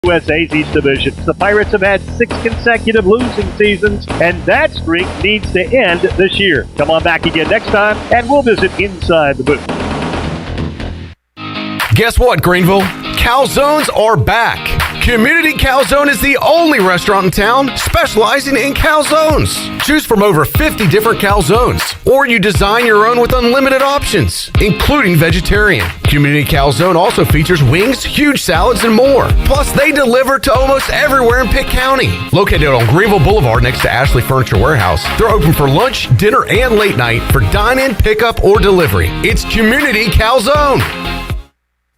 USA's East Division. The Pirates have had 6 consecutive losing seasons, and that streak needs to end this year. Come on back again next time, and we'll visit inside the booth. Guess what, Greenville? Calzones are back. Community Calzone is the only restaurant in town specializing in calzones. Choose from over 50 different calzones, or you design your own with unlimited options, including vegetarian. Community Calzone also features wings, huge salads, and more. Plus, they deliver to almost everywhere in Pitt County. Located on Greenville Boulevard next to Ashley Furniture Warehouse, they're open for lunch, dinner, and late night for dine-in, pickup, or delivery. It's Community Calzone.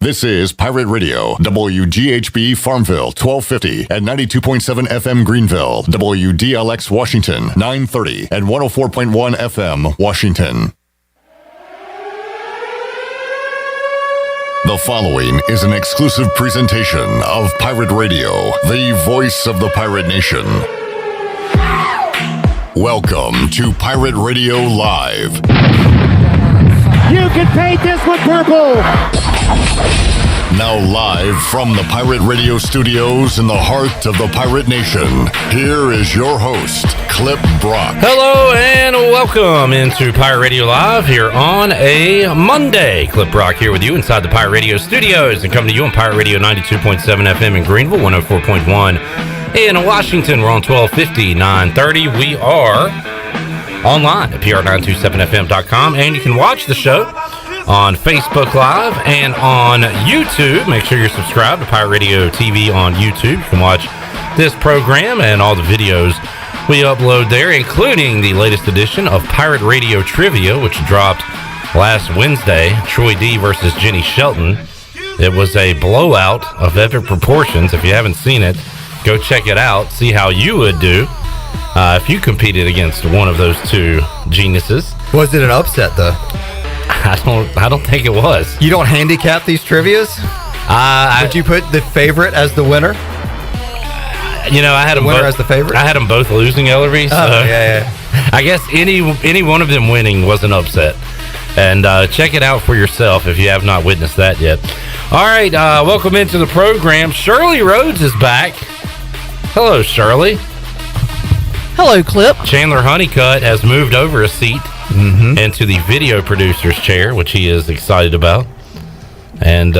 This is Pirate Radio, WGHB Farmville, 1250 and 92.7 FM Greenville, WDLX Washington, 930 and 104.1 FM Washington. The following is an exclusive presentation of Pirate Radio, the voice of the pirate nation. Welcome to Pirate Radio Live. You can paint this with purple. Now live from the Pirate Radio studios in the heart of the Pirate Nation, here is your host, Clip Brock. Hello and welcome into Pirate Radio Live here on a Monday. Clip Brock here with you inside the Pirate Radio studios and coming to you on Pirate Radio 92.7 FM in Greenville, 104.1 in Washington. We're on 1250, 930. We are online at pr927fm.com, and you can watch the show on Facebook Live and on YouTube. Make sure you're subscribed to Pirate Radio TV on YouTube. You can watch this program and all the videos we upload there, including the latest edition of Pirate Radio Trivia, which dropped last Wednesday, Troy D versus Jenny Shelton. It was a blowout of epic proportions. If you haven't seen it, go check it out. See how you would do if you competed against one of those two geniuses. Was it an upset, though? I don't think it was. You don't handicap these trivias? Would you put the favorite as the winner? You know, I had them winner as the favorite. I had them both losing, Ellerby. So yeah. I guess any one of them winning was an upset. And check it out for yourself if you have not witnessed that yet. All right, welcome into the program. Shirley Rhodes is back. Hello, Shirley. Hello, Clip. Chandler Honeycutt has moved over a seat into the video producer's chair, which he is excited about. And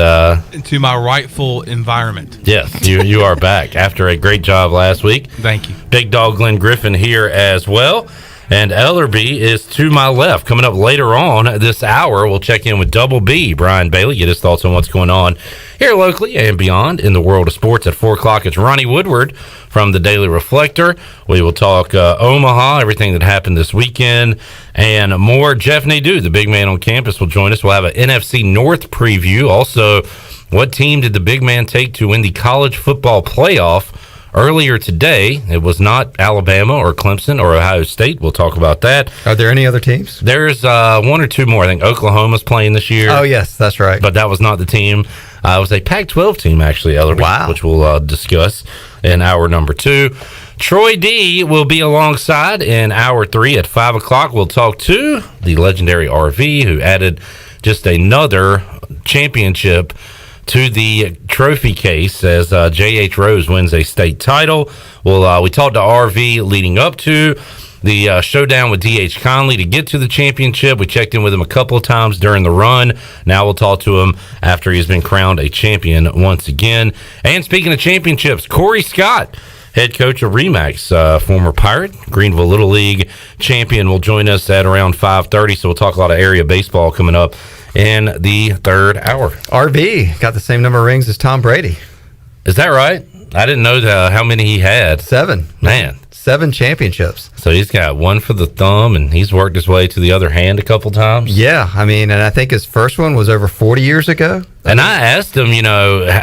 into my rightful environment. Yes, you are back after a great job last week. Thank you. Big Dog Glenn Griffin here as well. And Ellerby is to my left. Coming up later on this hour, we'll check in with Double B, Brian Bailey, get his thoughts on what's going on here locally and beyond in the world of sports. At 4 o'clock, it's Ronnie Woodward from the Daily Reflector. We will talk Omaha, everything that happened this weekend, and more. Jeff Nadeau, the big man on campus, will join us. We'll have an NFC North preview. Also, what team did the big man take to win the college football playoff earlier today? It was not Alabama or Clemson or Ohio State. We'll talk about that. Are there any other teams? There's one or two more. I think Oklahoma's playing this year. Oh, yes, that's right. But that was not the team. It was a Pac-12 team, actually, Ellerby, which we'll discuss in hour number 2. Troy D will be alongside in hour 3 at 5 o'clock. We'll talk to the legendary RV, who added just another championship to the trophy case as J.H. Rose wins a state title. Well, we talked to RV leading up to the showdown with D.H. Conley to get to the championship. We checked in with him a couple of times during the run. Now we'll talk to him after he's been crowned a champion once again. And speaking of championships, Corey Scott, head coach of RE/MAX, former Pirate, Greenville Little League champion, will join us at around 5:30. So we'll talk a lot of area baseball coming up in the third hour. RB got the same number of rings as Tom Brady. Is that right? I didn't know how many he had. 7. Man. 7 championships. So he's got one for the thumb, and he's worked his way to the other hand a couple times. Yeah, I mean, and I think his first one was over 40 years ago. And I asked him,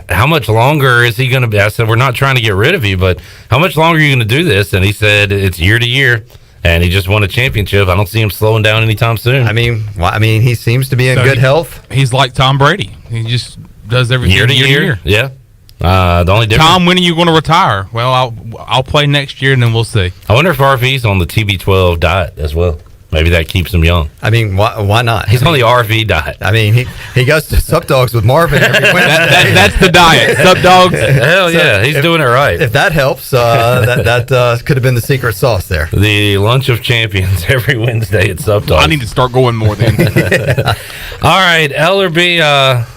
how much longer is he going to be? I said, we're not trying to get rid of you, but how much longer are you going to do this? And he said, it's year to year. And he just won a championship. I don't see him slowing down anytime soon. I mean, he seems to be in good health. He's like Tom Brady. He just does everything year to year. Yeah. The only difference. Tom, when are you going to retire? Well, I'll play next year, and then we'll see. I wonder if RV's on the TB12 diet as well. Maybe that keeps him young. I mean, why not? He's on the RV diet. I mean, he goes to Sup Dogs with Marvin every Wednesday. That's the diet. Sup Dogs. Hell yeah, he's doing it right. If that helps, that could have been the secret sauce there. The Lunch of Champions every Wednesday at Sup Dogs. I need to start going more then. All right, Ellerby,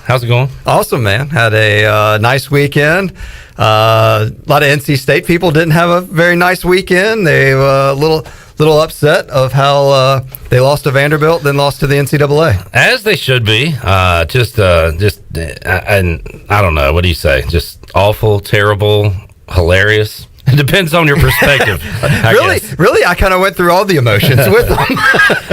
how's it going? Awesome, man. Had a nice weekend. A lot of NC State people didn't have a very nice weekend. They were a little upset of how they lost to Vanderbilt, then lost to the NCAA. As they should be. And I don't know. What do you say? Just awful, terrible, hilarious. It depends on your perspective. Really, I kind of went through all the emotions with them.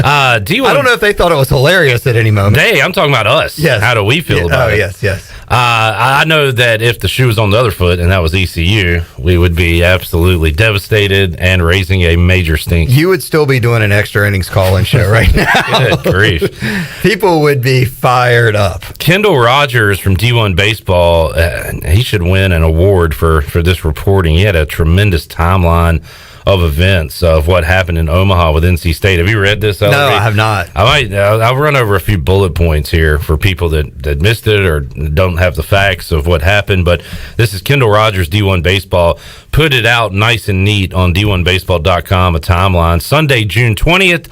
I don't know if they thought it was hilarious at any moment. I'm talking about us. Yes. How do we feel about it? Yes. I know that if the shoe was on the other foot and that was ECU, we would be absolutely devastated and raising a major stink. You would still be doing an extra innings call-in show right now. Good grief. People would be fired up. Kendall Rogers from D1 Baseball, he should win an award for this reporting. He had a tremendous timeline of events of what happened in Omaha with NC State. Have you read this, Ellery? No, I have not. I'll run over a few bullet points here for people that missed it or don't have the facts of what happened. But this is Kendall Rogers, D1 Baseball. Put it out nice and neat on D1Baseball.com, a timeline. Sunday, June 20th,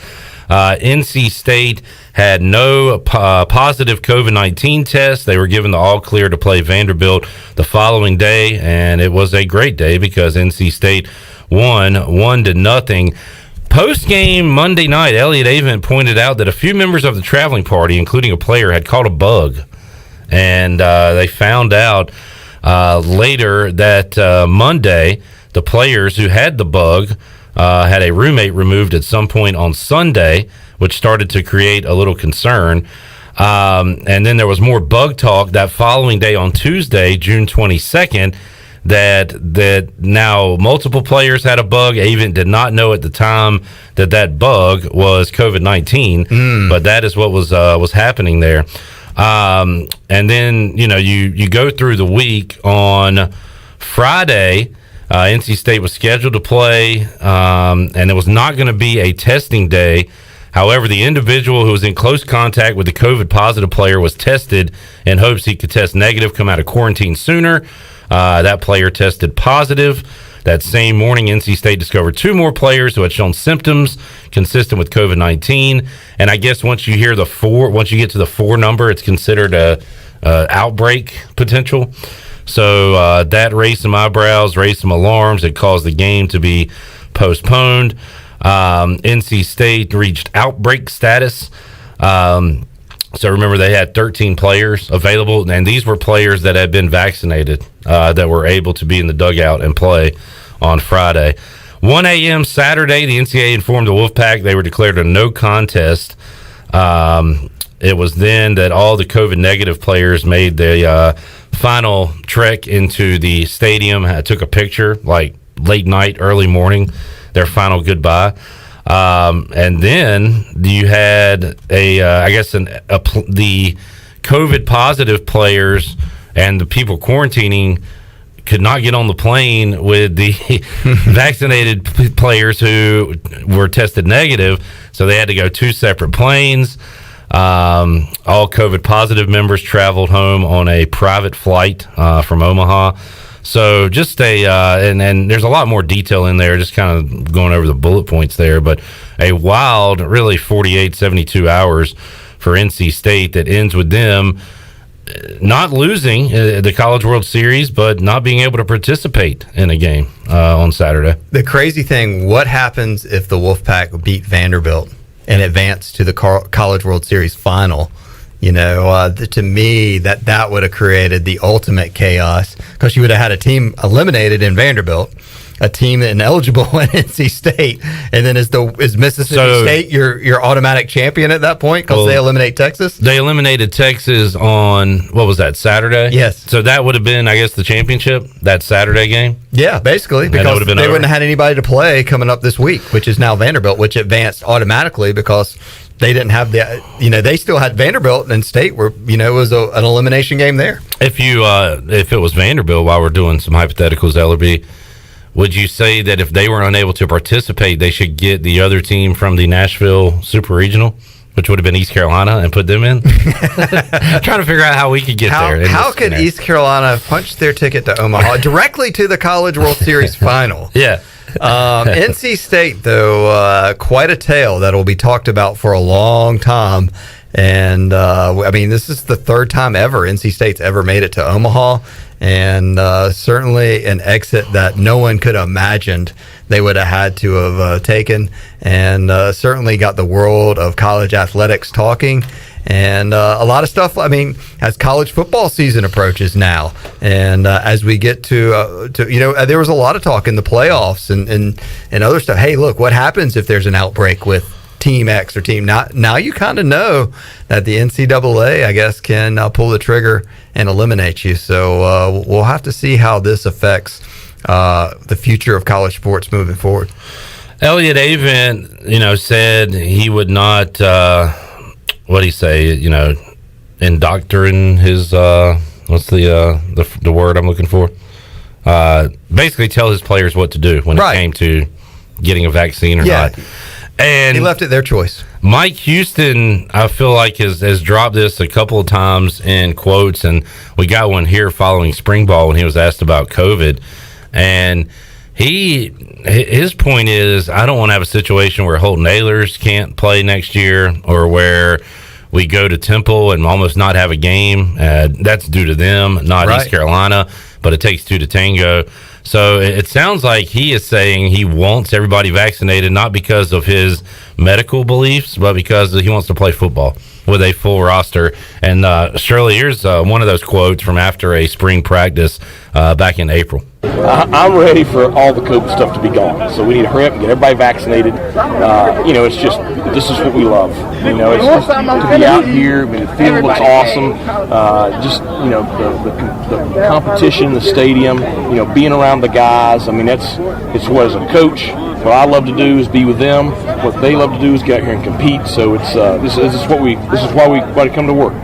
NC State had no positive COVID-19 tests. They were given the all clear to play Vanderbilt the following day, and it was a great day because NC State won 1-0. Post-game Monday night, Elliot Avent pointed out that a few members of the traveling party, including a player, had caught a bug. And they found out later that Monday, the players who had the bug had a roommate removed at some point on Sunday, which started to create a little concern. And then there was more bug talk that following day on Tuesday, June 22nd, that now multiple players had a bug. Avent did not know at the time that bug was COVID-19, but that is what was happening there. And then you go through the week. On Friday, NC State was scheduled to play, and it was not going to be a testing day. However, the individual who was in close contact with the COVID positive player was tested in hopes he could test negative, come out of quarantine sooner. That player tested positive. That same morning, NC State discovered two more players who had shown symptoms consistent with COVID-19. And I guess once you get to the 4 number, it's considered a outbreak potential. So that raised some eyebrows, raised some alarms. It caused the game to be postponed. NC State reached outbreak status. So remember, they had 13 players available, and these were players that had been vaccinated that were able to be in the dugout and play on Friday. 1 a.m. Saturday, the NCAA informed the Wolfpack they were declared a no contest. It was then that all the COVID-negative players made the final trek into the stadium, took a picture, like late night, early morning, their final goodbye. And then you had the COVID positive players and the people quarantining could not get on the plane with the vaccinated players who were tested negative. So they had to go 2 separate planes. All COVID positive members traveled home on a private flight from Omaha. So just and there's a lot more detail in there, just kind of going over the bullet points there, but a wild, really 48, 72 hours for NC State that ends with them not losing the College World Series, but not being able to participate in a game on Saturday. The crazy thing, what happens if the Wolfpack beat Vanderbilt and advance to the College World Series final? To me, that would have created the ultimate chaos because you would have had a team eliminated in Vanderbilt, a team ineligible in NC State, and then is Mississippi State your automatic champion at that point because they eliminate Texas? They eliminated Texas on, what was that, Saturday? Yes. So that would have been, I guess, the championship, that Saturday game? Yeah, basically, because they wouldn't have had anybody to play coming up this week, which is now Vanderbilt, which advanced automatically because they didn't have they still had Vanderbilt and State were, it was an elimination game there. If it was Vanderbilt, while we're doing some hypotheticals, Ellerby, would you say that if they were unable to participate, they should get the other team from the Nashville Super Regional, which would have been East Carolina, and put them in? Trying to figure out how we could get there. How could East Carolina punch their ticket to Omaha directly to the College World Series final? Yeah. NC State, though, quite a tale that will be talked about for a long time. And, I mean, this is the third time ever NC State's ever made it to Omaha. And certainly an exit that no one could have imagined they would have had to have taken. And certainly got the world of college athletics talking. And a lot of stuff, I mean, as college football season approaches now, and as we get to there was a lot of talk in the playoffs and other stuff. Hey, look, what happens if there's an outbreak with Team X or Team Not? Now you kind of know that the NCAA, I guess, can pull the trigger and eliminate you. So we'll have to see how this affects the future of college sports moving forward. Elliott Avent, said he would not... what do you say? Indoctrinate his what's the word I'm looking for? Basically, tell his players what to do when it came to getting a vaccine or not. And he left it their choice. Mike Houston, I feel like has dropped this a couple of times in quotes, and we got one here following spring ball when he was asked about COVID, and his point is, I don't want to have a situation where Holton Ahlers can't play next year, or where we go to Temple and almost not have a game. That's due to them, not East Carolina, but it takes two to tango. So it sounds like he is saying he wants everybody vaccinated, not because of his medical beliefs, but because he wants to play football with a full roster. And Shirley, here's one of those quotes from after a spring practice back in April. I'm ready for all the COVID stuff to be gone. So we need to hurry up and get everybody vaccinated. It's just, this is what we love. It's just to be out here. I mean, the field looks awesome. The competition in the stadium, being around the guys. I mean, it's what, as a coach, what I love to do is be with them. What they love to do is get out here and compete. So it's this is why we come to work.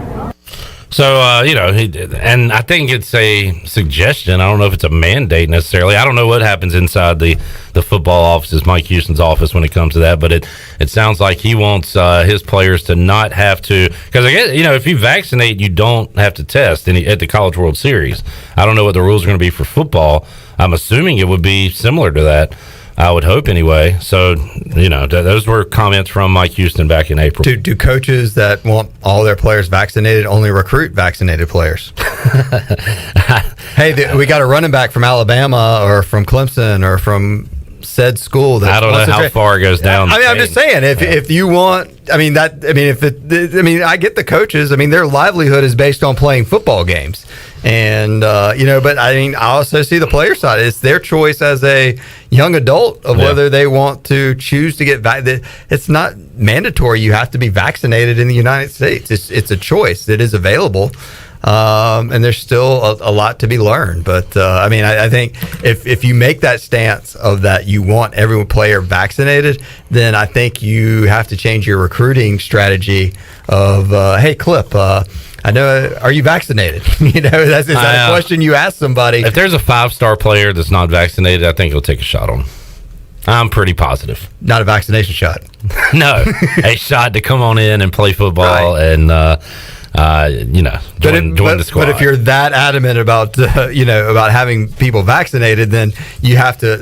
So, and I think it's a suggestion. I don't know if it's a mandate necessarily. I don't know what happens inside the football offices, Mike Houston's office, when it comes to that. But it sounds like he wants his players to not have to, because I guess, if you vaccinate, you don't have to test at the College World Series. I don't know what the rules are going to be for football. I'm assuming it would be similar to that. I would hope anyway. So, those were comments from Mike Houston back in April. Do coaches that want all their players vaccinated only recruit vaccinated players? Hey, we got a running back from Alabama or from Clemson or from said school. I don't know how far it goes down. I mean, I'm just saying, if you want, I get the coaches. I mean, their livelihood is based on playing football games. And, but I mean, I also see the player side. It's their choice as a young adult of whether they want to choose to get vaccinated. It's not mandatory. You have to be vaccinated in the United States. It's a choice that is available. And there's still a lot to be learned. But, I think if you make that stance of that you want every player vaccinated, then I think you have to change your recruiting strategy of, hey, Clip, I know, are you vaccinated? That's a question you ask somebody. If there's a 5-star player that's not vaccinated, I think he'll take a shot on him. I'm pretty positive. Not a vaccination shot. No, a shot to come on in and play football and, join the squad. But if you're that adamant about, about having people vaccinated, then you have to,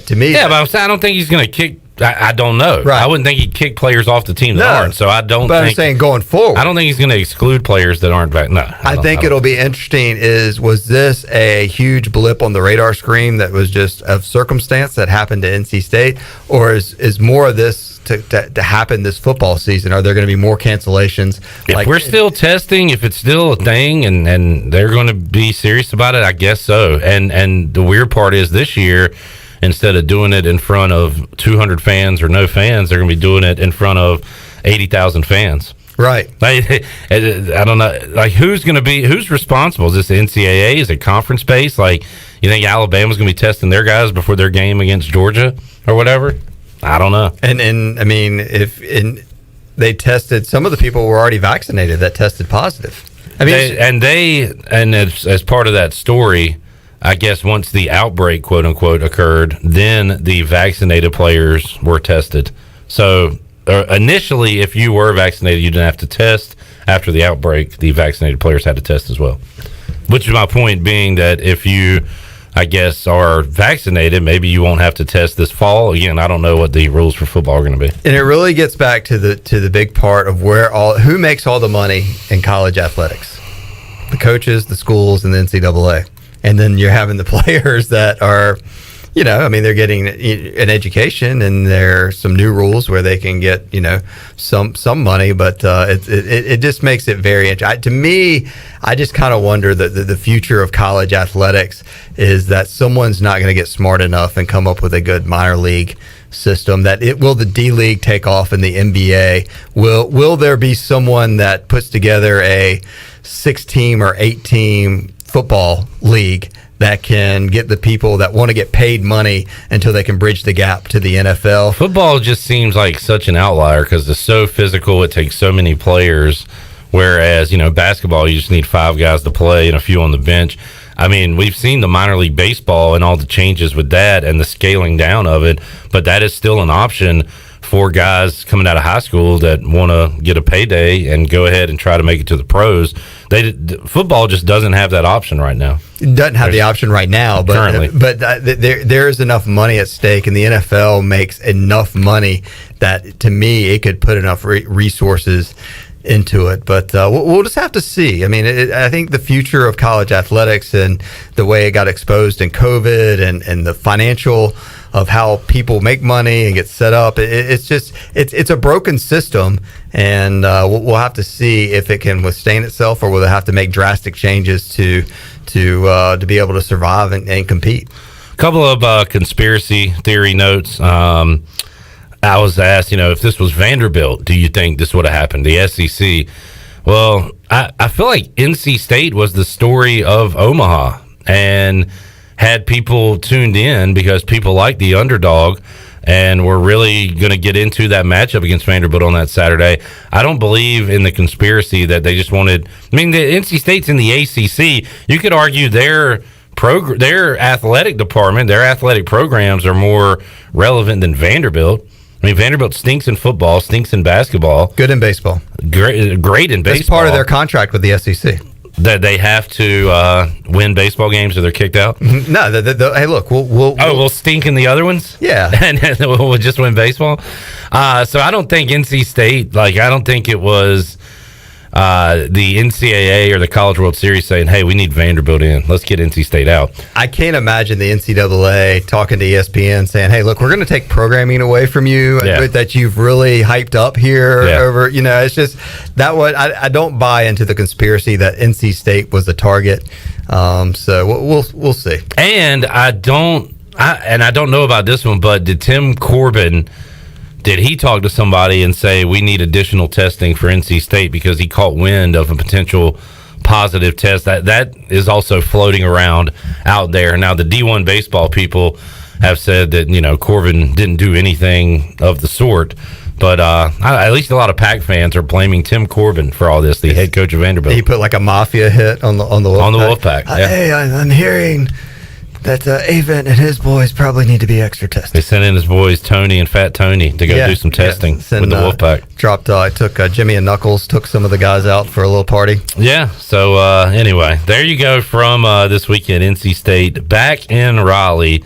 to me. Yeah, but I don't think he's going to kick. I don't know. Right. I wouldn't think he'd kick players off the team that aren't. So I don't. But I'm saying going forward, I don't think he's going to exclude players that aren't back. No, I think it'll be interesting. Was this a huge blip on the radar screen that was just of circumstance that happened to NC State, or is more of this to happen this football season? Are there going to be more cancellations? If we're still testing, if it's still a thing, and they're going to be serious about it, I guess so. And the weird part is this year, instead of doing it in front of 200 fans or no fans, they're going to be doing it in front of 80,000 fans. Right. I don't know. Who's responsible? Is this the NCAA? Is it conference based? You think Alabama's going to be testing their guys before their game against Georgia or whatever? I don't know. And they tested, some of the people were already vaccinated that tested positive. As part of that story, I guess once the outbreak, quote unquote, occurred, then the vaccinated players were tested. So initially, if you were vaccinated, you didn't have to test. After the outbreak, the vaccinated players had to test as well. Which is my point being that if you, I guess, are vaccinated, maybe you won't have to test this fall. Again, I don't know what the rules for football are going to be. And it really gets back to the big part of who makes all the money in college athletics. The coaches, the schools, and the NCAA. And then you're having the players that are, they're getting an education, and there are some new rules where they can get, some money, but it just makes it very interesting. To me, I just kind of wonder that the future of college athletics is that someone's not going to get smart enough and come up with a good minor league system. Will the D League take off in the NBA? Will there be someone that puts together a 6-team or 8-team football league that can get the people that want to get paid money until they can bridge the gap to the NFL? Football just seems like such an outlier because it's so physical. It takes so many players, whereas, basketball, you just need 5 guys to play and a few on the bench. I mean, we've seen the minor league baseball and all the changes with that and the scaling down of it, but that is still an option for guys coming out of high school that want to get a payday and go ahead and try to make it to the pros. Football just doesn't have that option right now. It doesn't have the option right now, but currently. There is enough money at stake, and the NFL makes enough money that, to me, it could put enough resources into it. But we'll just have to see. I mean, I think the future of college athletics and the way it got exposed in COVID and the financial of how people make money and get set up, it's a broken system, and we'll have to see if it can withstand itself, or will it have to make drastic changes to be able to survive and compete. A couple of conspiracy theory notes. I was asked, if this was Vanderbilt, do you think this would have happened? The SEC. Well, I feel like NC State was the story of Omaha and had people tuned in because people like the underdog and were really going to get into that matchup against Vanderbilt on that Saturday. I don't believe in the conspiracy that they just wanted. I mean, the NC State's in the ACC. You could argue their athletic department, their athletic programs are more relevant than Vanderbilt. I mean, Vanderbilt stinks in football, stinks in basketball. Good in baseball. Great in baseball. That's part of their contract with the SEC. That they have to win baseball games or they're kicked out? No. Hey, look, we'll stink in the other ones? Yeah. And we'll just win baseball? So I don't think NC State, I don't think it was the NCAA or the College World Series saying, hey, we need Vanderbilt in. Let's get NC State out. I can't imagine the NCAA talking to ESPN saying, hey, look, we're going to take programming away from you that you've really hyped up here over, it's just that I don't buy into the conspiracy that NC State was the target. So we'll see. And I don't know about this one, but did Tim Corbin, did he talk to somebody and say we need additional testing for NC State because he caught wind of a potential positive test? That is also floating around out there. Now, the D1 baseball people have said that, Corbin didn't do anything of the sort. But at least a lot of Pac fans are blaming Tim Corbin for all this, the head coach of Vanderbilt. He put like a mafia hit on the Wolfpack. On the Wolfpack, yeah. Hey, I'm hearing that Avent and his boys probably need to be extra tested. They sent in his boys, Tony and Fat Tony, to go do some testing with the Wolfpack. I took Jimmy and Knuckles, took some of the guys out for a little party. Yeah, so anyway, there you go from this weekend. NC State back in Raleigh,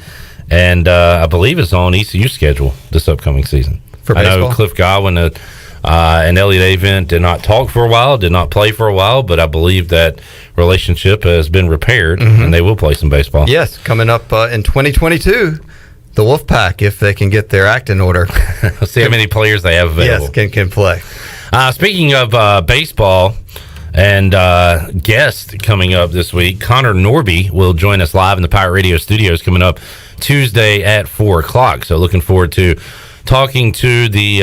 and I believe it's on ECU schedule this upcoming season. For baseball? I know Cliff Godwin and Elliot Avent did not talk for a while, did not play for a while, but I believe that relationship has been repaired, and they will play some baseball. Yes, coming up in 2022, the Wolfpack, if they can get their act in order. Let's see how many players they have available. Yes, can play. Speaking of baseball and guest coming up this week, Connor Norby will join us live in the Pirate Radio studios coming up Tuesday at 4 o'clock. So looking forward to talking to the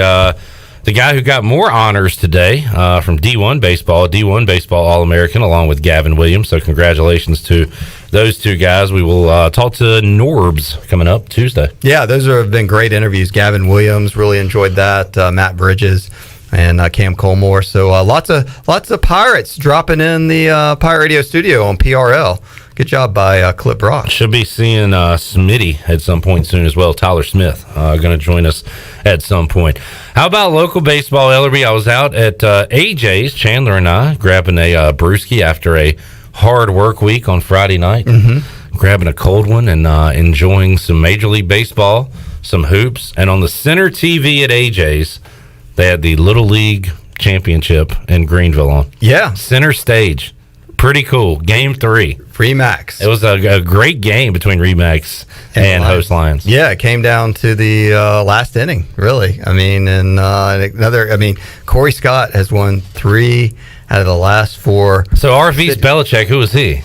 guy who got more honors today from D1 Baseball All-American, along with Gavin Williams. So congratulations to those two guys. We will talk to Norbs coming up Tuesday. Yeah, those have been great interviews. Gavin Williams, really enjoyed that. Matt Bridges and Cam Colmore. So lots of Pirates dropping in the Pirate Radio studio on PRL. Good job by Clip Brock. Should be seeing Smitty at some point soon as well. Tyler Smith going to join us at some point. How about local baseball, Ellerby? I was out at AJ's, Chandler and I, grabbing a brewski after a hard work week on Friday night. Grabbing a cold one and enjoying some Major League Baseball, some hoops. And on the center TV at AJ's, they had the Little League Championship in Greenville on. Yeah. Center stage. Pretty cool. Game 3. Remax. It was a great game between Remax and Host Lions. Yeah, it came down to the last inning, really. I mean, and Corey Scott has won 3 out of the last 4. So RV's Belichick, who was he?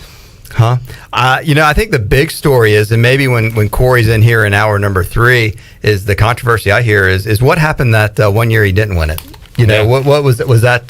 Huh? I think the big story is, and maybe when Corey's in here in hour number 3, is the controversy I hear is what happened that 1 year he didn't win it. What was that?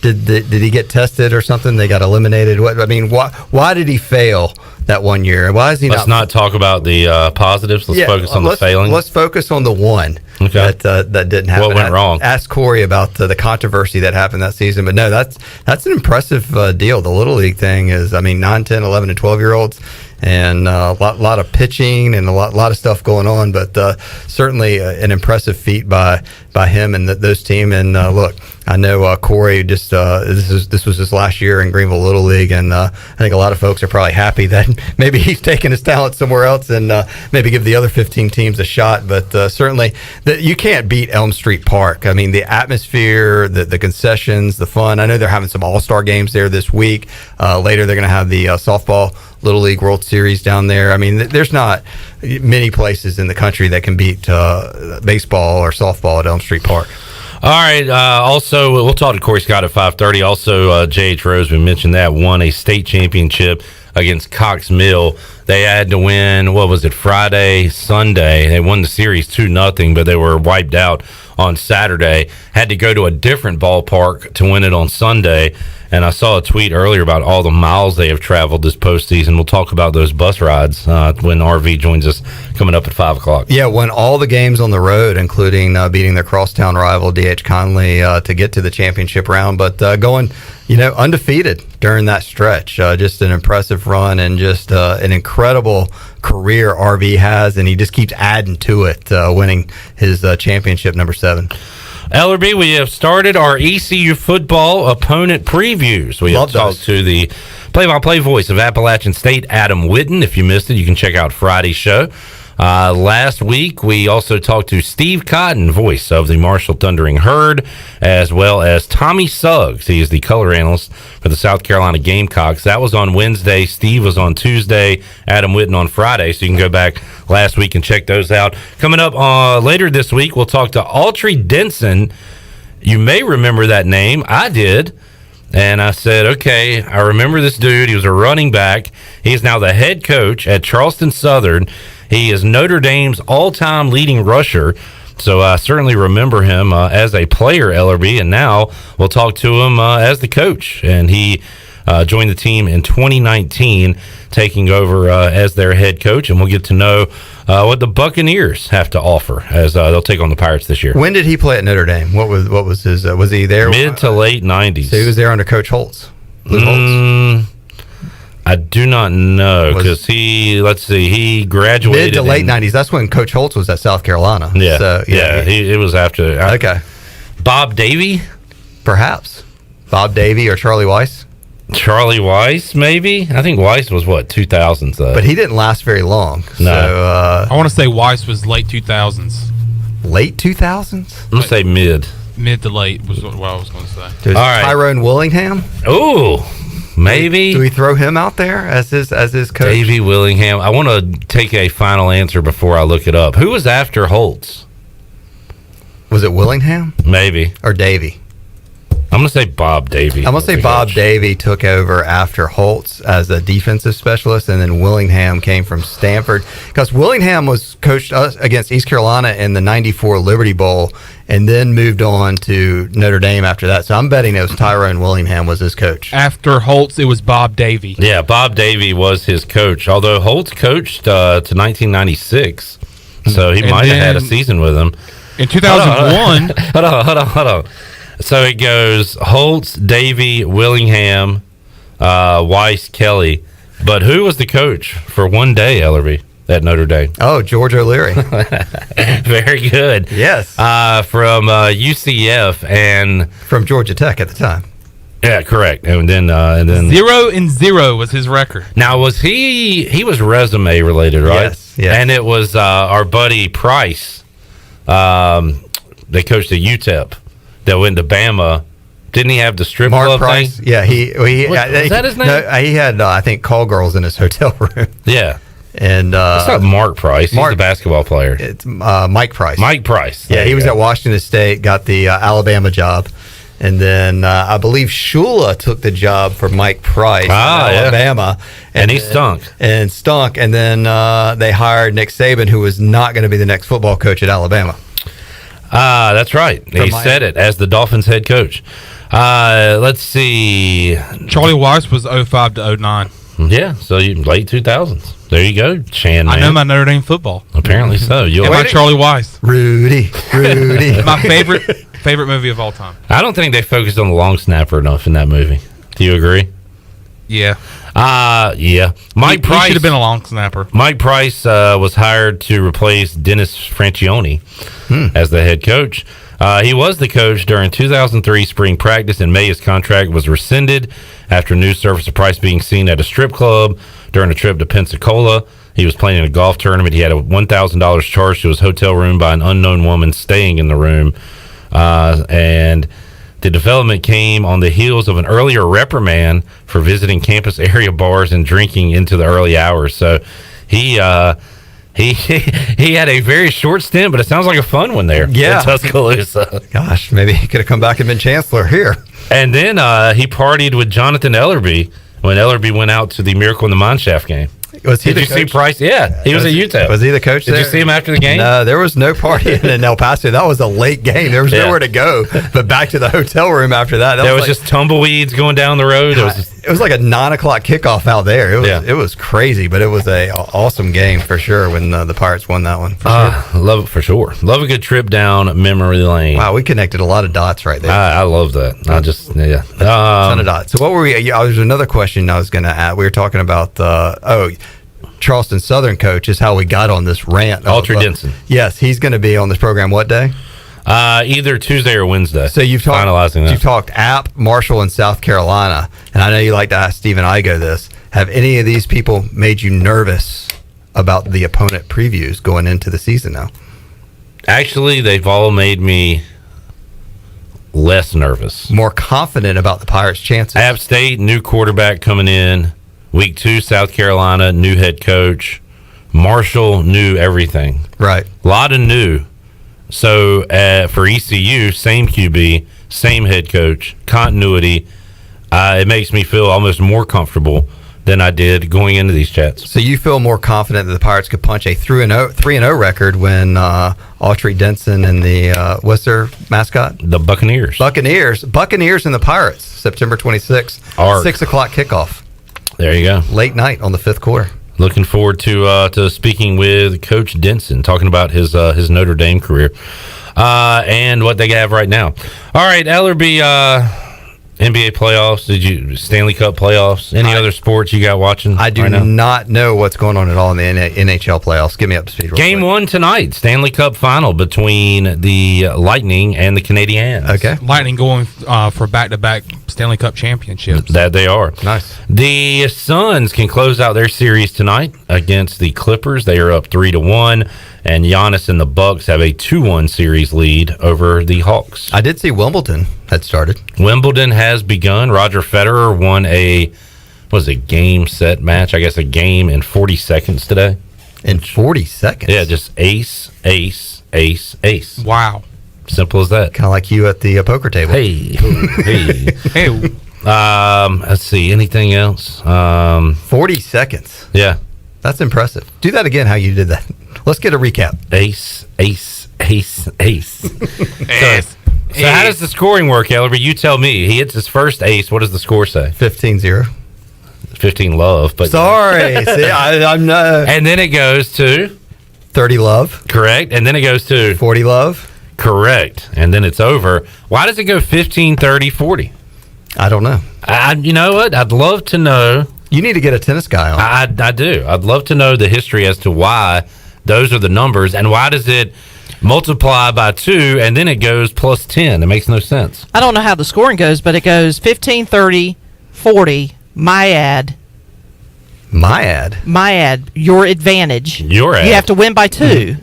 Did he get tested or something? They got eliminated. Why did he fail that 1 year? Why is he? Let's not talk about the positives. Let's focus on the failing. Let's focus on the one that didn't happen. What went wrong? Ask Corey about the controversy that happened that season. But no, that's an impressive deal. The Little League thing is, 9, 10, 11, and 12-year-olds. And a lot of pitching and a lot of stuff going on, but certainly an impressive feat by him and those team. And look, I know Corey just this was his last year in Greenville Little League, and I think a lot of folks are probably happy that maybe he's taking his talent somewhere else and maybe give the other 15 teams a shot. But certainly you can't beat Elm Street Park. I mean, the atmosphere, the concessions, the fun. I know they're having some all-star games there this week. Later, they're going to have the softball Little League World Series down there. I mean, there's not many places in the country that can beat baseball or softball at Elm Street Park. All right. Also, we'll talk to Corey Scott at 5:30. Also, J.H. Rose, we mentioned that, won a state championship against Cox Mill. They had to win, Friday, Sunday. They won the series 2-0, but they were wiped out on Saturday. Had to go to a different ballpark to win it on Sunday. And I saw a tweet earlier about all the miles they have traveled this postseason. We'll talk about those bus rides when RV joins us coming up at 5 o'clock. Yeah, won all the games on the road, including beating their crosstown rival, D.H. Conley, to get to the championship round. But going, undefeated during that stretch. Just an impressive run and just an incredible career RV has. And he just keeps adding to it, winning his championship number 7. Ellerby, we have started our ECU football opponent previews. We have talked to the play-by-play voice of Appalachian State, Adam Witten. If you missed it, you can check out Friday's show. Last week, we also talked to Steve Cotton, voice of the Marshall Thundering Herd, as well as Tommy Suggs. He is the color analyst for the South Carolina Gamecocks. That was on Wednesday. Steve was on Tuesday. Adam Witten on Friday. So you can go back last week and check those out. Coming up later this week, we'll talk to Autry Denson. You may remember that name. I did. And I said, okay, I remember this dude. He was a running back. He's now the head coach at Charleston Southern. He is Notre Dame's all-time leading rusher. So I certainly remember him as a player, Ellerby. And now we'll talk to him as the coach. And he joined the team in 2019, taking over as their head coach. And we'll get to know what the Buccaneers have to offer as they'll take on the Pirates this year. When did he play at Notre Dame? What was his? Was he there? Mid to late 90s. So he was there under Coach Holtz. Lou Holtz. I do not know because he graduated mid to late 90s. That's when Coach Holtz was at South Carolina. Yeah, so, it was after. Okay. Bob Davey? Perhaps. Bob Davey or Charlie Weiss? Charlie Weiss, maybe? I think Weiss was, 2000s, though. But he didn't last very long. No. So, I want to say Weiss was late 2000s. Late 2000s? I'm going to say mid. Mid to late was what I was going to say. All right. Tyrone Willingham? Ooh. Maybe. Do we throw him out there as his coach? Davey Willingham. I want to take a final answer before I look it up. Who was after Holtz? Was it Willingham? Maybe. Or Davey? I'm going to say Bob Davey. I'm going to say Bob Davey took over after Holtz as a defensive specialist, and then Willingham came from Stanford. Because Willingham was coached against East Carolina in the 94 Liberty Bowl and then moved on to Notre Dame after that. So I'm betting it was Tyrone Willingham was his coach. After Holtz, it was Bob Davey. Yeah, Bob Davey was his coach, although Holtz coached to 1996. So he might have had a season with him. In 2001. Hold on. So it goes Holtz, Davey, Willingham, Weiss, Kelly, But who was the coach for one day, Ellerby, at Notre Dame? Oh, George O'Leary. Very good. Yes. From UCF and from Georgia Tech at the time. Yeah, correct. And then 0-0 was his record. Now, was he was resume related, right? Yes. And it was our buddy Price. They coached at UTEP that went to Bama. Didn't he have the strip Mark club Price? thing? Yeah, Was that his name? No, he had I think call girls in his hotel room. Yeah. And it's not Mark Price. He's the basketball player. It's Mike Price. Mike Price. Yeah, he was at Washington State, got the Alabama job. And then I believe Shula took the job for Mike Price at Alabama. And he stunk. And then they hired Nick Saban, who was not going to be the next football coach at Alabama. That's right. He said it as the Dolphins head coach. Let's see. Charlie Weiss was 05 to 09. Yeah, so late 2000s. There you go, Chan. Man. I know my Notre Dame football. Apparently so. And my Charlie Weiss. Rudy. My favorite movie of all time. I don't think they focused on the long snapper enough in that movie. Do you agree? Yeah. Yeah. Mike Price should have been a long snapper. Mike Price was hired to replace Dennis Franchione as the head coach. He was the coach during 2003 spring practice. In May, his contract was rescinded after news surfaced of Price being seen at a strip club during a trip to Pensacola. He was playing in a golf tournament. He had a $1,000 charged to his hotel room by an unknown woman staying in the room. And the development came on the heels of an earlier reprimand for visiting campus area bars and drinking into the early hours. So he had a very short stint, but it sounds like a fun one there. Yeah. In Tuscaloosa. Gosh, maybe he could have come back and been chancellor here. And then he partied with Jonathan Ellerby when Ellerby went out to the Miracle in the Mineshaft game. Was he Did you see Price? Yeah, he was at UTEP. Was he the coach Did there? you see him after the game? No, there was no party in El Paso. That was a late game. There was nowhere to go but back to the hotel room after that. There was just tumbleweeds going down the road. It was like a 9 o'clock kickoff out there. It was crazy, but it was a awesome game for sure when the Pirates won that one. Love it for sure. Love a good trip down memory lane. Wow, we connected a lot of dots right there. I love that. Ton of dots. So what were we? There's another question I was going to add. We were talking about Charleston Southern coach is how we got on this rant. Autry Denson. Yes, he's going to be on this program what day? Either Tuesday or Wednesday. So you've talked finalizing that. You've talked App, Marshall, and South Carolina, and I know you like to ask Stephen Igoe this. Have any of these people made you nervous about the opponent previews going into the season now? Actually, they've all made me less nervous. More confident about the Pirates' chances. App State, new quarterback coming in. Week 2, South Carolina, new head coach. Marshall, new everything. Right. A lot of new. So for ECU, same QB, same head coach, continuity. It makes me feel almost more comfortable than I did going into these chats. So you feel more confident that the Pirates could punch a 3-0 record when Autry Denson and the what's their mascot? The Buccaneers. Buccaneers and the Pirates. September 26th, 6 o'clock kickoff. There you go. Late night on the 5th quarter. Looking forward to speaking with Coach Denson, talking about his Notre Dame career and what they have right now. All right, Ellerby, NBA playoffs. Did you Stanley Cup playoffs? Any other sports you got watching? I do not know what's going on at all in the NHL playoffs. Give me up to speed. Game 1 tonight, Stanley Cup final between the Lightning and the Canadiens. Okay, Lightning going for back-to-back Stanley Cup championships. That they are. Nice. The Suns can close out their series tonight against the Clippers. They are up 3-1, and Giannis and the Bucks have a 2-1 series lead over the Hawks. I did see Wimbledon had started. Wimbledon has begun. Roger Federer won a game set match. I guess a game in 40 seconds today. In 40 seconds? Yeah, just ace, ace, ace, ace. Wow. Simple as that. Kind of like you at the poker table. Hey. Hey. Let's see. Anything else? 40 seconds. Yeah. That's impressive. Do that again how you did that. Let's get a recap. Ace, ace, ace, ace. Ace. So how does the scoring work, Ellerby? You tell me. He hits his first ace. What does the score say? 15-0. 15 love. But sorry. See, I'm not. And then it goes to 30 love. Correct. And then it goes to 40 love. Correct. And then it's over. Why does it go 15, 30, 40? I don't know. You know what? I'd love to know You need to get a tennis guy on. I do. I'd love to know the history as to why those are the numbers, and why does it multiply by 2 and then it goes plus 10? It makes no sense. I don't know how the scoring goes, but it goes 15, 30, 40, myad, your advantage. Your ad. You have to win by 2.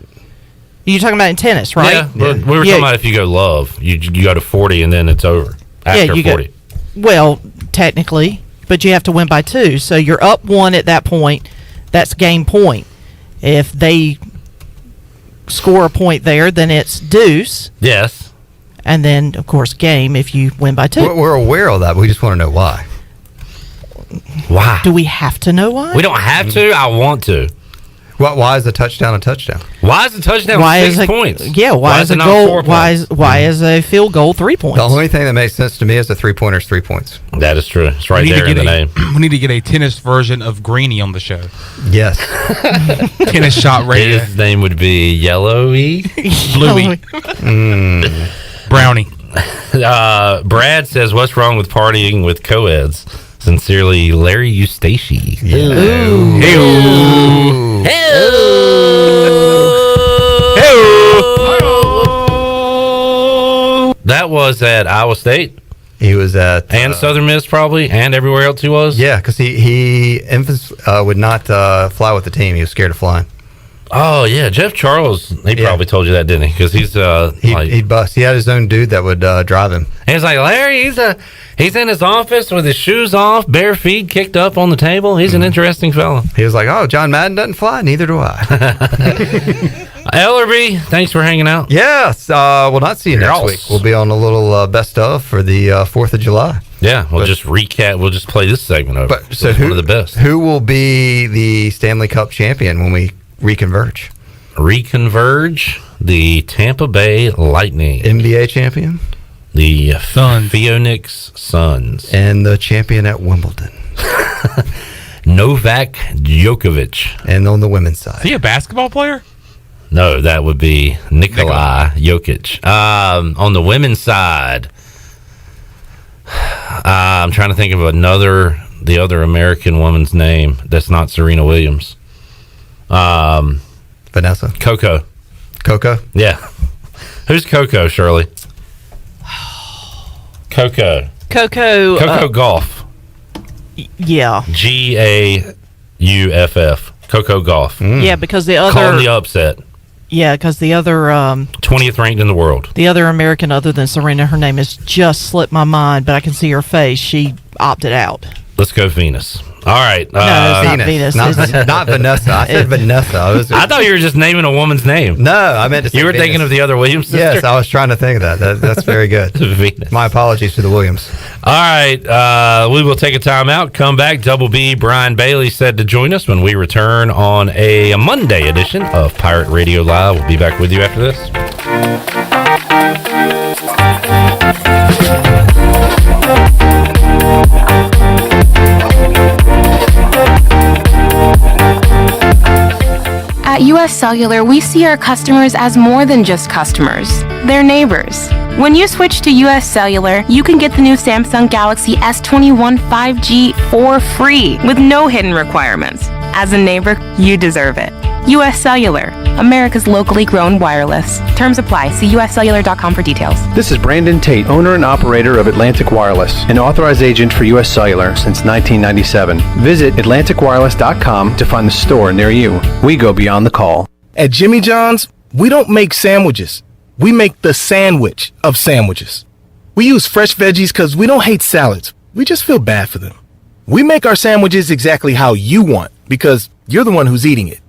You're talking about in tennis, right? Yeah, but we were talking about if you go love, you go to 40 and then it's over after 40. Well, technically, but you have to win by 2. So you're up 1 at that point. That's game point. If they score a point there, then it's deuce. Yes. And then, of course, game if you win by 2. We're aware of that. We just want to know why. Why? Do we have to know why? We don't have to. I want to. Why is a touchdown a touchdown? Why is a touchdown 6 points? Yeah, why is a goal? Why is a field goal 3 points? The only thing that makes sense to me is a 3-pointer is 3 points. That is true. It's right there in the name. We need to get a tennis version of Greeny on the show. Yes. Tennis shot radio. His name would be Yellowy, Bluey, Brownie. Brad says, "What's wrong with partying with co-eds?" Sincerely, Larry Eustace. Hello. That was at Iowa State. He was at and Southern Miss probably, and everywhere else he was. Yeah, because he would not fly with the team. He was scared of flying. Oh yeah, Jeff Charles. He probably told you that, didn't he? Because he's he'd bust. He had his own dude that would drive him. And he's like, Larry, he's in his office with his shoes off, bare feet kicked up on the table. He's an interesting fella. He was like, oh, John Madden doesn't fly, neither do I. Ellerby, thanks for hanging out. Yes, we'll not see you next week. We'll be on a little best of for the 4th of July. Yeah, we'll just recap. We'll just play this segment over. But so one of the best. Who will be the Stanley Cup champion when we reconverge? The Tampa Bay Lightning. NBA champion? The Phoenix Suns. And the champion at Wimbledon. Novak Djokovic. And on the women's side. Is he a basketball player? No, that would be Nikola Jokic. On the women's side, I'm trying to think of the other American woman's name that's not Serena Williams. Vanessa. Coco. Yeah. Who's Coco, Shirley? Coco Golf. Yeah. Gauff. Coco Golf. Yeah, because the other calling the upset. Yeah, because the other 20th ranked in the world. The other American other than Serena, her name has just slipped my mind, but I can see her face. She opted out. Let's go Venus. All right. No, it's not Venus. Not Vanessa. I said Vanessa. I thought you were just naming a woman's name. No, I meant to say you were Venus. thinking of the other Williams sister? Yes, I was trying to think of that. That's very good. Venus. My apologies to the Williams. All right. We will take a time out, come back. Double B, Brian Bailey said to join us when we return on a Monday edition of Pirate Radio Live. We'll be back with you after this. At US Cellular, we see our customers as more than just customers. They're neighbors. When you switch to US Cellular, you can get the new Samsung Galaxy S21 5G for free with no hidden requirements. As a neighbor, you deserve it. US Cellular, America's locally grown wireless. Terms apply. See uscellular.com for details. This is Brandon Tate, owner and operator of Atlantic Wireless, an authorized agent for US Cellular since 1997. Visit atlanticwireless.com to find the store near you. We go beyond the call. At Jimmy John's, we don't make sandwiches. We make the sandwich of sandwiches. We use fresh veggies because we don't hate salads. We just feel bad for them. We make our sandwiches exactly how you want because you're the one who's eating it.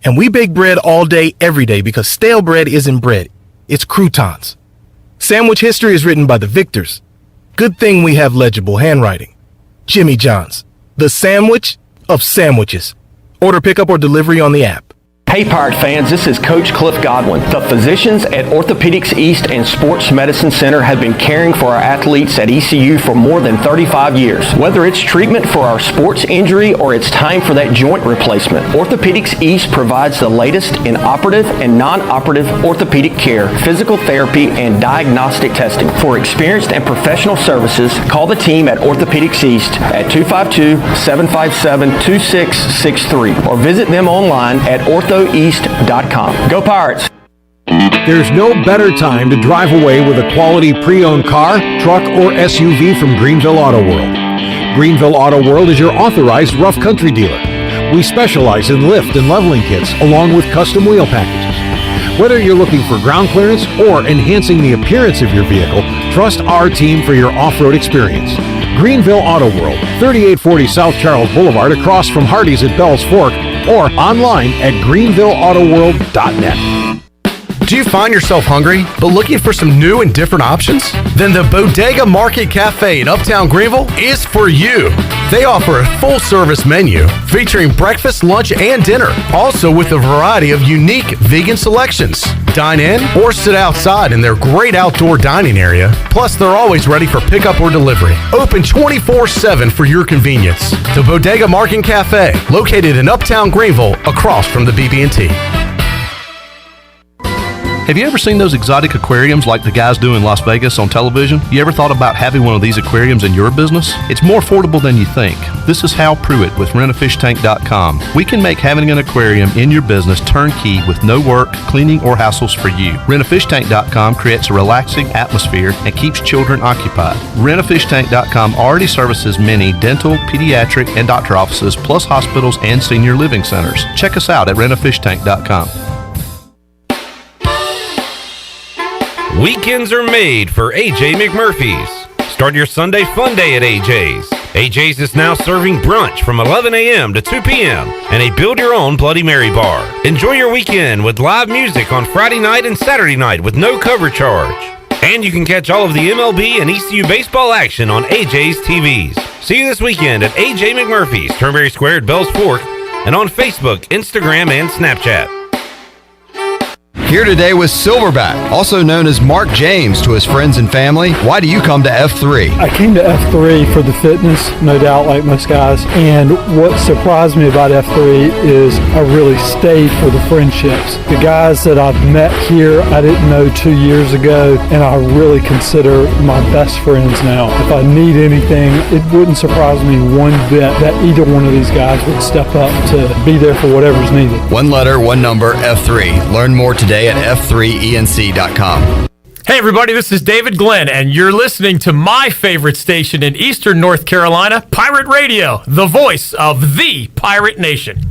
And we bake bread all day, every day, because stale bread isn't bread. It's croutons. Sandwich history is written by the victors. Good thing we have legible handwriting. Jimmy John's, the sandwich of sandwiches. Order pickup or delivery on the app. Hey Pirate fans, this is Coach Cliff Godwin. The physicians at Orthopedics East and Sports Medicine Center have been caring for our athletes at ECU for more than 35 years. Whether it's treatment for our sports injury or it's time for that joint replacement, Orthopedics East provides the latest in operative and non-operative orthopedic care, physical therapy, and diagnostic testing. For experienced and professional services, call the team at Orthopedics East at 252-757-2663 or visit them online at orthoeast.com. Go Pirates! There's no better time to drive away with a quality pre-owned car, truck, or SUV from Greenville Auto World. Greenville Auto World is your authorized rough country dealer. We specialize in lift and leveling kits along with custom wheel packages. Whether you're looking for ground clearance or enhancing the appearance of your vehicle, trust our team for your off-road experience. Greenville Auto World, 3840 South Charles Boulevard across from Hardee's at Bell's Fork, or online at greenvilleautoworld.net. Do you find yourself hungry, but looking for some new and different options? Then the Bodega Market Cafe in Uptown Greenville is for you. They offer a full-service menu featuring breakfast, lunch, and dinner, also with a variety of unique vegan selections. Dine in or sit outside in their great outdoor dining area. Plus, they're always ready for pickup or delivery. Open 24/7 for your convenience. The Bodega Market Cafe, located in Uptown Greenville, across from the BB&T. Have you ever seen those exotic aquariums like the guys do in Las Vegas on television? You ever thought about having one of these aquariums in your business? It's more affordable than you think. This is Hal Pruitt with rentafishtank.com. We can make having an aquarium in your business turnkey with no work, cleaning, or hassles for you. Rentafishtank.com creates a relaxing atmosphere and keeps children occupied. Rentafishtank.com already services many dental, pediatric, and doctor offices, plus hospitals and senior living centers. Check us out at rentafishtank.com. Weekends are made for AJ McMurphy's. Start your Sunday fun day at AJ's. AJ's is now serving brunch from 11 a.m. to 2 p.m. and a build-your-own Bloody Mary bar. Enjoy your weekend with live music on Friday night and Saturday night with no cover charge. And you can catch all of the MLB and ECU baseball action on AJ's TVs. See you this weekend at AJ McMurphy's, Turnberry Square at Bells Fork, and on Facebook, Instagram, and Snapchat. Here today with Silverback, also known as Mark James to his friends and family. Why do you come to F3? I came to F3 for the fitness, no doubt, like most guys. And what surprised me about F3 is I really stayed for the friendships. The guys that I've met here, I didn't know 2 years ago, and I really consider my best friends now. If I need anything, it wouldn't surprise me one bit that either one of these guys would step up to be there for whatever's needed. One letter, one number, F3. Learn more today at f3enc.com. Hey everybody, this is David Glenn, and you're listening to my favorite station in Eastern North Carolina, Pirate Radio, the voice of the Pirate Nation.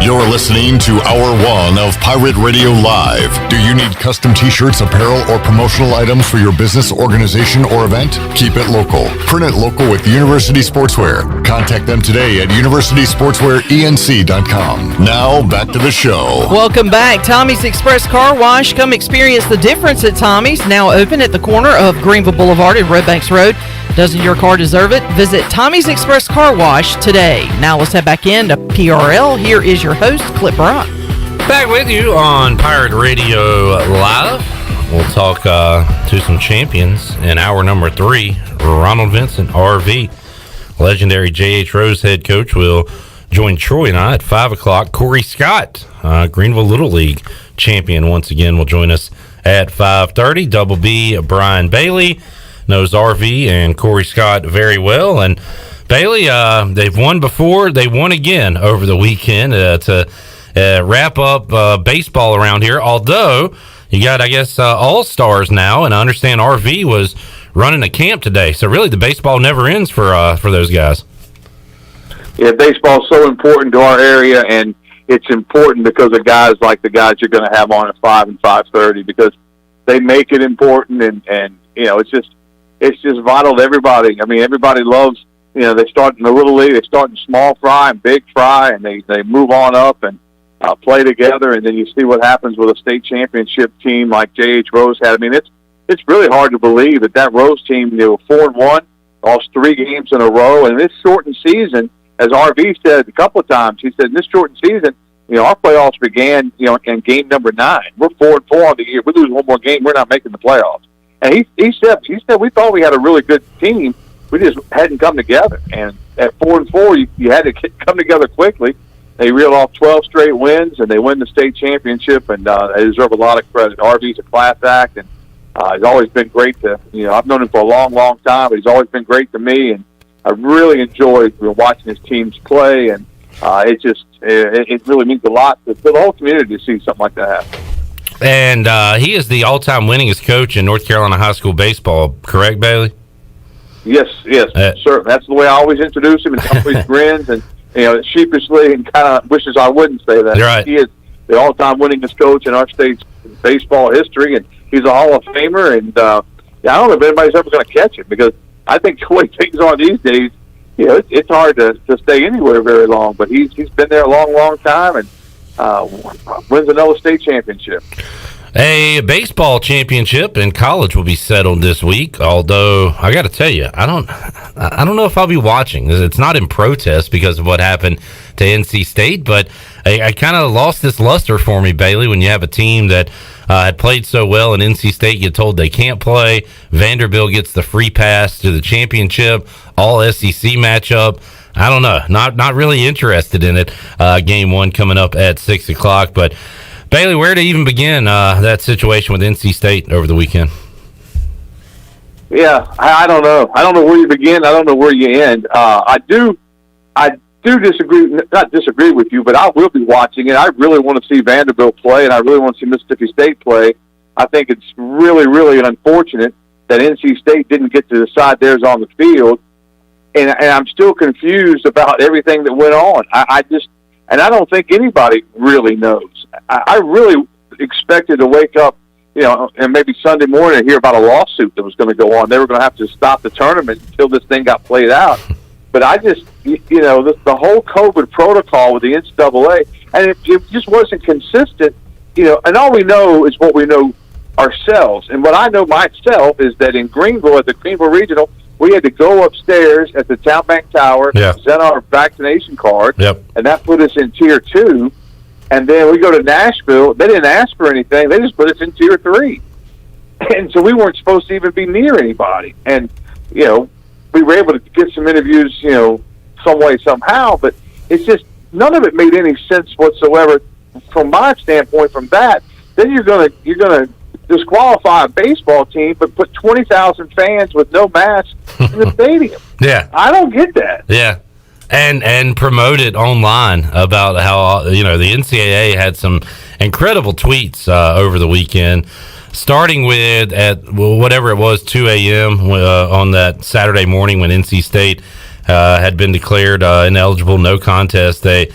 You're listening to Hour 1 of Pirate Radio Live. Do you need custom t-shirts, apparel, or promotional items for your business, organization, or event? Keep it local. Print it local with University Sportswear. Contact them today at universitysportswearenc.com. Now, back to the show. Welcome back. Tommy's Express Car Wash. Come experience the difference at Tommy's. Now open at the corner of Greenville Boulevard and Red Banks Road. Doesn't your car deserve it? Visit Tommy's Express Car Wash today. Now let's head back into PRL. Here is your host, Clip Rock. Back with you on Pirate Radio Live. We'll talk to some champions in hour number 3. Ronald Vincent, RV. Legendary J.H. Rose head coach will join Troy and I at 5 o'clock. Corey Scott, Greenville Little League champion, once again will join us at 5:30. Double B, Brian Bailey, knows RV and Corey Scott very well. And Bailey, they've won before. They won again over the weekend to wrap up baseball around here. Although you got, I guess, all-stars now, and I understand RV was running a camp today. So really the baseball never ends for those guys. Yeah, baseball is so important to our area, and it's important because of guys like the guys you're going to have on at 5 and 5:30, because they make it important, and you know, it's just vital to everybody. I mean, everybody loves, you know, they start in the Little League, they start in small fry and big fry, and they move on up and play together, and then you see what happens with a state championship team like J.H. Rose had. I mean, it's really hard to believe that Rose team, they were 4-1, lost 3 games in a row, and this shortened season, as RV said a couple of times, he said, in this shortened season, our playoffs began, in game number 9. We're 4-4 on the year. We lose one more game, we're not making the playoffs. And he said we thought we had a really good team. We just hadn't come together. And at 4-4, you had to come together quickly. They reeled off 12 straight wins, and they win the state championship, and they deserve a lot of credit. RV's a class act, and he's always been great to, I've known him for a long, long time, but he's always been great to me, and I really enjoy watching his teams play, and it really means a lot to the whole community to see something like that happen. And he is the all-time winningest coach in North Carolina high school baseball, correct, Bailey? Yes, certainly. That's the way I always introduce him, and he always grins and sheepishly and kind of wishes I wouldn't say that. Right. He is the all-time winningest coach in our state's baseball history, and he's a Hall of Famer. And I don't know if anybody's ever going to catch him, because I think the way things are these days, it's hard to stay anywhere very long. But he's been there a long, long time, and wins another state championship. A baseball championship in college will be settled this week, although I got to tell you, I don't know if I'll be watching. It's not in protest because of what happened to NC State, but I kind of lost this luster for me, Bailey, when you have a team that had played so well and NC State get told they can't play. Vanderbilt gets the free pass to the championship, all SEC matchup. I don't know, not really interested in it. Game 1 coming up at 6 o'clock, but Bailey, where to even begin that situation with NC State over the weekend? Yeah, I don't know. I don't know where you begin. I don't know where you end. I do not disagree with you, but I will be watching it. I really want to see Vanderbilt play, and I really want to see Mississippi State play. I think it's really, really unfortunate that NC State didn't get to decide theirs on the field, and I'm still confused about everything that went on. And I don't think anybody really knows. I really expected to wake up, and maybe Sunday morning hear about a lawsuit that was going to go on. They were going to have to stop the tournament until this thing got played out. But I just, the whole COVID protocol with the NCAA, and it just wasn't consistent, and all we know is what we know ourselves. And what I know myself is that in Greenville, at the Greenville Regional, we had to go upstairs at the Town Bank Tower, send our vaccination card, and that put us in Tier 2. And then we go to Nashville. They didn't ask for anything. They just put us in Tier 3. And so we weren't supposed to even be near anybody. And, we were able to get some interviews, some way, somehow. But it's just, none of it made any sense whatsoever from my standpoint from that. Then you're gonna disqualify a baseball team, but put 20,000 fans with no mask in the stadium. Yeah. I don't get that. Yeah. And promote it online about how, the NCAA had some incredible tweets over the weekend, starting with whatever it was, 2 a.m. On that Saturday morning when NC State had been declared ineligible, no contest. They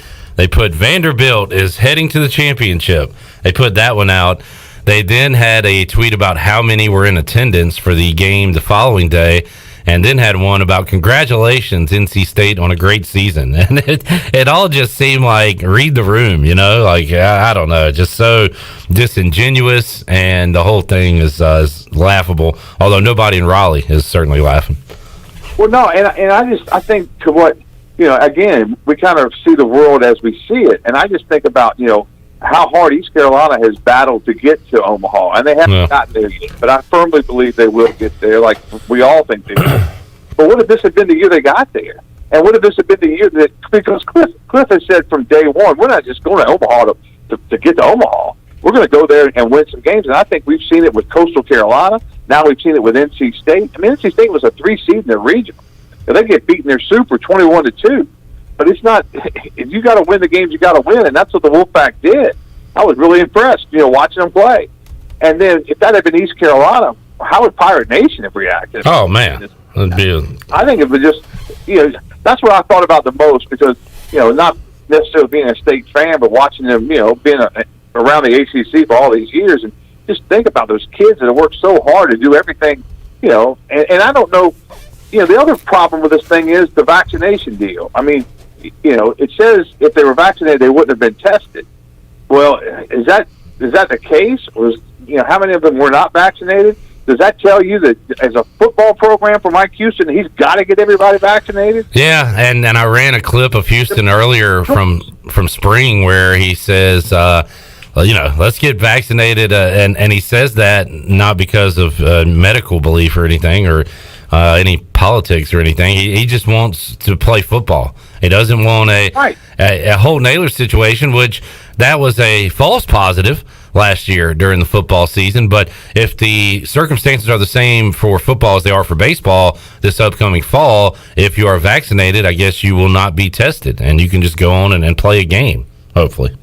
put Vanderbilt is heading to the championship. They put that one out. They then had a tweet about how many were in attendance for the game the following day, and then had one about congratulations, NC State, on a great season. And it all just seemed like read the room, I don't know, just so disingenuous, and the whole thing is laughable, although nobody in Raleigh is certainly laughing. Well, no, and I think to what, again, we kind of see the world as we see it, and I just think about, how hard East Carolina has battled to get to Omaha, and they haven't gotten there yet. But I firmly believe they will get there, like we all think they will. But what if this had been the year they got there? And what if this had been the year that, because Cliff has said from day one, we're not just going to Omaha to get to Omaha. We're going to go there and win some games. And I think we've seen it with Coastal Carolina. Now we've seen it with NC State. I mean, NC State was a 3 seed in their regional. And they get beaten their Super 21-2. But it's not, if you got to win the games, you got to win, and that's what the Wolfpack did. I was really impressed, watching them play. And then if that had been East Carolina, how would Pirate Nation have reacted? Oh, man. I think it was just, that's what I thought about the most, because, not necessarily being a State fan, but watching them, being around the ACC for all these years, and just think about those kids that have worked so hard to do everything, and I don't know, the other problem with this thing is the vaccination deal. I mean, it says if they were vaccinated, they wouldn't have been tested. Well, is that the case? How many of them were not vaccinated? does that tell you that as a football program for Mike Houston, he's got to get everybody vaccinated? Yeah, and I ran a clip of Houston earlier from spring where he says, let's get vaccinated, and he says that not because of medical belief or anything or any politics or anything. He just wants to play football. He doesn't want a Holt Naylor situation, which that was a false positive last year during the football season. But if the circumstances are the same for football as they are for baseball this upcoming fall, if you are vaccinated, I guess you will not be tested and you can just go on and play a game, hopefully.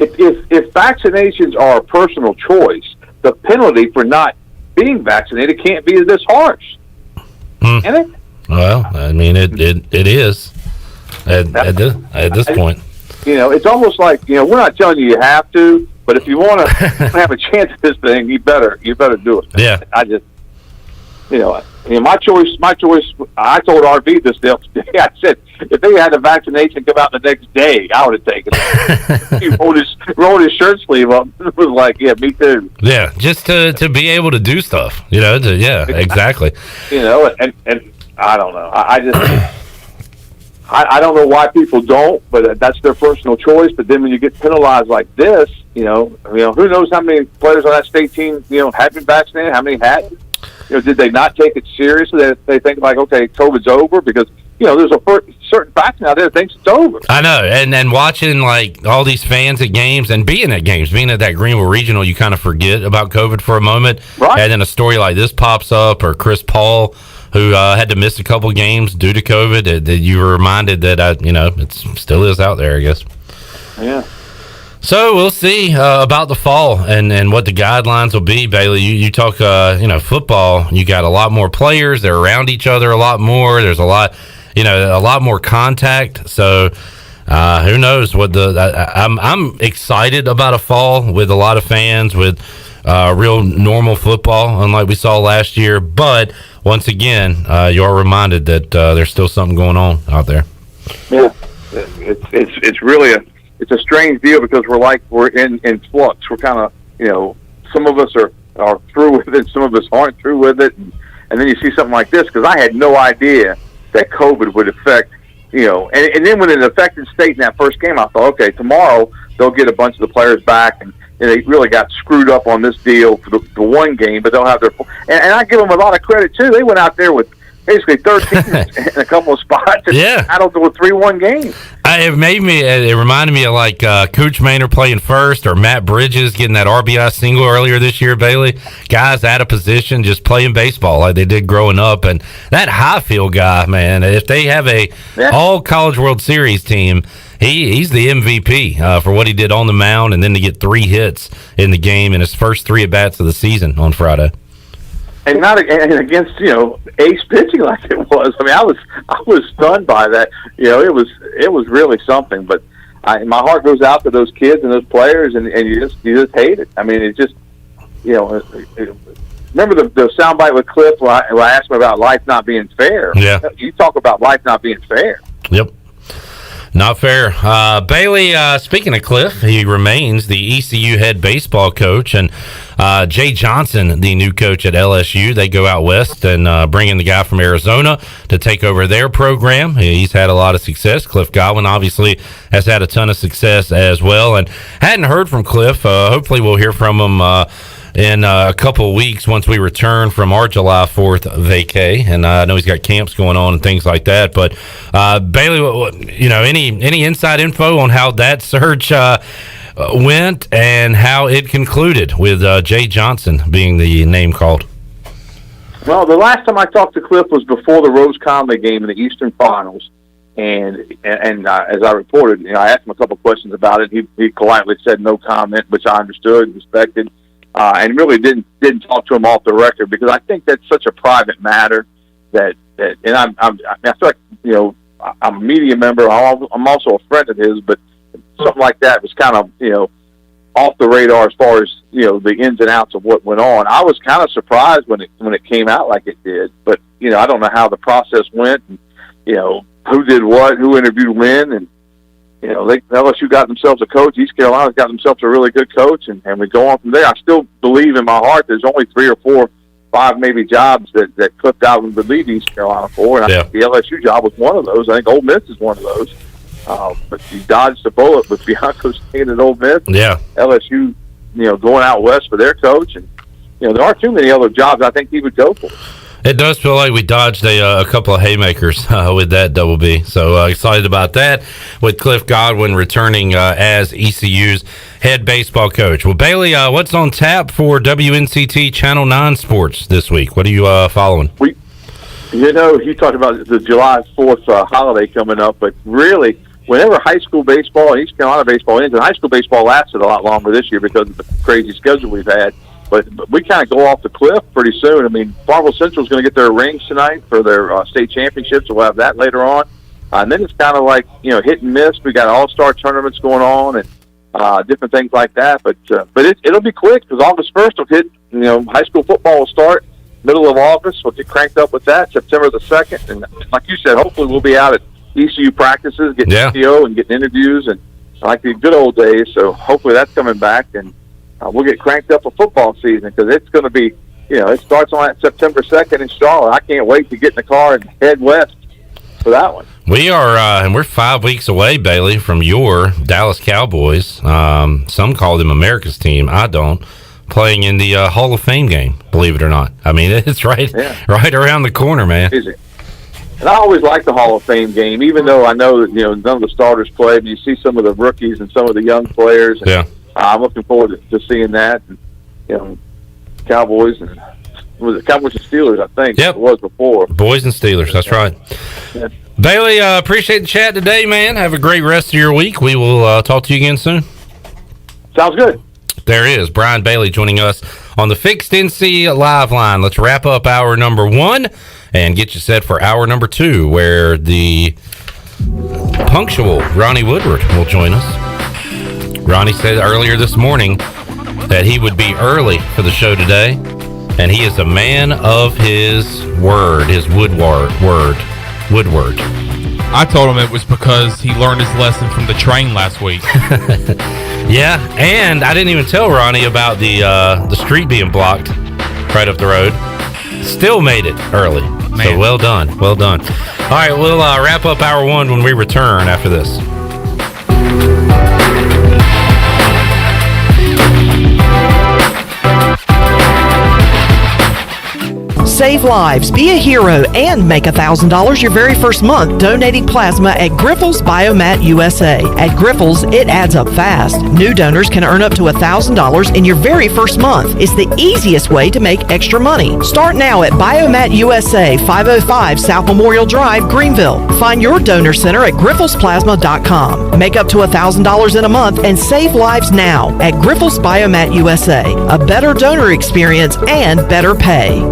If vaccinations are a personal choice, the penalty for not being vaccinated can't be this harsh. Can it? Well, I mean, it is at this point. It's almost like, we're not telling you have to, but if you want to have a chance at this thing, you better do it. Yeah. I just, my choice. I told RV this the other day. I said if they had a vaccination come out the next day, I would have taken it. He rolled his shirt sleeve up. It was like, yeah, me too. Yeah, just to be able to do stuff. Exactly. And I don't know. I just. I don't know why people don't, but that's their personal choice. But then when you get penalized like this, who knows how many players on that state team, have been vaccinated, how many hadn't? Did they not take it seriously? That they think like, okay, COVID's over because there's a certain faction out there that thinks it's over. I know, and watching like all these fans at games and being at that Greenville Regional, you kind of forget about COVID for a moment, right? And then a story like this pops up, or Chris Paul, who had to miss a couple games due to COVID, that you were reminded that, it still is out there, I guess. Yeah. So we'll see about the fall and what the guidelines will be, Bailey. You talk, football, you got a lot more players. They're around each other a lot more. There's a lot more contact. So who knows what I'm excited about a fall with a lot of fans, with real normal football, unlike we saw last year. But once again, you are reminded that there's still something going on out there. Yeah, it's really it's a strange deal because we're in flux. We're kind of some of us are through with it, some of us aren't through with it, and then you see something like this because I had no idea that COVID would affect and then when it affected state in that first game, I thought, okay, tomorrow they'll get a bunch of the players back and they really got screwed up on this deal for the one game, but they'll have their and I give them a lot of credit too. They went out there with basically 13 in a couple of spots and battled to a 3-1 game. It reminded me of like Cooch Maynard playing first, or Matt Bridges getting that RBI single earlier this year, Bailey. Guys out of position just playing baseball like they did growing up. And that Highfield guy, man, if they have a all College World Series team, he's the MVP for what he did on the mound, and then to get 3 hits in the game in his first 3 at-bats of the season on Friday. And not against ace pitching like it was. I mean, I was stunned by that. It was really something. But my heart goes out to those kids and those players, and you just hate it. I mean, it just remember the soundbite with Cliff where I asked him about life not being fair. Yeah, you talk about life not being fair. Yep. Not fair. Bailey, speaking of Cliff, he remains the ECU head baseball coach, and Jay Johnson, the new coach at LSU. They go out west and bring in the guy from Arizona to take over their program. He's had a lot of success. Cliff Godwin obviously has had a ton of success as well, and hadn't heard from Cliff. Hopefully we'll hear from him in a couple of weeks once we return from our July 4th vacay. And I know he's got camps going on and things like that. But Bailey, any inside info on how that search went and how it concluded with Jay Johnson being the name called? Well, the last time I talked to Cliff was before the Rose Conley game in the Eastern Finals. And as I reported, I asked him a couple questions about it. He politely said no comment, which I understood and respected. And really didn't talk to him off the record because I think that's such a private matter that and I feel like I'm a media member. I'm also a friend of his, but something like that was kind of off the radar as far as the ins and outs of what went on. I was kind of surprised when it came out like it did, but I don't know how the process went and who did what, who interviewed when, and LSU got themselves a coach. East Carolina's got themselves a really good coach, and we go on from there. I still believe in my heart there's only 3 or 4, 5 maybe jobs that Cliff Godwin would leave East Carolina for, and I think the LSU job was one of those. I think Ole Miss is one of those. But he dodged the bullet with Bianco staying at Ole Miss. Yeah. LSU, going out west for their coach, and there aren't too many other jobs I think he would go for. It does feel like we dodged a couple of haymakers with that Double B. So excited about that with Cliff Godwin returning as ECU's head baseball coach. Well, Bailey, what's on tap for WNCT Channel 9 Sports this week? What are you following? You talked about the July 4th holiday coming up, but really, whenever high school baseball and East Carolina baseball ends, and high school baseball lasted a lot longer this year because of the crazy schedule we've had, but we kind of go off the cliff pretty soon. I mean, Farmville Central is going to get their rings tonight for their state championships, so we'll have that later on. And then it's kind of like, hit and miss. We got all-star tournaments going on and different things like that. But it'll be quick because August 1st will hit, high school football will start middle of August. We'll get cranked up with that, September the 2nd. And like you said, hopefully we'll be out at ECU practices, getting video and getting interviews and like the good old days. So hopefully that's coming back, and we'll get cranked up for football season because it's going to be, it starts on that September 2nd in Charlotte. I can't wait to get in the car and head west for that one. We are, and we're 5 weeks away, Bailey, from your Dallas Cowboys. Some call them America's team. I don't. Playing in the Hall of Fame game, believe it or not. I mean, it's right around the corner, man. Easy. And I always like the Hall of Fame game, even though I know that none of the starters play. But you see some of the rookies and some of the young players. And, I'm looking forward to seeing that. And, Cowboys and was it Cowboys and Steelers? I think it was before. Boys and Steelers. That's right. Yeah. Bailey, appreciate the chat today, man. Have a great rest of your week. We will talk to you again soon. Sounds good. There is Brian Bailey joining us on the Fixed NC Live Line. Let's wrap up hour number 1 and get you set for hour number 2, where the punctual Ronnie Woodward will join us. Ronnie said earlier this morning that he would be early for the show today, and he is a man of his word, his Woodward. I told him it was because he learned his lesson from the train last week. Yeah, and I didn't even tell Ronnie about the street being blocked right up the road. Still made it early. Man. So well done. All right, we'll wrap up hour 1 when we return after this. Save lives, be a hero, and make $1,000 your very first month donating plasma at Grifols Biomat USA. At Grifols, it adds up fast. New donors can earn up to $1,000 in your very first month. It's the easiest way to make extra money. Start now at Biomat USA, 505 South Memorial Drive, Greenville. Find your donor center at grifolsplasma.com. Make up to $1,000 in a month and save lives now at Grifols Biomat USA. A better donor experience and better pay.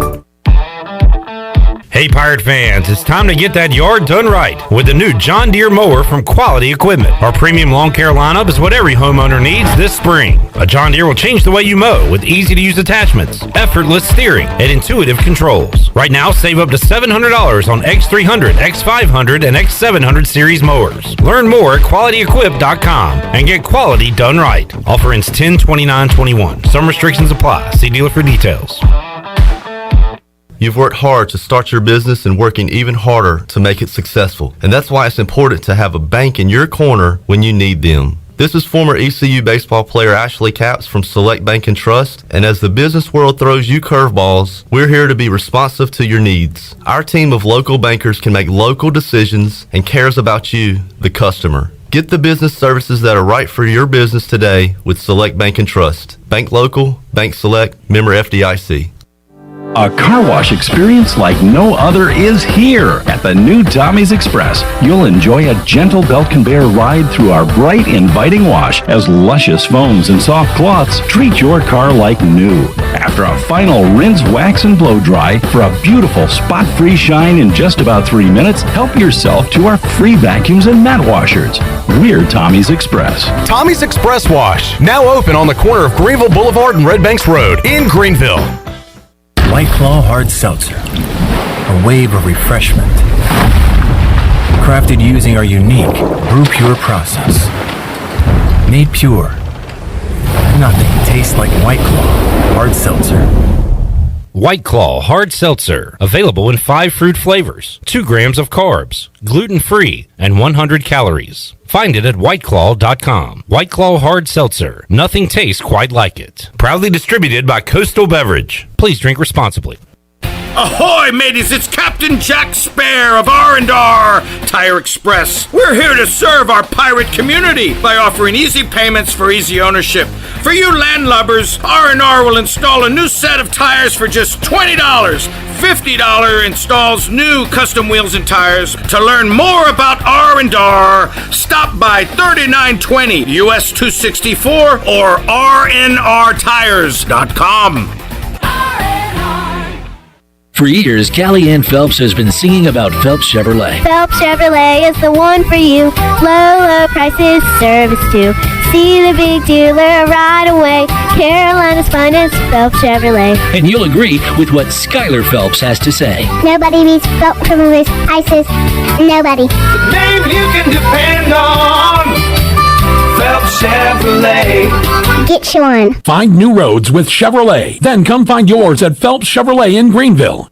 Hey Pirate fans, it's time to get that yard done right with the new John Deere mower from Quality Equipment. Our premium lawn care lineup is what every homeowner needs this spring. A John Deere will change the way you mow with easy-to-use attachments, effortless steering, and intuitive controls. Right now, save up to $700 on X300, X500, and X700 series mowers. Learn more at QualityEquip.com and get quality done right. Offer ends 10/29/21. Some restrictions apply. See dealer for details. You've worked hard to start your business and working even harder to make it successful. And that's why it's important to have a bank in your corner when you need them. This is former ECU baseball player Ashley Capps from Select Bank and Trust. And as the business world throws you curveballs, we're here to be responsive to your needs. Our team of local bankers can make local decisions and cares about you, the customer. Get the business services that are right for your business today with Select Bank and Trust. Bank local, bank select, member FDIC. A car wash experience like no other is here at the new Tommy's Express. You'll enjoy a gentle belt conveyor ride through our bright, inviting wash as luscious foams and soft cloths treat your car like new. After a final rinse, wax, and blow dry for a beautiful spot-free shine in just about 3 minutes, help yourself to our free vacuums and mat washers. We're Tommy's Express. Tommy's Express Wash, now open on the corner of Greenville Boulevard and Red Banks Road in Greenville. White Claw Hard Seltzer. A wave of refreshment. crafted using our unique Brew Pure process. Made pure. Nothing tastes like White Claw hard seltzer. White Claw Hard Seltzer. Available in 5 fruit flavors, 2 grams of carbs, gluten-free, and 100 calories. Find it at whiteclaw.com. White Claw Hard Seltzer. Nothing tastes quite like it. Proudly distributed by Coastal Beverage. Please drink responsibly. Ahoy, mateys! It's Captain Jack Spare of R&R Tire Express. We're here to serve our pirate community by offering easy payments for easy ownership. For you landlubbers, R&R will install a new set of tires for just $20. $50 installs new custom wheels and tires. To learn more about R&R, stop by 3920 US 264 or rnrtires.com. For years, Callie Ann Phelps has been singing about Phelps Chevrolet. Phelps Chevrolet is the one for you. Low prices, service too. See the big dealer right away. Carolina's finest, Phelps Chevrolet. And you'll agree with what Skylar Phelps has to say. Nobody beats Phelps Chevrolet's prices. Nobody. The name you can depend on. Phelps Chevrolet. Get you one. Find new roads with Chevrolet. Then come find yours at Phelps Chevrolet in Greenville.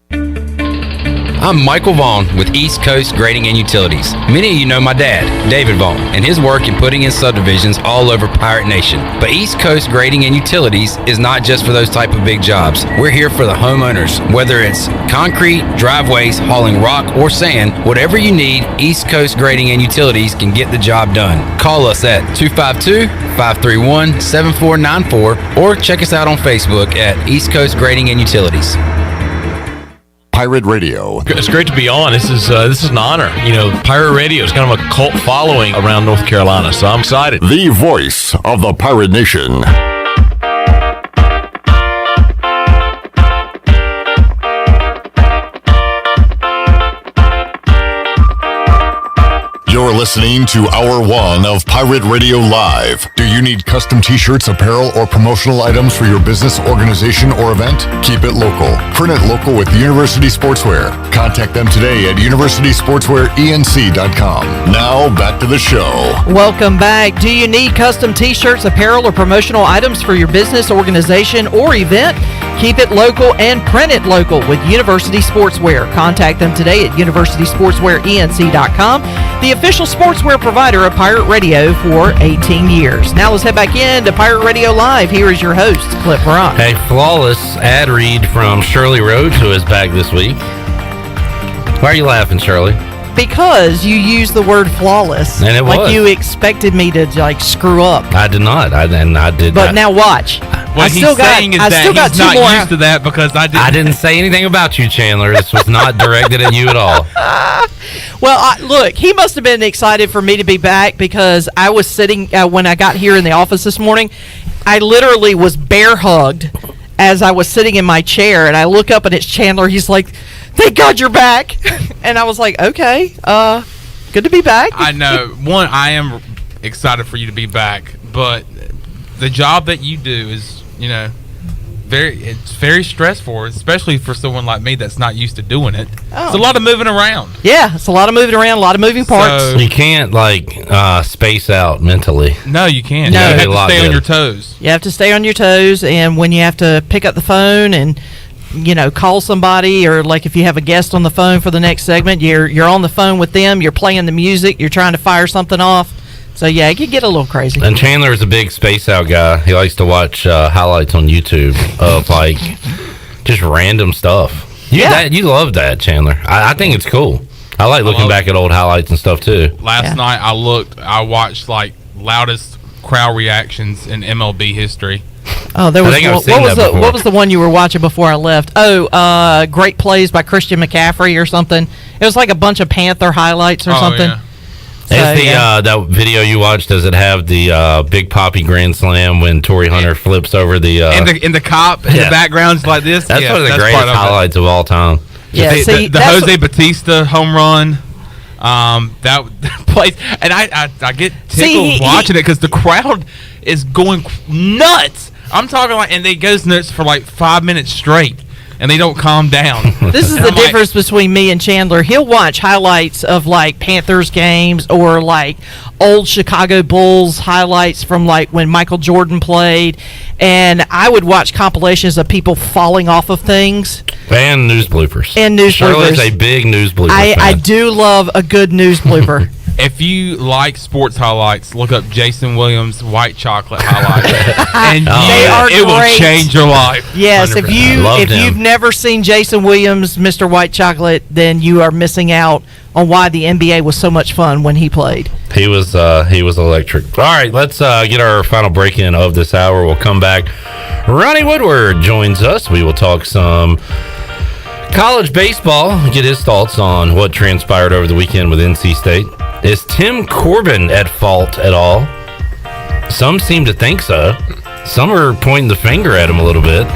I'm Michael Vaughn with East Coast Grading and Utilities. Many of you know my dad, David Vaughn, and his work in putting in subdivisions all over Pirate Nation. But East Coast Grading and Utilities is not just for those type of big jobs. We're here for the homeowners. Whether it's concrete, driveways, hauling rock, or sand, whatever you need, East Coast Grading and Utilities can get the job done. Call us at 252-531-7494 or check us out on Facebook at East Coast Grading and Utilities. Pirate Radio. It's great to be on. This is an honor. You know, Pirate Radio is kind of a cult following around North Carolina, so I'm excited. The voice of the Pirate Nation. You're listening to Hour 1 of Pirate Radio Live. Do you need custom t-shirts, apparel, or promotional items for your business, organization, or event? Keep it local. Print it local with University Sportswear. Contact them today at universitysportswearenc.com. Now, back to the show. Welcome back. Do you need custom t-shirts, apparel, or promotional items for your business, organization, or event? Keep it local and print it local with University Sportswear. Contact them today at universitysportswearenc.com, the official sportswear provider of Pirate Radio for 18 years. Now let's head back in to Pirate Radio Live. Here is your host, Clip Brock. Hey, flawless ad read from Shirley Rhodes, who is back this week. Why are you laughing, Shirley? Because you used the word flawless. And it was. Like you expected me to screw up. I did not. I did But now watch. What he's saying is that he's not used to that because I didn't say anything about you, Chandler. This was not directed at you at all. Well, look, he must have been excited for me to be back because I was sitting, when I got here in the office this morning, I literally was bear hugged as I was sitting in my chair, and I look up and it's Chandler. He's like, "Thank God you're back." And I was like, okay, good to be back. I know. One, I am excited for you to be back, but the job that you do is, it's very stressful, especially for someone like me that's not used to doing it. Oh. It's a lot of moving around. Yeah, it's a lot of moving around, a lot of moving parts. So, you can't space out mentally. No, you can't. No. You have to stay on your toes. You have to stay on your toes, and when you have to pick up the phone and call somebody, or like if you have a guest on the phone for the next segment, you're on the phone with them, you're playing the music, you're trying to fire something off. So yeah, it can get a little crazy. And Chandler is a big space out guy. He likes to watch highlights on YouTube of just random stuff. You love that, Chandler. I think it's cool. I like looking back at old highlights and stuff too. Last night I watched loudest crowd reactions in MLB history. Oh, there was what was the one you were watching before I left? Oh, great plays by Christian McCaffrey or something. It was like a bunch of Panther highlights or something. Yeah. So, that video you watched, does it have the Big Poppy Grand Slam when Torrey Hunter flips over the in the cop in the background's like this? That's one of the greatest highlights of all time. Yeah, the Jose Batista home run. That place, and I get tickled watching it because the crowd is going nuts. I'm talking and they goes nuts for 5 minutes straight. and they don't calm down. This is the difference between me and Chandler. He'll watch highlights of like Panthers games or like old Chicago Bulls highlights from like when Michael Jordan played, and I would watch compilations of people falling off of things. And news bloopers. Shirley's a big news blooper I fan. do love a good news blooper. If you like sports highlights, look up Jason Williams white chocolate highlights, and it will change your life. Yes, 100%. if you've never seen Jason Williams, Mr. White Chocolate, then you are missing out on why the NBA was so much fun when he played. He was electric. All right, let's get our final break in of this hour. We'll come back. Ronnie Woodward joins us. We will talk some college baseball, get his thoughts on what transpired over the weekend with NC State. Is Tim Corbin at fault at all? Some seem to think so. Some are pointing the finger at him a little bit.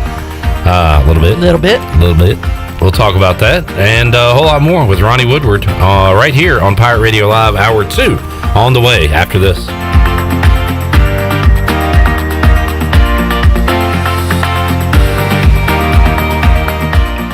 Little bit. We'll talk about that and a whole lot more with Ronnie Woodward right here on Pirate Radio Live, Hour 2, on the way after this.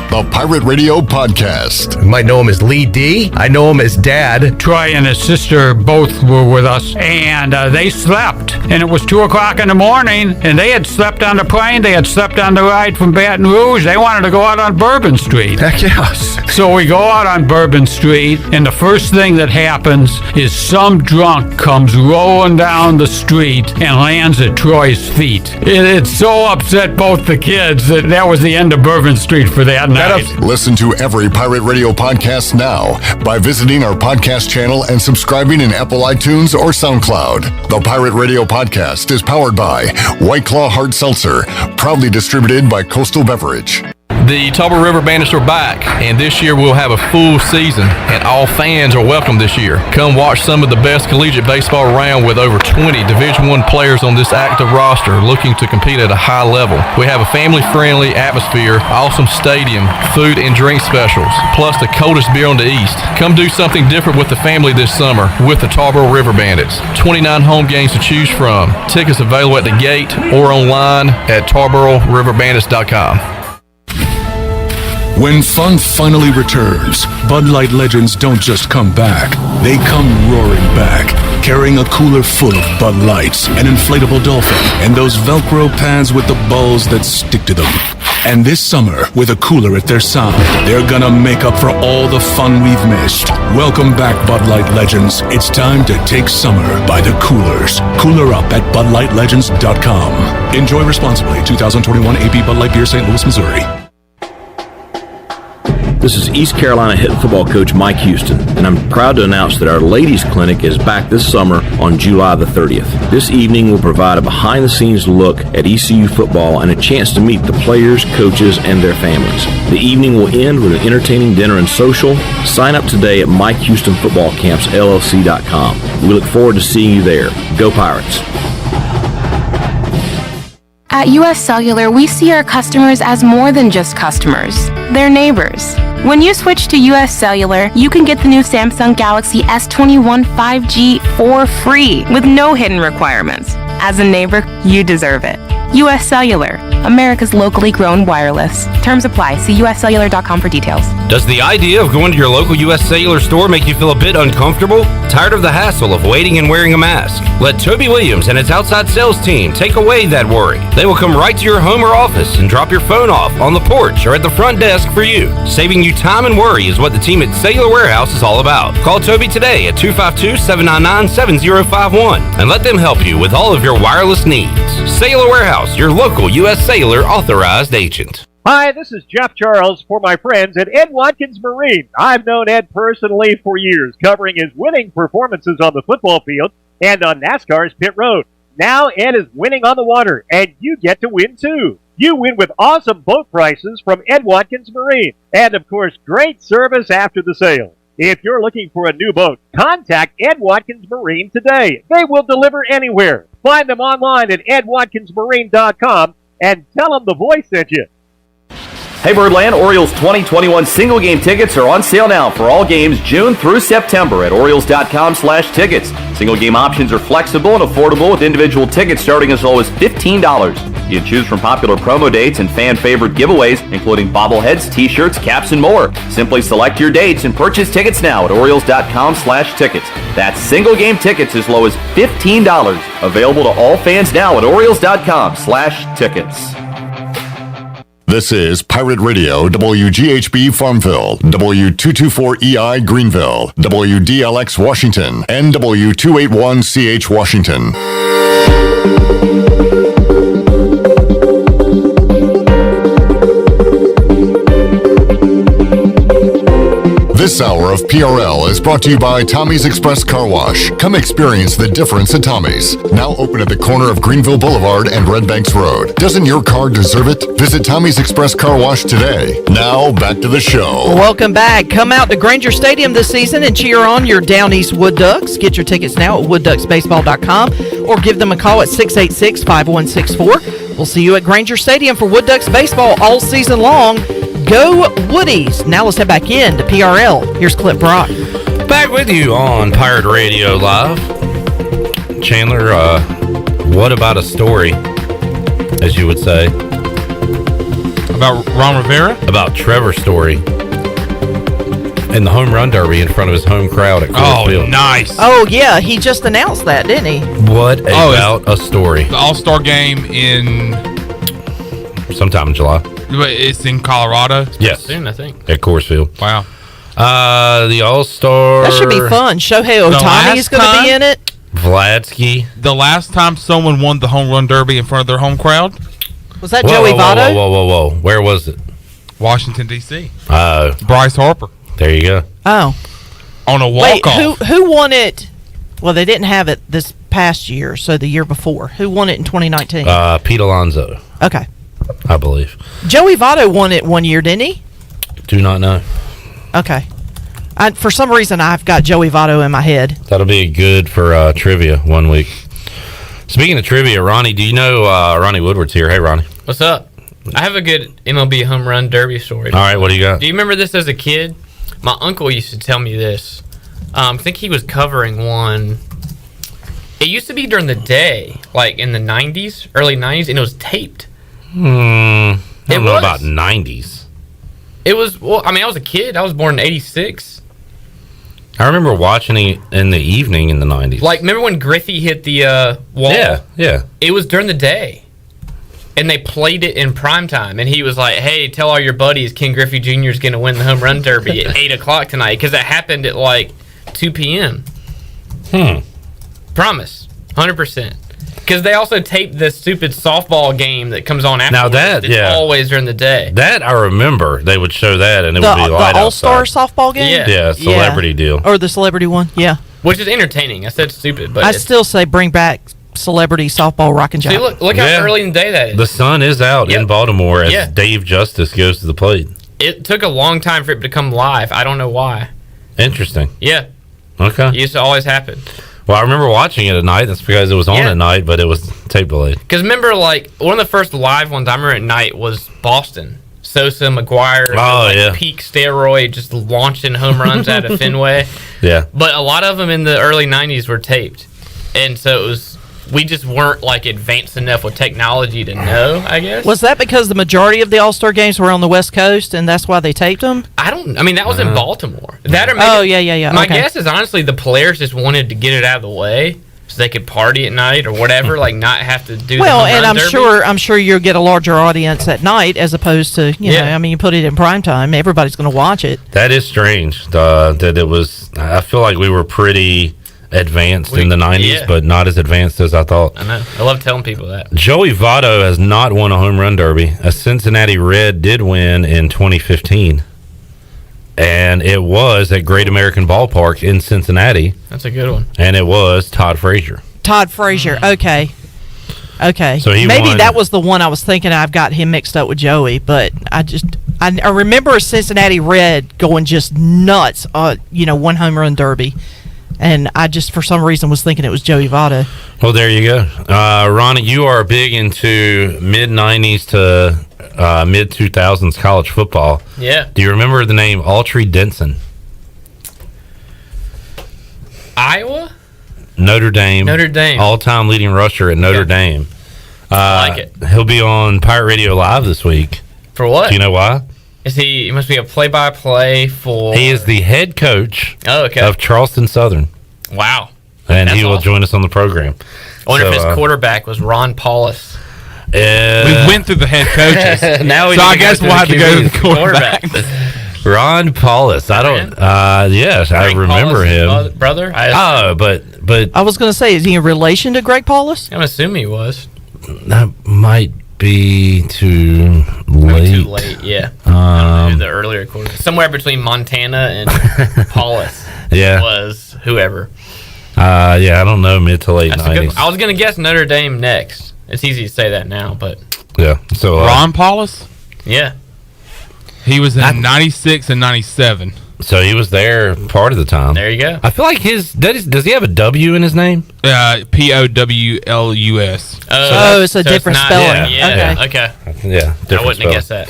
The Pirate Radio Podcast. You might know him as Lee D. I know him as Dad. Troy and his sister both were with us, and they slept. And it was 2 o'clock in the morning, and they had slept on the plane. They had slept on the ride from Baton Rouge. They wanted to go out on Bourbon Street. Heck yes. So we go out on Bourbon Street, and the first thing that happens is some drunk comes rolling down the street and lands at Troy's feet. It so upset both the kids that was the end of Bourbon Street for that night. Listen to every Pirate Radio podcast now by visiting our podcast channel and subscribing in Apple iTunes or SoundCloud. The Pirate Radio Podcast is powered by White Claw Hard Seltzer, proudly distributed by Coastal Beverage. The Tarboro River Bandits are back, and this year we'll have a full season, and all fans are welcome this year. Come watch some of the best collegiate baseball around with over 20 Division I players on this active roster looking to compete at a high level. We have a family-friendly atmosphere, awesome stadium, food and drink specials, plus the coldest beer on the East. Come do something different with the family this summer with the Tarboro River Bandits. 29 home games to choose from. Tickets available at the gate or online at TarboroRiverBandits.com. When fun finally returns, Bud Light legends don't just come back. They come roaring back, carrying a cooler full of Bud Lights, an inflatable dolphin, and those Velcro pads with the balls that stick to them. And this summer, with a cooler at their side, they're gonna make up for all the fun we've missed. Welcome back, Bud Light legends. It's time to take summer by the coolers. Cooler up at BudLightLegends.com. Enjoy responsibly. 2021 AB Bud Light Beer, St. Louis, Missouri. This is East Carolina head football coach Mike Houston, and I'm proud to announce that our ladies clinic is back this summer on July the 30th. This evening will provide a behind-the-scenes look at ECU football and a chance to meet the players, coaches, and their families. The evening will end with an entertaining dinner and social. Sign up today at MikeHoustonFootballCampsLLC.com. We look forward to seeing you there. Go Pirates! At U.S. Cellular, we see our customers as more than just customers. They're neighbors. When you switch to U.S. Cellular, you can get the new Samsung Galaxy S21 5G for free with no hidden requirements. As a neighbor, you deserve it. U.S. Cellular, America's locally grown wireless. Terms apply. See uscellular.com for details. Does the idea of going to your local U.S. Cellular store make you feel a bit uncomfortable? Tired of the hassle of waiting and wearing a mask? Let Toby Williams and his outside sales team take away that worry. They will come right to your home or office and drop your phone off on the porch or at the front desk for you. Saving you time and worry is what the team at Cellular Warehouse is all about. Call Toby today at 252-799-7051 and let them help you with all of your wireless needs. Cellular Warehouse, your local U.S. Cellular authorized agent. Hi, this is Jeff Charles for my friends at Ed Watkins Marine. I've known Ed personally for years, covering his winning performances on the football field and on NASCAR's pit road. Now Ed is winning on the water, and you get to win too. You win with awesome boat prices from Ed Watkins Marine, and of course, great service after the sale. If you're looking for a new boat, contact Ed Watkins Marine today. They will deliver anywhere. Find them online at edwatkinsmarine.com and tell them the voice sent you. Hey Birdland, Orioles 2021 single game tickets are on sale now for all games June through September at Orioles.com/tickets. Single game options are flexible and affordable with individual tickets starting as low as $15. You can choose from popular promo dates and fan favorite giveaways, including bobbleheads, t-shirts, caps, and more. Simply select your dates and purchase tickets now at Orioles.com/tickets. That's single game tickets as low as $15. Available to all fans now at Orioles.com/tickets. This is Pirate Radio, WGHB Farmville, W224EI Greenville, WDLX Washington, and W281CH Washington. This hour of PRL is brought to you by Tommy's Express Car Wash. Come experience the difference at Tommy's. Now open at the corner of Greenville Boulevard and Red Banks Road. Doesn't your car deserve it? Visit Tommy's Express Car Wash today. Now back to the show. Welcome back. Come out to Granger Stadium this season and cheer on your Down East Wood Ducks. Get your tickets now at woodducksbaseball.com or give them a call at 686-5164. We'll see you at Granger Stadium for Wood Ducks baseball all season long. Go Woodies. Now let's head back in to PRL. Here's Clip Brock. Back with you on Pirate Radio Live. Chandler, what about a story, as you would say? About Ron Rivera? About Trevor's story. In the home run derby in front of his home crowd at Coors Field. Nice. Oh, yeah. He just announced that, didn't he? What about a story? The All-Star game in... Sometime in July. It's in Colorado? Yes. Soon, I think. At Coors Field. Wow. The All-Star... That should be fun. Shohei Ohtani is going to be in it. Vladsky. The last time someone won the home run derby in front of their home crowd? Was that Joey Votto? Whoa. Where was it? Washington, D.C. Bryce Harper. There you go. Oh. On a walk-off. Wait, who won it? Well, they didn't have it this past year, so the year before. Who won it in 2019? Pete Alonso. Okay. I believe. Joey Votto won it one year, didn't he? Do not know. Okay. For some reason, I've got Joey Votto in my head. That'll be good for trivia one week. Speaking of trivia, Ronnie, do you know Ronnie Woodward's here? Hey, Ronnie. What's up? I have a good MLB home run derby story. All right, what do you got? Do you remember this as a kid? My uncle used to tell me this. I think he was covering one. It used to be during the day, like in the 90s, early 90s, and it was taped. I don't know about 90s. It was, well, I mean, I was a kid. I was born in 86. I remember watching it in the evening in the 90s. Like, remember when Griffey hit the wall? Yeah. It was during the day. And they played it in prime time. And he was like, hey, tell all your buddies Ken Griffey Jr. is going to win the home run derby at 8 o'clock tonight. Because it happened at like 2 p.m. Promise. 100%. Because they also taped this stupid softball game that comes on after. Now that, it's always during the day. That I remember. They would show that, and it would be light the All-Star outside. softball game? Yeah, celebrity deal. Or the celebrity one, yeah. Which is entertaining. I said stupid, but I still say bring back celebrity softball rock and see, jock. look how early in the day that is. The sun is out in Baltimore as Dave Justice goes to the plate. It took a long time for it to become live. I don't know why. Interesting. Yeah. Okay. It used to always happen. Well, I remember watching it at night. That's because it was on at night, but it was tape delayed. Because remember, like, one of the first live ones I remember at night was Boston. Sosa, McGuire, peak steroid, just launching home runs out of Fenway. Yeah. But a lot of them in the early 90s were taped. And so it was, we just weren't, like, advanced enough with technology to know, I guess. Was that because the majority of the All-Star games were on the West Coast, and that's why they taped them? I mean, that was in Baltimore. That or maybe, yeah. My guess is, honestly, the players just wanted to get it out of the way so they could party at night or whatever, like not have to do well, the home and run derby. I'm sure you'll get a larger audience at night as opposed to, you know, I mean, you put it in prime time, everybody's going to watch it. That is strange that it was. I feel like we were pretty advanced in the 90s, but not as advanced as I thought. I know. I love telling people that. Joey Votto has not won a home run derby. A Cincinnati Red did win in 2015. And it was at Great American Ballpark in Cincinnati. That's a good one. And it was Todd Frazier. Todd Frazier, okay. So he maybe won. that was the one I was thinking. I've got him mixed up with Joey, but I remember a Cincinnati Red going just nuts, one home run derby. And I just, for some reason, was thinking it was Joey Votto. Well, there you go. Ronnie, you are big into mid-90s to mid-2000s college football. Yeah. Do you remember the name Autry Denson? Iowa? Notre Dame. Notre Dame. All-time leading rusher at Notre Dame. I like it. He'll be on Pirate Radio Live this week. For what? Do you know why? He must be a play-by-play for... He is the head coach of Charleston Southern. Wow. And That's he will awesome. join us on the program. I wonder if his quarterback was Ron Paulus. We went through the head coaches. Now so I guess we'll have to go to the quarterback. Ron Paulus. I don't... yes, I remember him. Brother? But I was going to say, is he in relation to Greg Paulus? I'm assuming he was. that might be too late. Too late, yeah. The earlier quarter. Somewhere between Montana and Paulus was whoever. I don't know, mid to late 90s. I was going to guess Notre Dame next. It's easy to say that now, but... Yeah. So Ron Paulus? Yeah. He was in 96 and 97. So he was there part of the time. There you go. I feel like does he have a W in his name? Powlus. It's a different spelling. Okay. Yeah, I wouldn't have guessed that.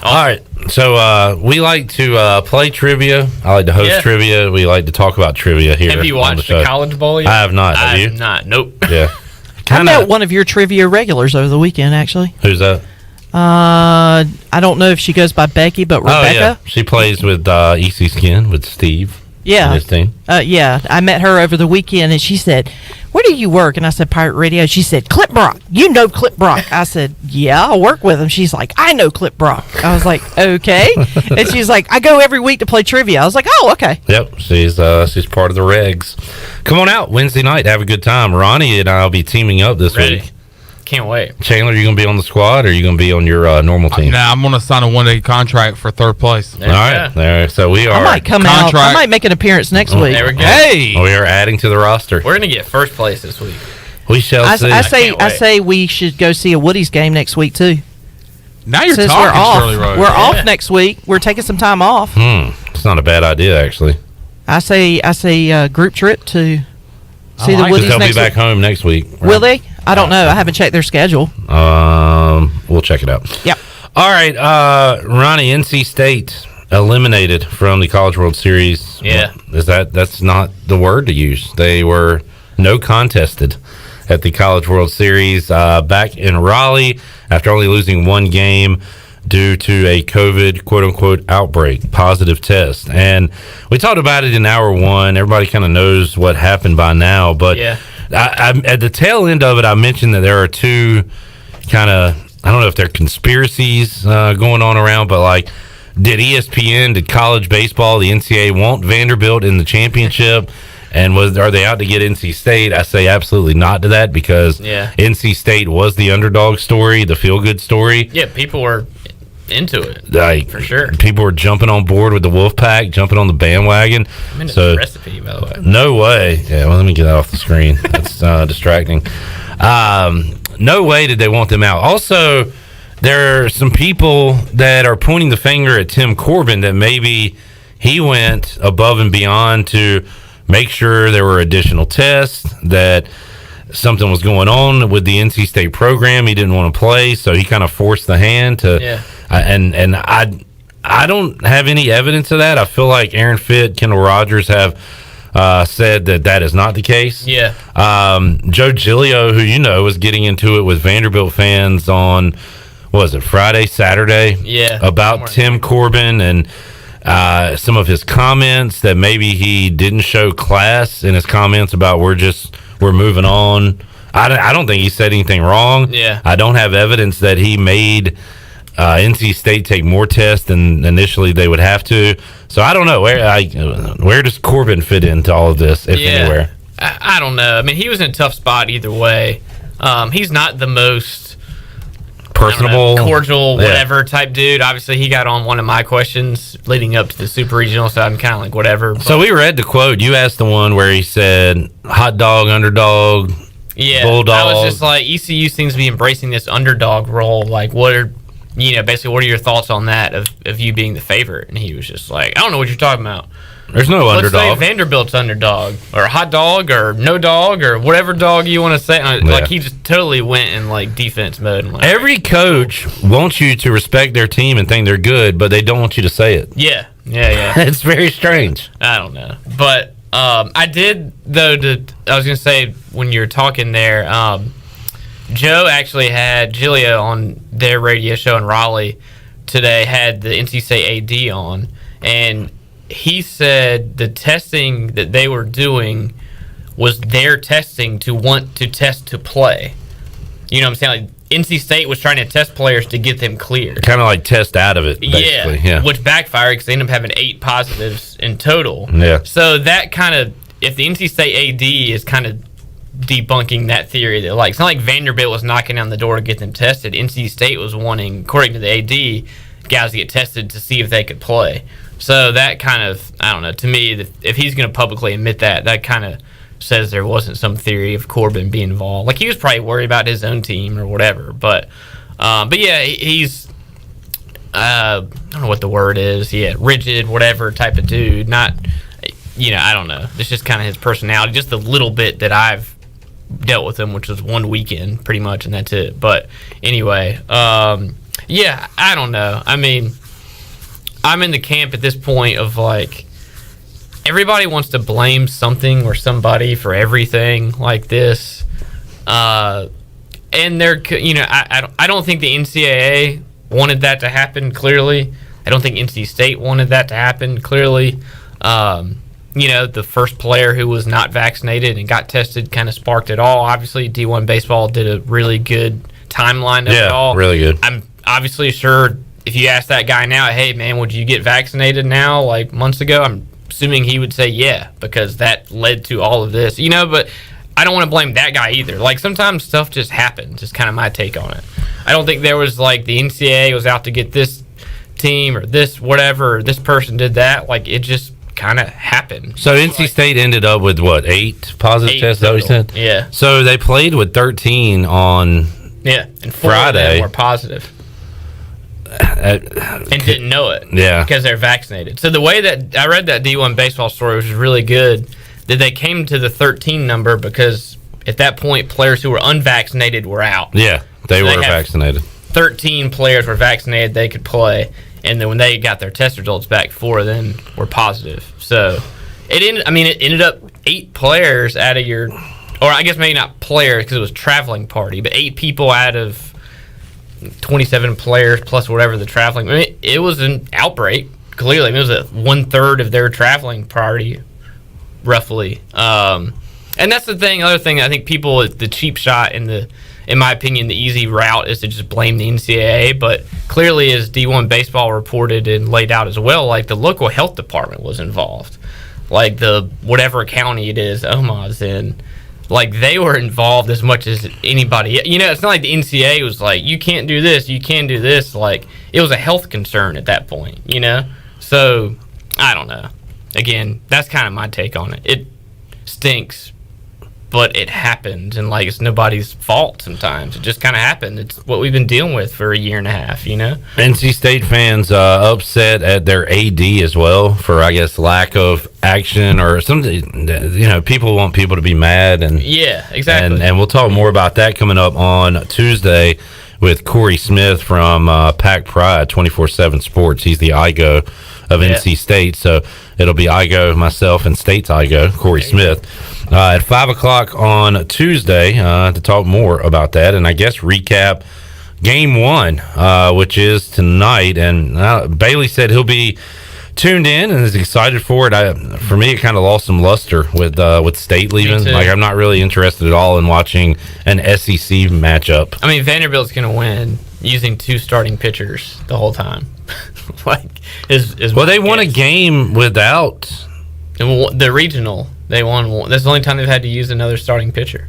All right. So we like to play trivia. I like to host trivia. We like to talk about trivia here. Have you on watched the the College Bowl yet? I have not. Have you? I have not. Nope. Yeah. I met one of your trivia regulars over the weekend, actually. Who's that? I don't know if she goes by Becky, but Rebecca. Oh, yeah. She plays with EC Skin with Steve. Yeah. And his team. Yeah. I met her over the weekend, and she said, "Where do you work?" And I said, "Pirate Radio." She said, "Clip Brock. You know Clip Brock." I said, "Yeah, I work with him." She's like, "I know Clip Brock." I was like, "Okay." And she's like, "I go every week to play trivia." I was like, "Oh, okay." Yep. She's part of the regs. Come on out Wednesday night. Have a good time. Ronnie and I will be teaming up this week. Can't wait. Chandler, you going to be on the squad or are you going to be on your normal team? Nah, I'm going to sign a one-day contract for third place. All right. There. So we are. I might come out. I might make an appearance next week. There we go. Hey! We are adding to the roster. We're going to get first place this week. We shall see. I say we should go see a Woody's game next week, too. Now you're Since talking, we're off. Shirley Rose. We're off next week. We're taking some time off. It's not a bad idea, actually. I say group trip to see the Woody's they'll next be back week. home next week. Right? Will they? I don't know. I haven't checked their schedule. We'll check it out. Yep. All right, Ronnie, NC State eliminated from the College World Series. Yeah. That's not the word to use. They were no contested at the College World Series back in Raleigh after only losing one game due to a COVID quote-unquote outbreak, positive test. And we talked about it in hour one. Everybody kind of knows what happened by now. But I, at the tail end of it, I mentioned that there are two kind of, I don't know if they're conspiracies going on around, but like, did ESPN, did college baseball, the NCAA want Vanderbilt in the championship? And are they out to get NC State? I say absolutely not to that because NC State was the underdog story, the feel-good story. Yeah, people were into it, like, for sure. People were jumping on board with the Wolfpack, jumping on the bandwagon. I'm into the recipe, by the way. No way. Yeah, well, let me get that off the screen. That's distracting. No way did they want them out. Also, there are some people that are pointing the finger at Tim Corbin that maybe he went above and beyond to make sure there were additional tests, that something was going on with the NC State program. He didn't want to play, so he kind of forced the hand to. And I don't have any evidence of that. I feel like Aaron Fitt, Kendall Rogers have said that is not the case. Yeah. Joe Giglio, who you know, was getting into it with Vanderbilt fans on, what was it, Friday, Saturday? Yeah. About Tim Corbin and some of his comments that maybe he didn't show class in his comments about we're moving on. I don't think he said anything wrong. Yeah. I don't have evidence that he made NC State take more tests than initially they would have to. So I don't know where does Corbin fit into all of this, if anywhere. I don't know. I mean, he was in a tough spot either way. He's not the most personable, cordial, whatever type dude. Obviously, he got on one of my questions leading up to the Super Regional, so I'm kind of like, whatever. So we read the quote. You asked the one where he said, hot dog, underdog, bulldog. I was just like, ECU seems to be embracing this underdog role. Like, basically, what are your thoughts on that of you being the favorite? And he was just like, I don't know what you're talking about. There's no underdog. Let's say Vanderbilt's underdog, or hot dog, or no dog, or whatever dog you want to say. Like, he just totally went in like defense mode. Like, every coach wants you to respect their team and think they're good, but they don't want you to say it. Yeah. It's very strange. I don't know, but I did though. I was gonna say when you were talking there, Joe actually had Giglio on their radio show in Raleigh today. Had the NC State AD on, and he said the testing that they were doing was their testing to want to test to play. You know what I'm saying? Like, NC State was trying to test players to get them cleared. Kind of like test out of it, basically. Yeah. Which backfired because they ended up having 8 positives in total. Yeah. So that kind of, if the NC State AD is kind of debunking that theory that, like, it's not like Vanderbilt was knocking down the door to get them tested. NC State was wanting, according to the AD, guys to get tested to see if they could play. So that kind of, I don't know, to me, if he's going to publicly admit that, that kind of says there wasn't some theory of Corbin being involved. Like, he was probably worried about his own team or whatever. But yeah, he's, I don't know what the word is. Yeah, rigid, whatever type of dude. Not, I don't know. It's just kind of his personality. Just the little bit that I've dealt with him, which was one weekend pretty much, and that's it. But anyway, yeah, I don't know. I mean, I'm in the camp at this point of, like, everybody wants to blame something or somebody for everything like this. And they're, I don't think the NCAA wanted that to happen, clearly. I don't think NC State wanted that to happen, clearly. The first player who was not vaccinated and got tested kind of sparked it all. Obviously, D1 Baseball did a really good timeline of it all. Yeah, really good. I'm obviously sure if you ask that guy now, hey, man, would you get vaccinated now, like months ago? I'm assuming he would say yeah, because that led to all of this. But I don't want to blame that guy either. Like, sometimes stuff just happens. Is kind of my take on it. I don't think there was, like, the NCAA was out to get this team or this whatever, or this person did that. Like, it just kind of happened. So NC State ended up with, what, 8 positive tests, is that what you said? Yeah. So they played with 13 on and 4 Friday. of them were positive. And didn't know it. Yeah. Because they're vaccinated. So the way that I read that D1 baseball story, which was really good, that they came to the 13 number because at that point players who were unvaccinated were out. Yeah, they were vaccinated. 13 players were vaccinated, they could play, and then when they got their test results back, 4 of them were positive. So it ended up 8 players out of your, or I guess maybe not players because it was traveling party, but 8 people out of 27 players plus whatever the traveling. I mean, it was an outbreak. Clearly, it was 1/3 of their traveling party, roughly. And that's the thing. Other thing, I think people, the cheap shot and in my opinion, the easy route is to just blame the NCAA. But clearly, as D1 Baseball reported and laid out as well, like the local health department was involved, like the whatever county it is, Omaha's in. Like, they were involved as much as anybody. It's not like the NCAA was like, you can't do this, you can do this. Like, it was a health concern at that point, So, I don't know. Again, that's kind of my take on it. It stinks, but it happened, and, like, it's nobody's fault sometimes. It just kind of happened. It's what we've been dealing with for a year and a half, NC State fans upset at their AD as well for, I guess, lack of action or something. People want people to be mad. And yeah, exactly. And we'll talk more about that coming up on Tuesday with Corey Smith from Pack Pride 24/7 Sports. He's the Igoe of NC State. So it'll be Igoe, myself, and State's Igoe, Corey Smith, at 5 o'clock on Tuesday to talk more about that and I guess recap Game 1, which is tonight. And Bailey said he'll be tuned in and is excited for it. For me, it kind of lost some luster with State leaving. Like, I'm not really interested at all in watching an SEC matchup. I mean, Vanderbilt's going to win using 2 starting pitchers the whole time. They won a game without the regional. They won one. That's the only time they've had to use another starting pitcher.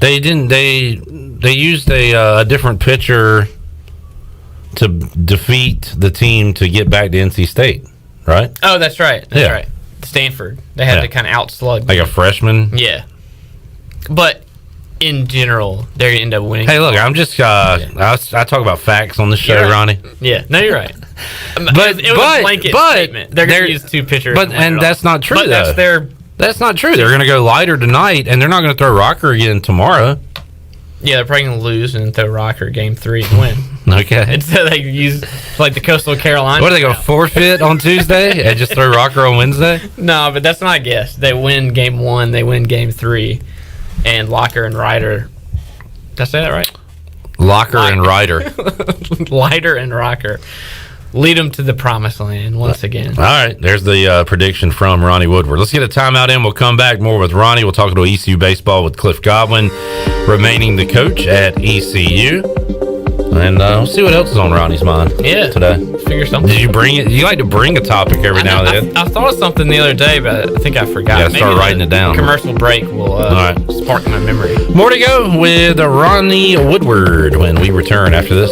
They didn't. They used a different pitcher to defeat the team to get back to NC State, right? Oh, that's right. That's right. Stanford. They had to kind of outslug like a freshman. Yeah, but in general, they end up winning. Hey, look, I'm just I talk about facts on the show, right. Ronnie. Yeah, no, you're right. But it was a blanket statement. They're going to use 2 pitchers. And that's not true. But though. That's not true. They're going to go lighter tonight, and they're not going to throw Rocker again tomorrow. Yeah, they're probably going to lose and throw Rocker game 3 and win. Okay. Instead they use like the Coastal Carolina. What are they going to forfeit on Tuesday and just throw Rocker on Wednesday? No, but that's not a guess. They win game 1, they win game 3, and Locker and Ryder. Did I say that right? Locker and Ryder. Lighter and Rocker lead them to the promised land once again. All right, there's the prediction from Ronnie Woodward. Let's get a timeout in. We'll come back more with Ronnie. We'll talk a little ECU baseball with Cliff Godwin, remaining the coach at ECU. And we'll see what else is on Ronnie's mind today. Figure something. Did you bring it? You like to bring a topic every now and then. I thought of something the other day, but I think I forgot. Yeah, start writing it down. Commercial break will spark my memory. More to go with Ronnie Woodward when we return after this.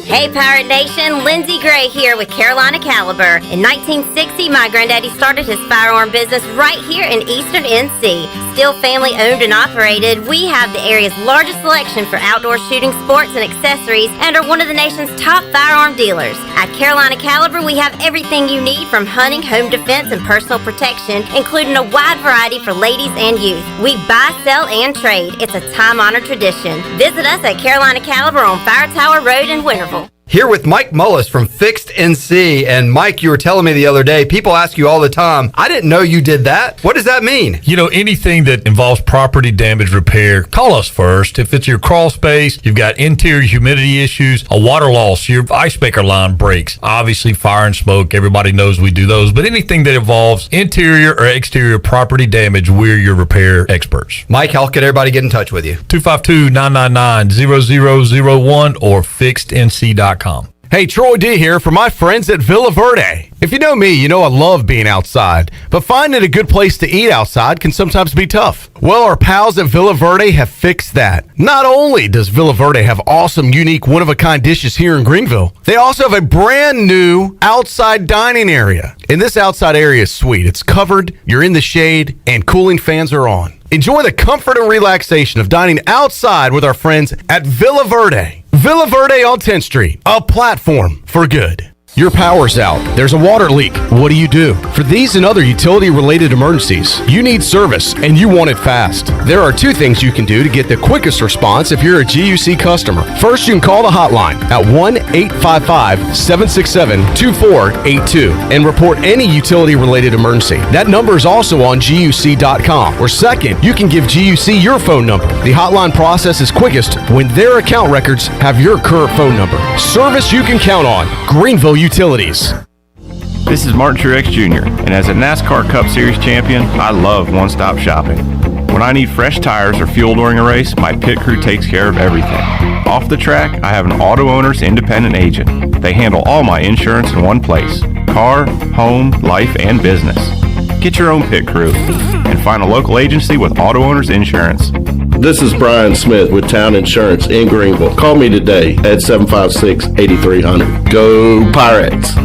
Hey Pirate Nation, Lindsay Gray here with Carolina Caliber. In 1960, my granddaddy started his firearm business right here in Eastern NC. Still family owned and operated, we have the area's largest selection for outdoor shooting sports and accessories and are one of the nation's top firearm dealers. At Carolina Caliber, we have everything you need from hunting, home defense, and personal protection, including a wide variety for ladies and youth. We buy, sell, and trade. It's a time-honored tradition. Visit us at Carolina Caliber on Fire Tower Road in Winterville. Here with Mike Mullis from Fixed NC. And Mike, you were telling me the other day, people ask you all the time, I didn't know you did that. What does that mean? You know, anything that involves property damage repair, call us first. If it's your crawl space, you've got interior humidity issues, a water loss, your ice maker line breaks, obviously fire and smoke, everybody knows we do those. But anything that involves interior or exterior property damage, we're your repair experts. Mike, how can everybody get in touch with you? 252-999-0001 or fixednc.com. Hey, Troy D here for my friends at Villa Verde. If you know me, you know I love being outside, but finding a good place to eat outside can sometimes be tough. Well, our pals at Villa Verde have fixed that. Not only does Villa Verde have awesome, unique, one-of-a-kind dishes here in Greenville, they also have a brand new outside dining area. And this outside area is sweet. It's covered, you're in the shade, and cooling fans are on. Enjoy the comfort and relaxation of dining outside with our friends at Villa Verde. Villa Verde on 10th Street, a platform for good. Your power's out. There's a water leak. What do? For these and other utility-related emergencies, you need service, and you want it fast. There are two things you can do to get the quickest response if you're a GUC customer. First, you can call the hotline at 1-855-767-2482 and report any utility-related emergency. That number is also on GUC.com. Or second, you can give GUC your phone number. The hotline process is quickest when their account records have your current phone number. Service you can count on. Greenville Utilities. This is Martin Truex Jr., and as a NASCAR Cup Series champion, I love one-stop shopping. When I need fresh tires or fuel during a race, my pit crew takes care of everything. Off the track, I have an Auto Owners independent agent. They handle all my insurance in one place: car, home, life, and business. Get your own pit crew and find a local agency with Auto Owners Insurance. This is Brian Smith with Town Insurance in Greenville. Call me today at 756-8300. Go Pirates!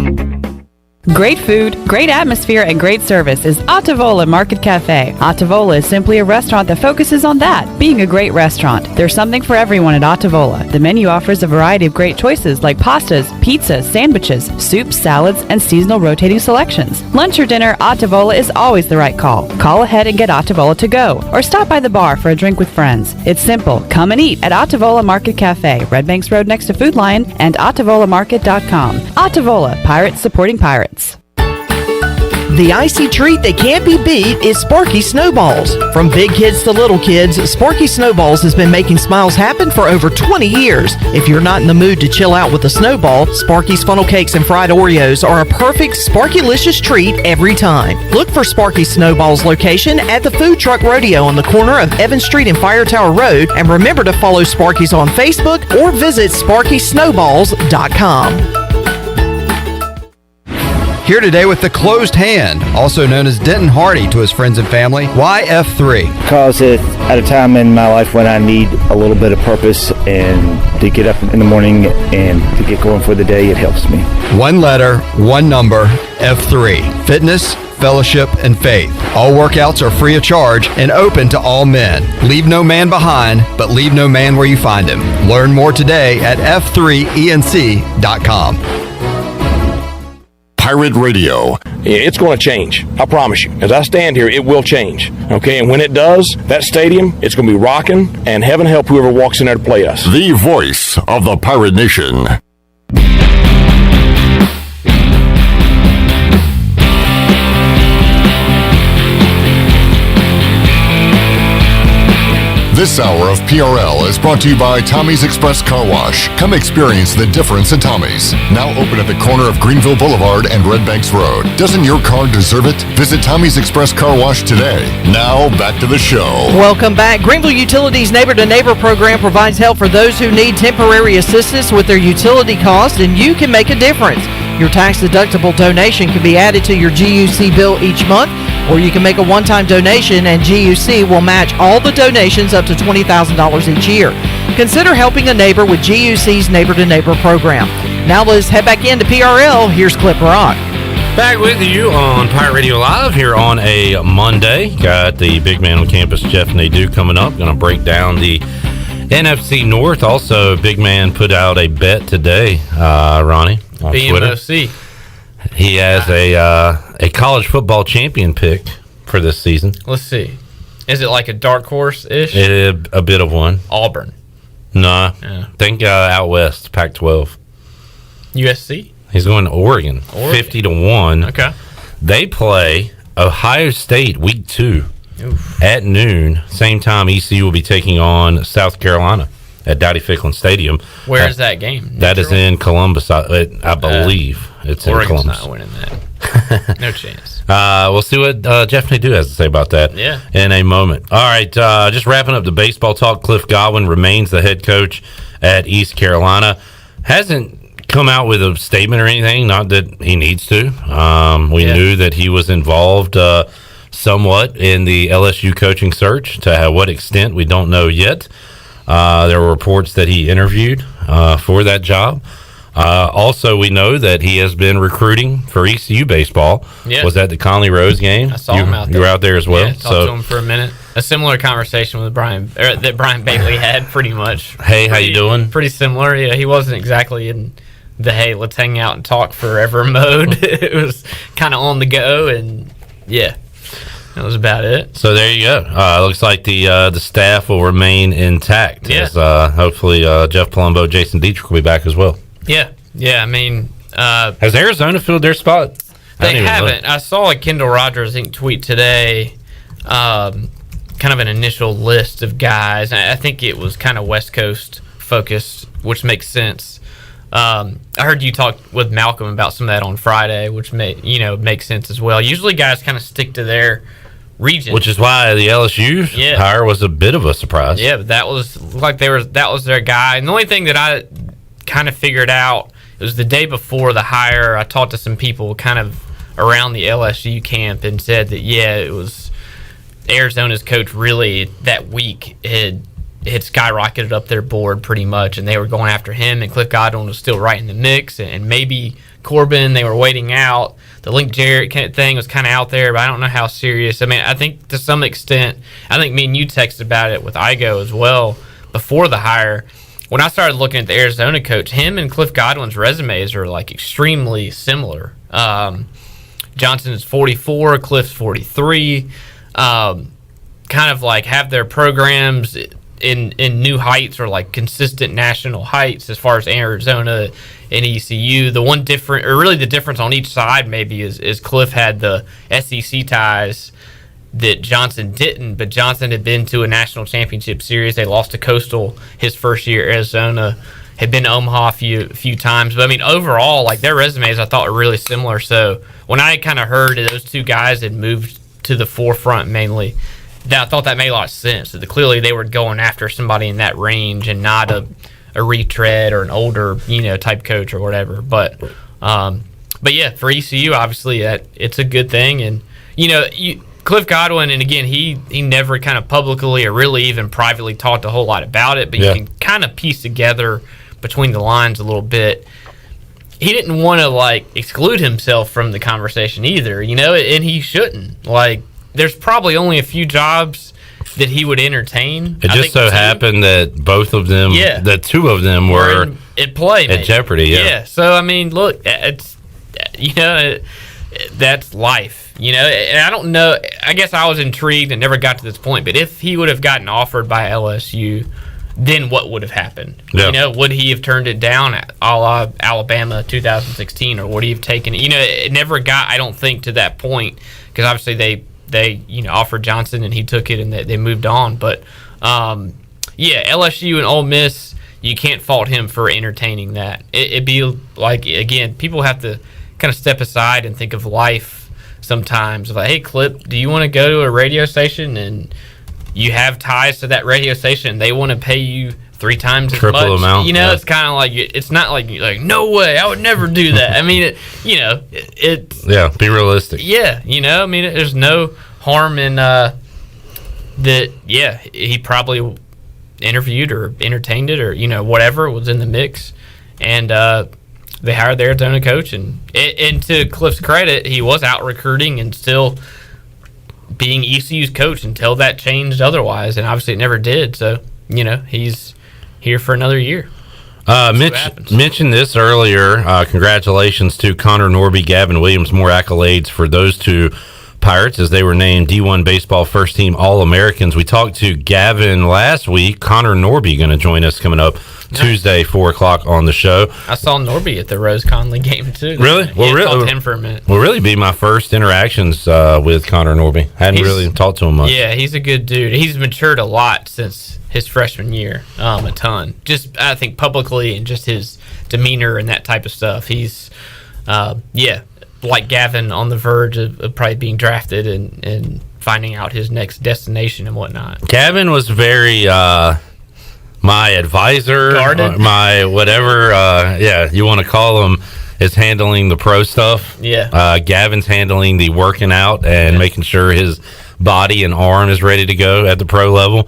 Great food, great atmosphere, and great service is Ottavola Market Cafe. Ottavola is simply a restaurant that focuses on that, being a great restaurant. There's something for everyone at Ottavola. The menu offers a variety of great choices like pastas, pizzas, sandwiches, soups, salads, and seasonal rotating selections. Lunch or dinner, Ottavola is always the right call. Call ahead and get Ottavola to go, or stop by the bar for a drink with friends. It's simple. Come and eat at Ottavola Market Cafe, Red Banks Road next to Food Lion, and OttavolaMarket.com. Ottavola, pirates supporting pirates. The icy treat that can't be beat is Sparky Snowballs. From big kids to little kids, Sparky Snowballs has been making smiles happen for over 20 years. If you're not in the mood to chill out with a snowball, Sparky's funnel cakes and fried Oreos are a perfect Sparky-licious treat every time. Look for Sparky Snowballs location at the Food Truck Rodeo on the corner of Evans Street and Fire Tower Road, and remember to follow Sparky's on Facebook or visit SparkySnowballs.com. Here today with the closed hand, also known as Denton Hardy to his friends and family. Why F3? Because it's at a time in my life when I need a little bit of purpose and to get up in the morning and to get going for the day, it helps me. One letter, one number, F3. Fitness, fellowship, and faith. All workouts are free of charge and open to all men. Leave no man behind, but leave no man where you find him. Learn more today at f3enc.com. Pirate Radio. It's going to change. I promise you. As I stand here, it will change. Okay, and when it does, that stadium, it's going to be rocking, and heaven help whoever walks in there to play us. The voice of the Pirate Nation. This hour of PRL is brought to you by Tommy's Express Car Wash. Come experience the difference at Tommy's. Now open at the corner of Greenville Boulevard and Red Banks Road. Doesn't your car deserve it? Visit Tommy's Express Car Wash today. Now back to the show. Welcome back. Greenville Utilities Neighbor to Neighbor program provides help for those who need temporary assistance with their utility costs, and you can make a difference. Your tax-deductible donation can be added to your GUC bill each month, or you can make a one-time donation and GUC will match all the donations up to $20,000 each year. Consider helping a neighbor with GUC's Neighbor to Neighbor program. Now let's head back into PRL. Here's Clip Rock. Back with you on Pirate Radio Live here on a Monday. Got the big man on campus, Jeff Nadeau, coming up. Going to break down the NFC North. Also, big man put out a bet today, Ronnie, on Twitter. BMOC. He has a college football champion pick for this season. Let's see. Is it like a dark horse-ish? A bit of one. Auburn. Nah. Yeah. Think out west, Pac-12. USC? He's going to Oregon. 50-1. Okay. They play Ohio State week 2 at noon. Same time ECU will be taking on South Carolina at Dowdy-Ficklen Stadium. Where is that game? That is in Columbus, I believe. It's Oregon's in Columbus. Not winning that. No chance. We'll see what Jeff Nadeau has to say about that in a moment. All right, just wrapping up the baseball talk. Cliff Godwin remains the head coach at East Carolina. Hasn't come out with a statement or anything, not that he needs to. We knew that he was involved somewhat in the LSU coaching search. To what extent, we don't know yet. There were reports that he interviewed for that job. Also, we know that he has been recruiting for ECU baseball. Yeah. Was at the Conley Rose game. I saw him out there. You were out there as well. Yeah, talked to him for a minute. A similar conversation with that Brian Bailey had, pretty much. Hey, how you doing? Pretty similar. Yeah, he wasn't exactly in the hey, let's hang out and talk forever mode. It was kind of on the go, and yeah, that was about it. So there you go. Looks like the staff will remain intact. Yeah. As, hopefully Jeff Palumbo, Jason Dietrich will be back as well. Yeah. I mean, has Arizona filled their spot? They haven't. I saw a Kendall Rogers tweet today, kind of an initial list of guys. I think it was kind of West Coast focused, which makes sense. I heard you talk with Malcolm about some of that on Friday, which makes sense as well. Usually, guys kind of stick to their region, which is why the LSU hire was a bit of a surprise. Yeah, but that was their guy. And the only thing that I kind of figured out, it was the day before the hire. I talked to some people kind of around the LSU camp and said that it was Arizona's coach really that week had skyrocketed up their board pretty much, and they were going after him, and Cliff Godwin was still right in the mix, and maybe Corbin, they were waiting out. The Link Jarrett thing was kind of out there, but I don't know how serious. I mean, I think to some extent, I think me and you texted about it with Igoe as well before the hire. When I started looking at the Arizona coach, him and Cliff Godwin's resumes are like extremely similar. Johnson is 44, Cliff's 43. Kind of like have their programs in new heights or like consistent national heights as far as Arizona and ECU. The one different, or really the difference on each side maybe is Cliff had the SEC ties that Johnson didn't, but Johnson had been to a national championship series. They lost to Coastal his first year. Arizona had been to Omaha a few times. But, I mean, overall, like, their resumes I thought were really similar. So when I kind of heard that those two guys had moved to the forefront mainly, I thought that made a lot of sense. That clearly they were going after somebody in that range and not a retread or an older, type coach or whatever. But yeah, for ECU, obviously, it's a good thing. And, Cliff Godwin, and again, he never kind of publicly or really even privately talked a whole lot about it, but you can kind of piece together between the lines a little bit. He didn't want to, exclude himself from the conversation either, and he shouldn't. There's probably only a few jobs that he would entertain. It just so happened that both of them, that two of them were at play, at jeopardy. Yeah. So, I mean, look, That's life, and I don't know. I guess I was intrigued and never got to this point, but if he would have gotten offered by LSU, then what would have happened? Yeah. Would he have turned it down a la Alabama 2016, or would he have taken it? It never got, I don't think, to that point, because obviously they offered Johnson and he took it and they moved on. But LSU and Ole Miss, you can't fault him for entertaining that. It'd be like, again, people have to kind of step aside and think of life sometimes. Like, hey, Clip, do you want to go to a radio station and you have ties to that radio station? They want to pay you 3 times Triple as much. amount, yeah. It's kind of like, it's not like you're like, no way, I would never do that. I mean, it's be realistic. Yeah, there's no harm in that. Yeah, he probably interviewed or entertained it, or whatever was in the mix, and they hired the Arizona coach, and to Cliff's credit, he was out recruiting and still being ECU's coach until that changed otherwise, and obviously it never did. So he's here for another year. Mitch mentioned this earlier. Congratulations to Connor Norby, Gavin Williams. More accolades for those two Pirates as they were named D1 Baseball First Team All-Americans. We talked to Gavin last week. Connor Norby going to join us coming up Tuesday, 4 o'clock on the show. I saw Norby at the Rose Conley game too. Really? Well, talked to him for a minute. Will really be my first interactions with Connor Norby. Hadn't really talked to him much. Yeah, he's a good dude. He's matured a lot since his freshman year, a ton. Just, I think, publicly and just his demeanor and that type of stuff. He's, like Gavin, on the verge of probably being drafted and finding out his next destination and whatnot. Gavin was very my advisor, my whatever, you want to call him, is handling the pro stuff. Yeah. Gavin's handling the working out and making sure his body and arm is ready to go at the pro level.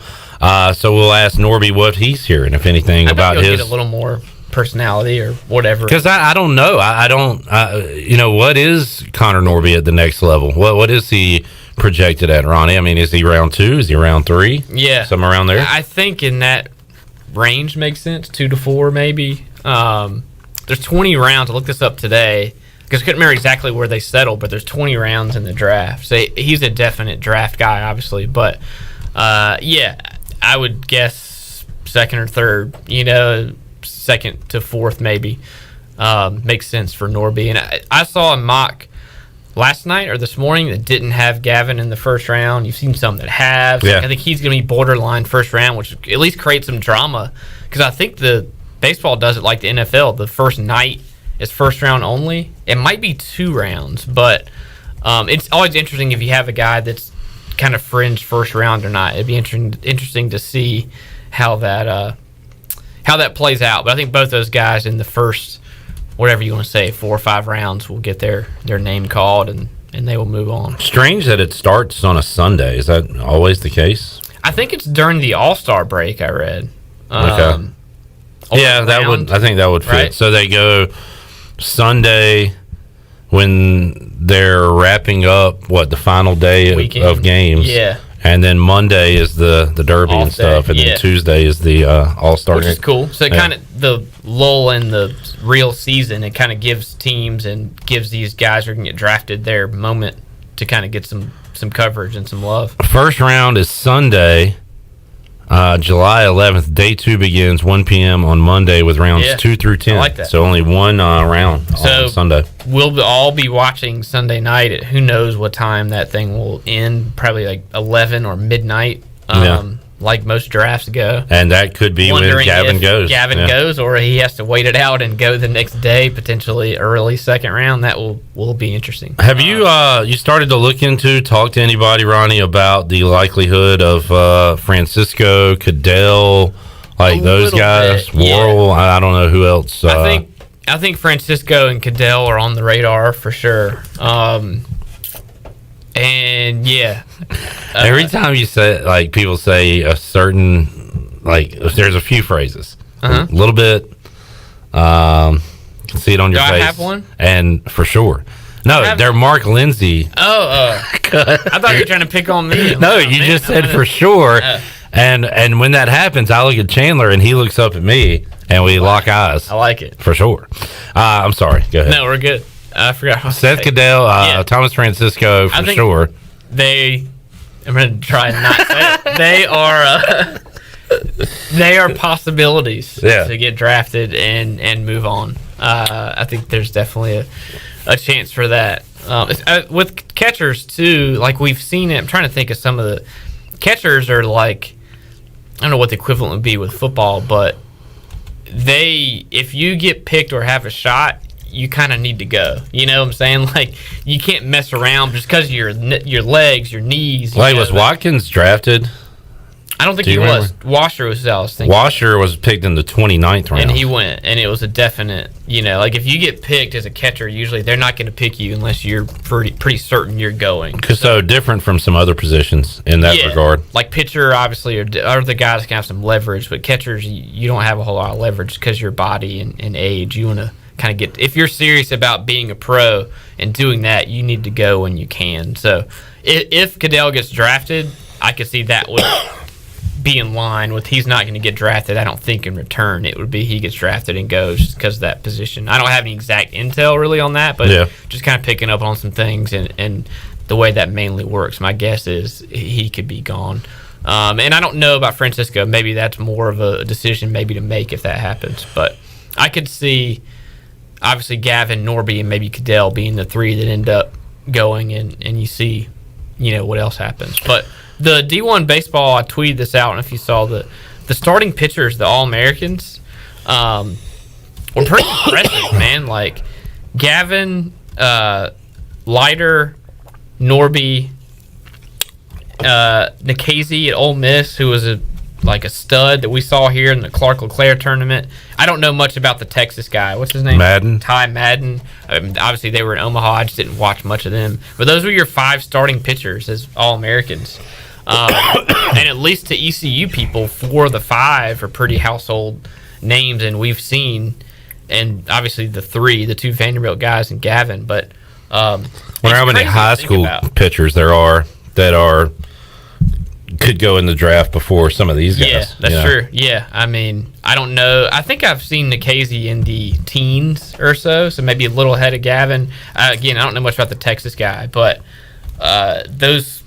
So we'll ask Norby what he's hearing, if anything, about his. Get a little more personality or whatever. Because I don't know. I don't. What is Connor Norby at the next level? What is he projected at, Ronnie? I mean, is he round 2? Is he round 3? Yeah, somewhere around there. I think in that range makes sense. 2 to 4 maybe. There's 20 rounds. I looked this up today because I couldn't remember exactly where they settled, but there's 20 rounds in the draft. So he's a definite draft guy, obviously. But I would guess 2nd or 3rd. 2nd to 4th maybe makes sense for Norby. And I saw a mock last night or this morning that didn't have Gavin in the first round. You've seen some that have. Yeah. I think he's going to be borderline first round, which at least creates some drama, because I think the baseball does it like the NFL. The first night is first round only. It might be 2 rounds, but it's always interesting if you have a guy that's kind of fringe first round or not. It'd be interesting to see how that plays out. But I think both those guys in the first, whatever you want to say, 4 or 5 rounds will get their name called and they will move on. Strange that it starts on a Sunday. Is that always the case? I think it's during the All-Star break, I read. Okay. I think that would fit. Right? So they go Sunday when they're wrapping up the final day of games. Yeah. And then Monday is the Derby and stuff, and then Tuesday is the All-Star Which game. is cool. So kind of the lull in the real season, it kind of gives teams and gives these guys who can get drafted their moment to kind of get some coverage and some love. First round is Sunday, July 11th. Day 2 begins 1 p.m. on Monday with rounds 2 through 10. I like that. So only one round on Sunday. We'll all be watching Sunday night at who knows what time that thing will end, probably like 11 or midnight, like most drafts go. And that could be when Gavin goes. Gavin goes, or he has to wait it out and go the next day, potentially early second round. That will be interesting. Have you started to talk to anybody, Ronnie, about the likelihood of Francisco, Cadell, like those guys, Worrell? I don't know who else. I think Francisco and Cadell are on the radar for sure. Every time you say, people say a certain, there's a few phrases, a little bit. Can see it on your face. Do I have one? And for sure. No, they're Mark Lindsay. I thought you were trying to pick on me. No, you just said for sure. And when that happens, I look at Chandler and he looks up at me and we lock eyes. I like it. For sure. I'm sorry. Go ahead. No, we're good. I forgot. Seth Goodell, Thomas Francisco for sure. I'm going to try and not say it. They are possibilities to get drafted and move on. I think there's definitely a chance for that. With catchers too, like we've seen it. I'm trying to think of some of the catchers are like, I don't know what the equivalent would be with football, but if you get picked or have a shot, you kind of need to go. You know what I'm saying? Like, you can't mess around just because of your legs, your knees. Was Watkins drafted? I don't think he was. Washer was I was thinking. Washer was picked in the 29th round. And he went, and it was a definite, like if you get picked as a catcher, usually they're not going to pick you unless you're pretty certain you're going. So different from some other positions in that regard. Like pitcher, obviously, are the guys can have some leverage, but catchers, you don't have a whole lot of leverage because your body and age. You want to kind of get, if you're serious about being a pro and doing that, you need to go when you can. So if Goodell gets drafted, I could see that would be in line with he's not going to get drafted. I don't think in return it would be he gets drafted and goes just because of that position. I don't have any exact intel really on that, but just kind of picking up on some things and the way that mainly works. My guess is he could be gone. And I don't know about Francisco. Maybe that's more of a decision maybe to make if that happens. But I could see obviously Gavin, Norby, and maybe Goodell being the three that end up going, and you see, what else happens. But the D1 baseball, I tweeted this out, and if you saw the starting pitchers, the All-Americans, were pretty impressive, man. Like Gavin, Leiter, Norby, Nikhazy at Ole Miss, who was a stud that we saw here in the Clark LeClaire tournament. I don't know much about the Texas guy. What's his name? Madden. Ty Madden. Obviously, they were in Omaha. I just didn't watch much of them. But those were your 5 starting pitchers as All-Americans. And at least to ECU people, 4 of the 5 are pretty household names, and we've seen, and obviously the 2 Vanderbilt guys and Gavin. But wonder how many high school pitchers there are that could go in the draft before some of these guys. Yeah, that's true. Yeah, I mean, I don't know. I think I've seen Nikhazy in the teens or so maybe a little ahead of Gavin. Again, I don't know much about the Texas guy, but those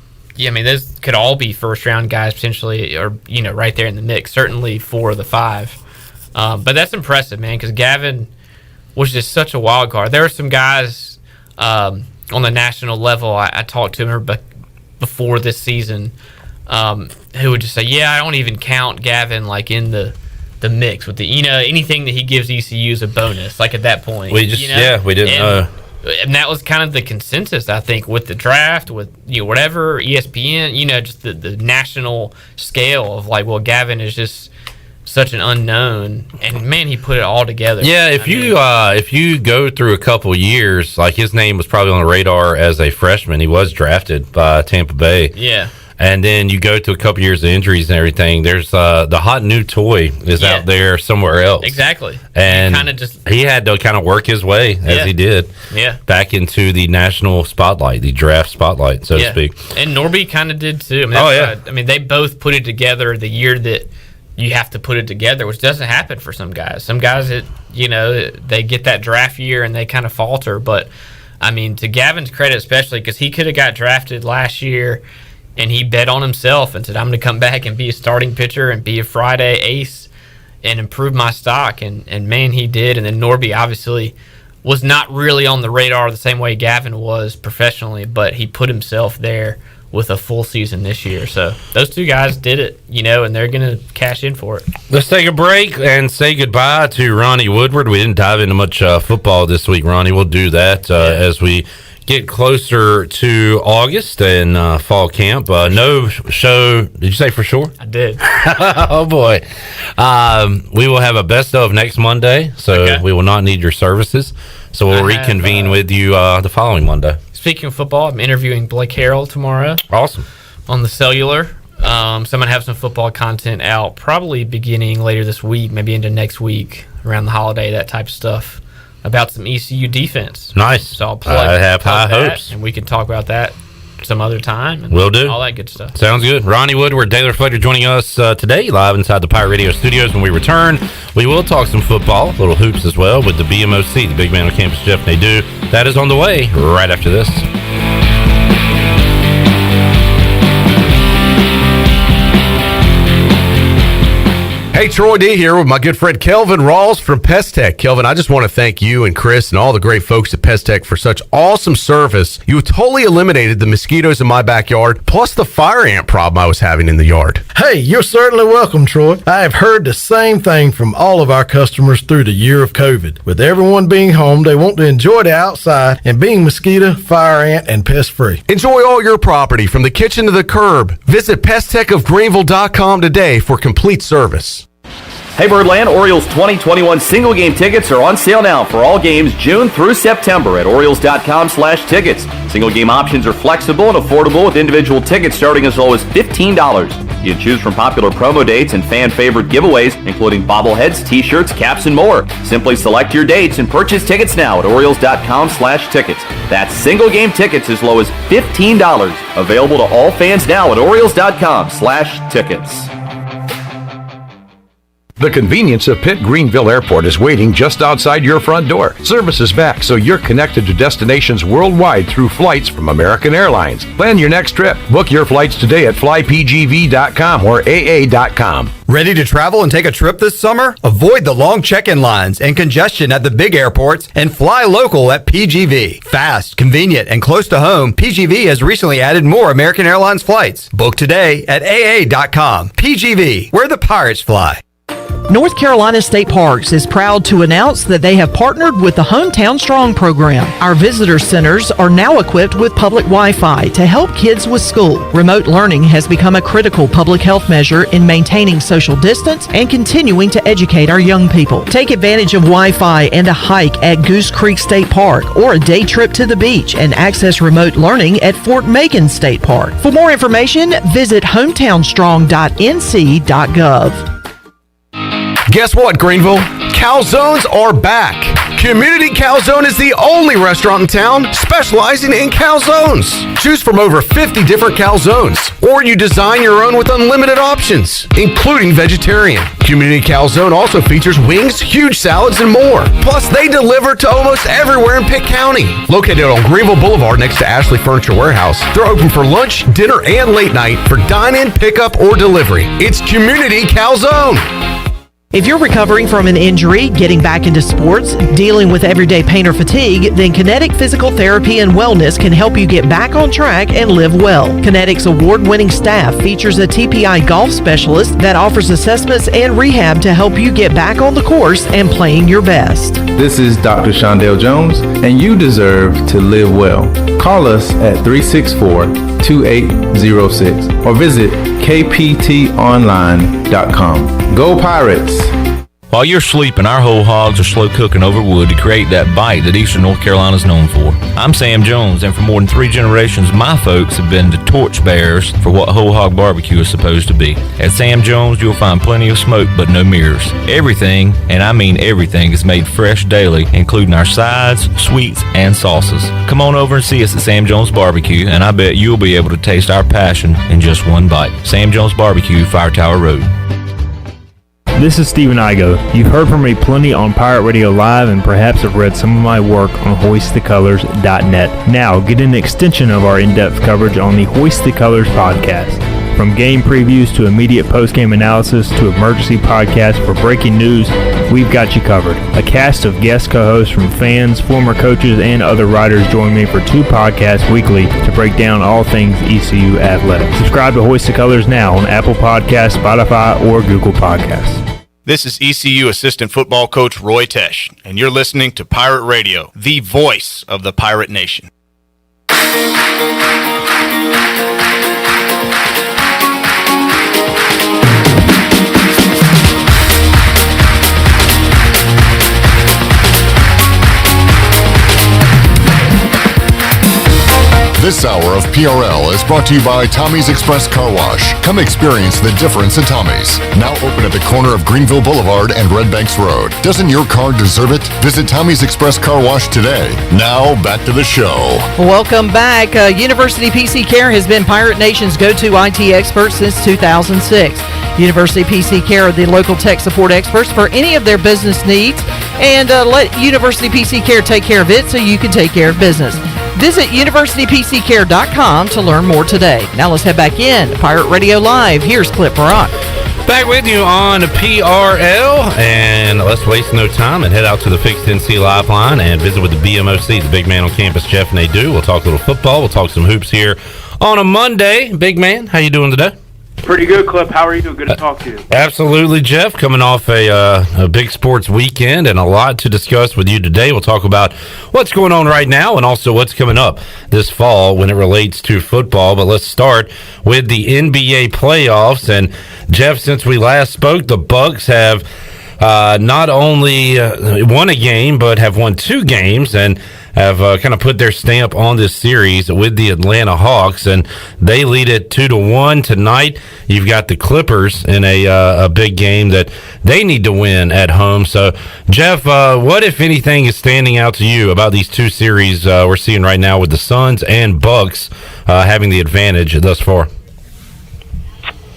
could all be first-round guys potentially, or, right there in the mix. Certainly 4 of the 5. But that's impressive, man, because Gavin was just such a wild card. There were some guys on the national level I talked to him before this season who would just say, I don't even count Gavin in the mix with the anything that he gives ECU is a bonus. Like at that point, we just we didn't know, and that was kind of the consensus I think with the draft, with whatever ESPN, just the national scale of Gavin is just such an unknown, and man, he put it all together. Yeah, if you go through a couple years, his name was probably on the radar as a freshman. He was drafted by Tampa Bay. Yeah. And then you go to a couple years of injuries and everything. There's the hot new toy is out there somewhere else. Exactly. And he had to kind of work his way as he did. Yeah. Back into the national spotlight, the draft spotlight, so to speak. And Norby kind of did too. I mean, they both put it together the year that you have to put it together, which doesn't happen for some guys. Some guys that they get that draft year and they kind of falter. But I mean, to Gavin's credit, especially because he could have got drafted last year. And he bet on himself and said, I'm going to come back and be a starting pitcher and be a Friday ace and improve my stock. And man, he did. And then Norby obviously was not really on the radar the same way Gavin was professionally, but he put himself there with a full season this year. So those 2 guys did it, and they're going to cash in for it. Let's take a break and say goodbye to Ronnie Woodward. We didn't dive into much football this week, Ronnie. We'll do that as we get closer to August and fall camp. No show. Did you say for sure? I did. Oh boy. We will have a best of next Monday, so we will not need your services. So we'll reconvene with you the following Monday. Speaking of football, I'm interviewing Blake Harrell tomorrow. Awesome. On the Cellular. So I'm going to have some football content out probably beginning later this week, maybe into next week, around the holiday, that type of stuff. About some ECU defense. Nice. So I'll I have high that, hopes. and we can talk about that some other time. And Will do. All that good stuff. Sounds good. Ronnie Woodward, Taylor Fletcher joining us today live inside the Pirate Radio studios. When we return, we will talk some football, little hoops as well, with the BMOC, the big man on campus, Jeff Nadeau. That is on the way right after this. Hey, Troy D here with my good friend Kelvin Rawls from Pest Tech. Kelvin, I just want to thank you and Chris and all the great folks at Pest Tech for such awesome service. You totally eliminated the mosquitoes in my backyard, plus the fire ant problem I was having in the yard. Hey, you're certainly welcome, Troy. I have heard the same thing from all of our customers through the year of COVID. With everyone being home, they want to enjoy the outside and being mosquito, fire ant, and pest-free. Enjoy all your property from the kitchen to the curb. Visit pesttechofgreenville.com today for complete service. Hey Birdland, Orioles 2021 single game tickets are on sale now for all games June through September at Orioles.com/tickets. Single game options are flexible and affordable with individual tickets starting as low as $15. You can choose from popular promo dates and fan favorite giveaways, including bobbleheads, t-shirts, caps, and more. Simply select your dates and purchase tickets now at Orioles.com/tickets. That's single game tickets as low as $15. Available to all fans now at Orioles.com/tickets. The convenience of Pitt Greenville Airport is waiting just outside your front door. Service is back, so you're connected to destinations worldwide through flights from American Airlines. Plan your next trip. Book your flights today at flypgv.com or aa.com. Ready to travel and take a trip this summer? Avoid the long check-in lines and congestion at the big airports and fly local at PGV. Fast, convenient, and close to home, PGV has recently added more American Airlines flights. Book today at aa.com. PGV, where the pirates fly. North Carolina State Parks is proud to announce that they have partnered with the Hometown Strong program. Our visitor centers are now equipped with public Wi-Fi to help kids with school. Remote learning has become a critical public health measure in maintaining social distance and continuing to educate our young people. Take advantage of Wi-Fi and a hike at Goose Creek State Park or a day trip to the beach and access remote learning at Fort Macon State Park. For more information, visit hometownstrong.nc.gov. Guess what, Greenville? Calzones are back. Community Calzone is the only restaurant in town specializing in calzones. Choose from over 50 different calzones, or you design your own with unlimited options, including vegetarian. Community Calzone also features wings, huge salads, and more. Plus, they deliver to almost everywhere in Pitt County. Located on Greenville Boulevard next to Ashley Furniture Warehouse, they're open for lunch, dinner, and late night for dine-in, pickup, or delivery. It's Community Calzone. If you're recovering from an injury, getting back into sports, dealing with everyday pain or fatigue, then Kinetic Physical Therapy and Wellness can help you get back on track and live well. Kinetic's award-winning staff features a TPI golf specialist that offers assessments and rehab to help you get back on the course and playing your best. This is Dr. Shondell Jones, and you deserve to live well. Call us at 364-2806 or visit kptonline.com. Go Pirates! While you're sleeping, our whole hogs are slow cooking over wood to create that bite that Eastern North Carolina is known for. I'm Sam Jones, and for more than 3 generations, my folks have been the torchbearers for what whole hog barbecue is supposed to be. At Sam Jones, you'll find plenty of smoke, but no mirrors. Everything, and I mean everything, is made fresh daily, including our sides, sweets, and sauces. Come on over and see us at Sam Jones Barbecue, and I bet you'll be able to taste our passion in just one bite. Sam Jones Barbecue, Fire Tower Road. This is Stephen Igoe. You've heard from me plenty on Pirate Radio Live and perhaps have read some of my work on HoistTheColors.net. Now, get an extension of our in-depth coverage on the Hoist the Colors podcast. From game previews to immediate post-game analysis to emergency podcasts for breaking news, we've got you covered. A cast of guest co-hosts from fans, former coaches, and other writers join me for 2 podcasts weekly to break down all things ECU athletics. Subscribe to Hoist the Colors now on Apple Podcasts, Spotify, or Google Podcasts. This is ECU assistant football coach Roy Tesh, and you're listening to Pirate Radio, the voice of the Pirate Nation. This hour of PRL is brought to you by Tommy's Express Car Wash. Come experience the difference at Tommy's. Now open at the corner of Greenville Boulevard and Red Banks Road. Doesn't your car deserve it? Visit Tommy's Express Car Wash today. Now back to the show. Welcome back. University PC Care has been Pirate Nation's go-to IT expert since 2006. University PC Care are the local tech support experts for any of their business needs, and let University PC Care take care of it so you can take care of business. Visit universitypccare.com to learn more today. Now let's head back in to Pirate Radio Live. Here's Clip Rock. Back with you on PRL, and let's waste no time and head out to the Fixed NC Lifeline and visit with the BMOC, the big man on campus, Jeff Nadeau. We'll talk a little football. We'll talk some hoops here on a Monday. Big man, how you doing today? Pretty good, Clip. How are you? Good to talk to you. Absolutely, Jeff. Coming off a big sports weekend and a lot to discuss with you today. We'll talk about what's going on right now and also what's coming up this fall when it relates to football. But let's start with the NBA playoffs. And, Jeff, since we last spoke, the Bucks have not only won a game but have won 2 games and have kind of put their stamp on this series with the Atlanta Hawks, and they lead it 2-1 tonight. You've got the Clippers in a big game that they need to win at home. So, Jeff, what, if anything, is standing out to you about these 2 series we're seeing right now with the Suns and Bucks having the advantage thus far?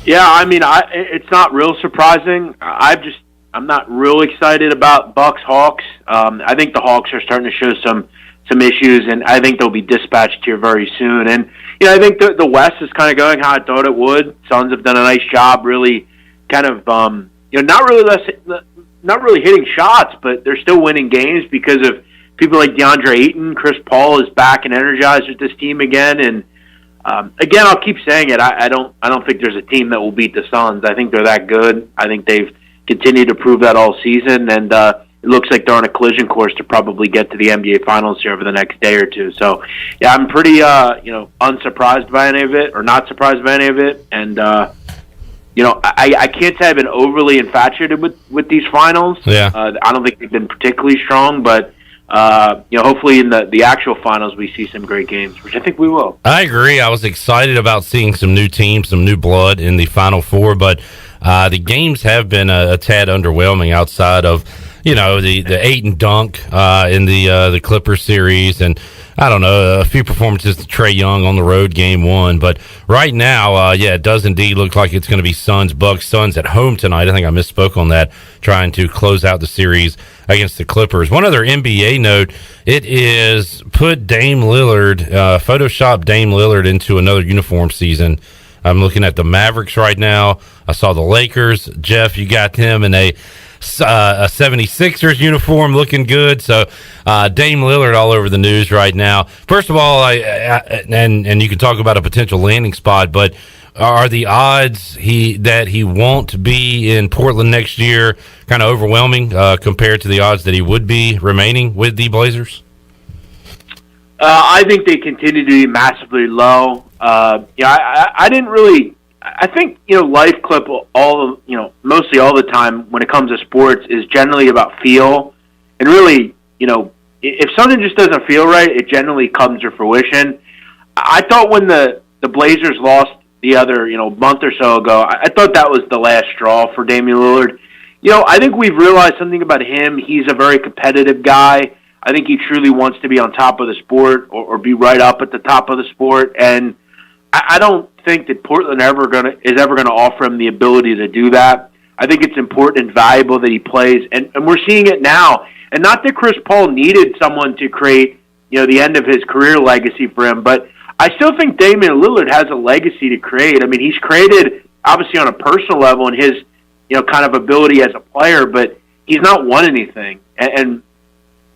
Yeah, I mean, it's not real surprising. I'm not real excited about Bucks Hawks. I think the Hawks are starting to show some issues, and I think they'll be dispatched here very soon. And I think the West is kind of going how I thought it would. Suns have done a nice job, really, kind of not really hitting shots, but they're still winning games because of people like DeAndre Ayton. Chris Paul is back and energized with this team again, and again, I'll keep saying it. I don't think there's a team that will beat the Suns. I think they're that good. I think they've continued to prove that all season, and it looks like they're on a collision course to probably get to the NBA Finals here over the next day or two. So, yeah, I'm pretty, unsurprised by any of it, or not surprised by any of it. And, I can't say I've been overly infatuated with these finals. Yeah. I don't think they've been particularly strong, but hopefully in the actual finals we see some great games, which I think we will. I agree. I was excited about seeing some new teams, some new blood in the Final Four, but the games have been a tad underwhelming outside of the 8 and dunk in the Clippers series, and I don't know, a few performances to Trae Young on the road game 1. But right now, it does indeed look like it's going to be Bucks Suns at home tonight. I think I misspoke on that, trying to close out the series against the Clippers. One other NBA note, it is put Dame Lillard, Photoshop Dame Lillard into another uniform season. I'm looking at the Mavericks right now. I saw the Lakers. Jeff, you got them in a 76ers uniform, looking good. So Dame Lillard all over the news right now. First of all, and you can talk about a potential landing spot, but are the odds that he won't be in Portland next year kind of overwhelming compared to the odds that he would be remaining with the Blazers? I think they continue to be massively low. I didn't really. I think life clip mostly all the time when it comes to sports is generally about feel, and really if something just doesn't feel right, it generally comes to fruition. I thought when the Blazers lost the other month or so ago, I thought that was the last straw for Damian Lillard. I think we've realized something about him. He's a very competitive guy. I think he truly wants to be on top of the sport or be right up at the top of the sport, and I don't think that Portland is ever gonna offer him the ability to do that. I think it's important and valuable that he plays, and we're seeing it now. And not that Chris Paul needed someone to create the end of his career legacy for him, but I still think Damian Lillard has a legacy to create. I mean, he's created obviously on a personal level in his kind of ability as a player, but he's not won anything. And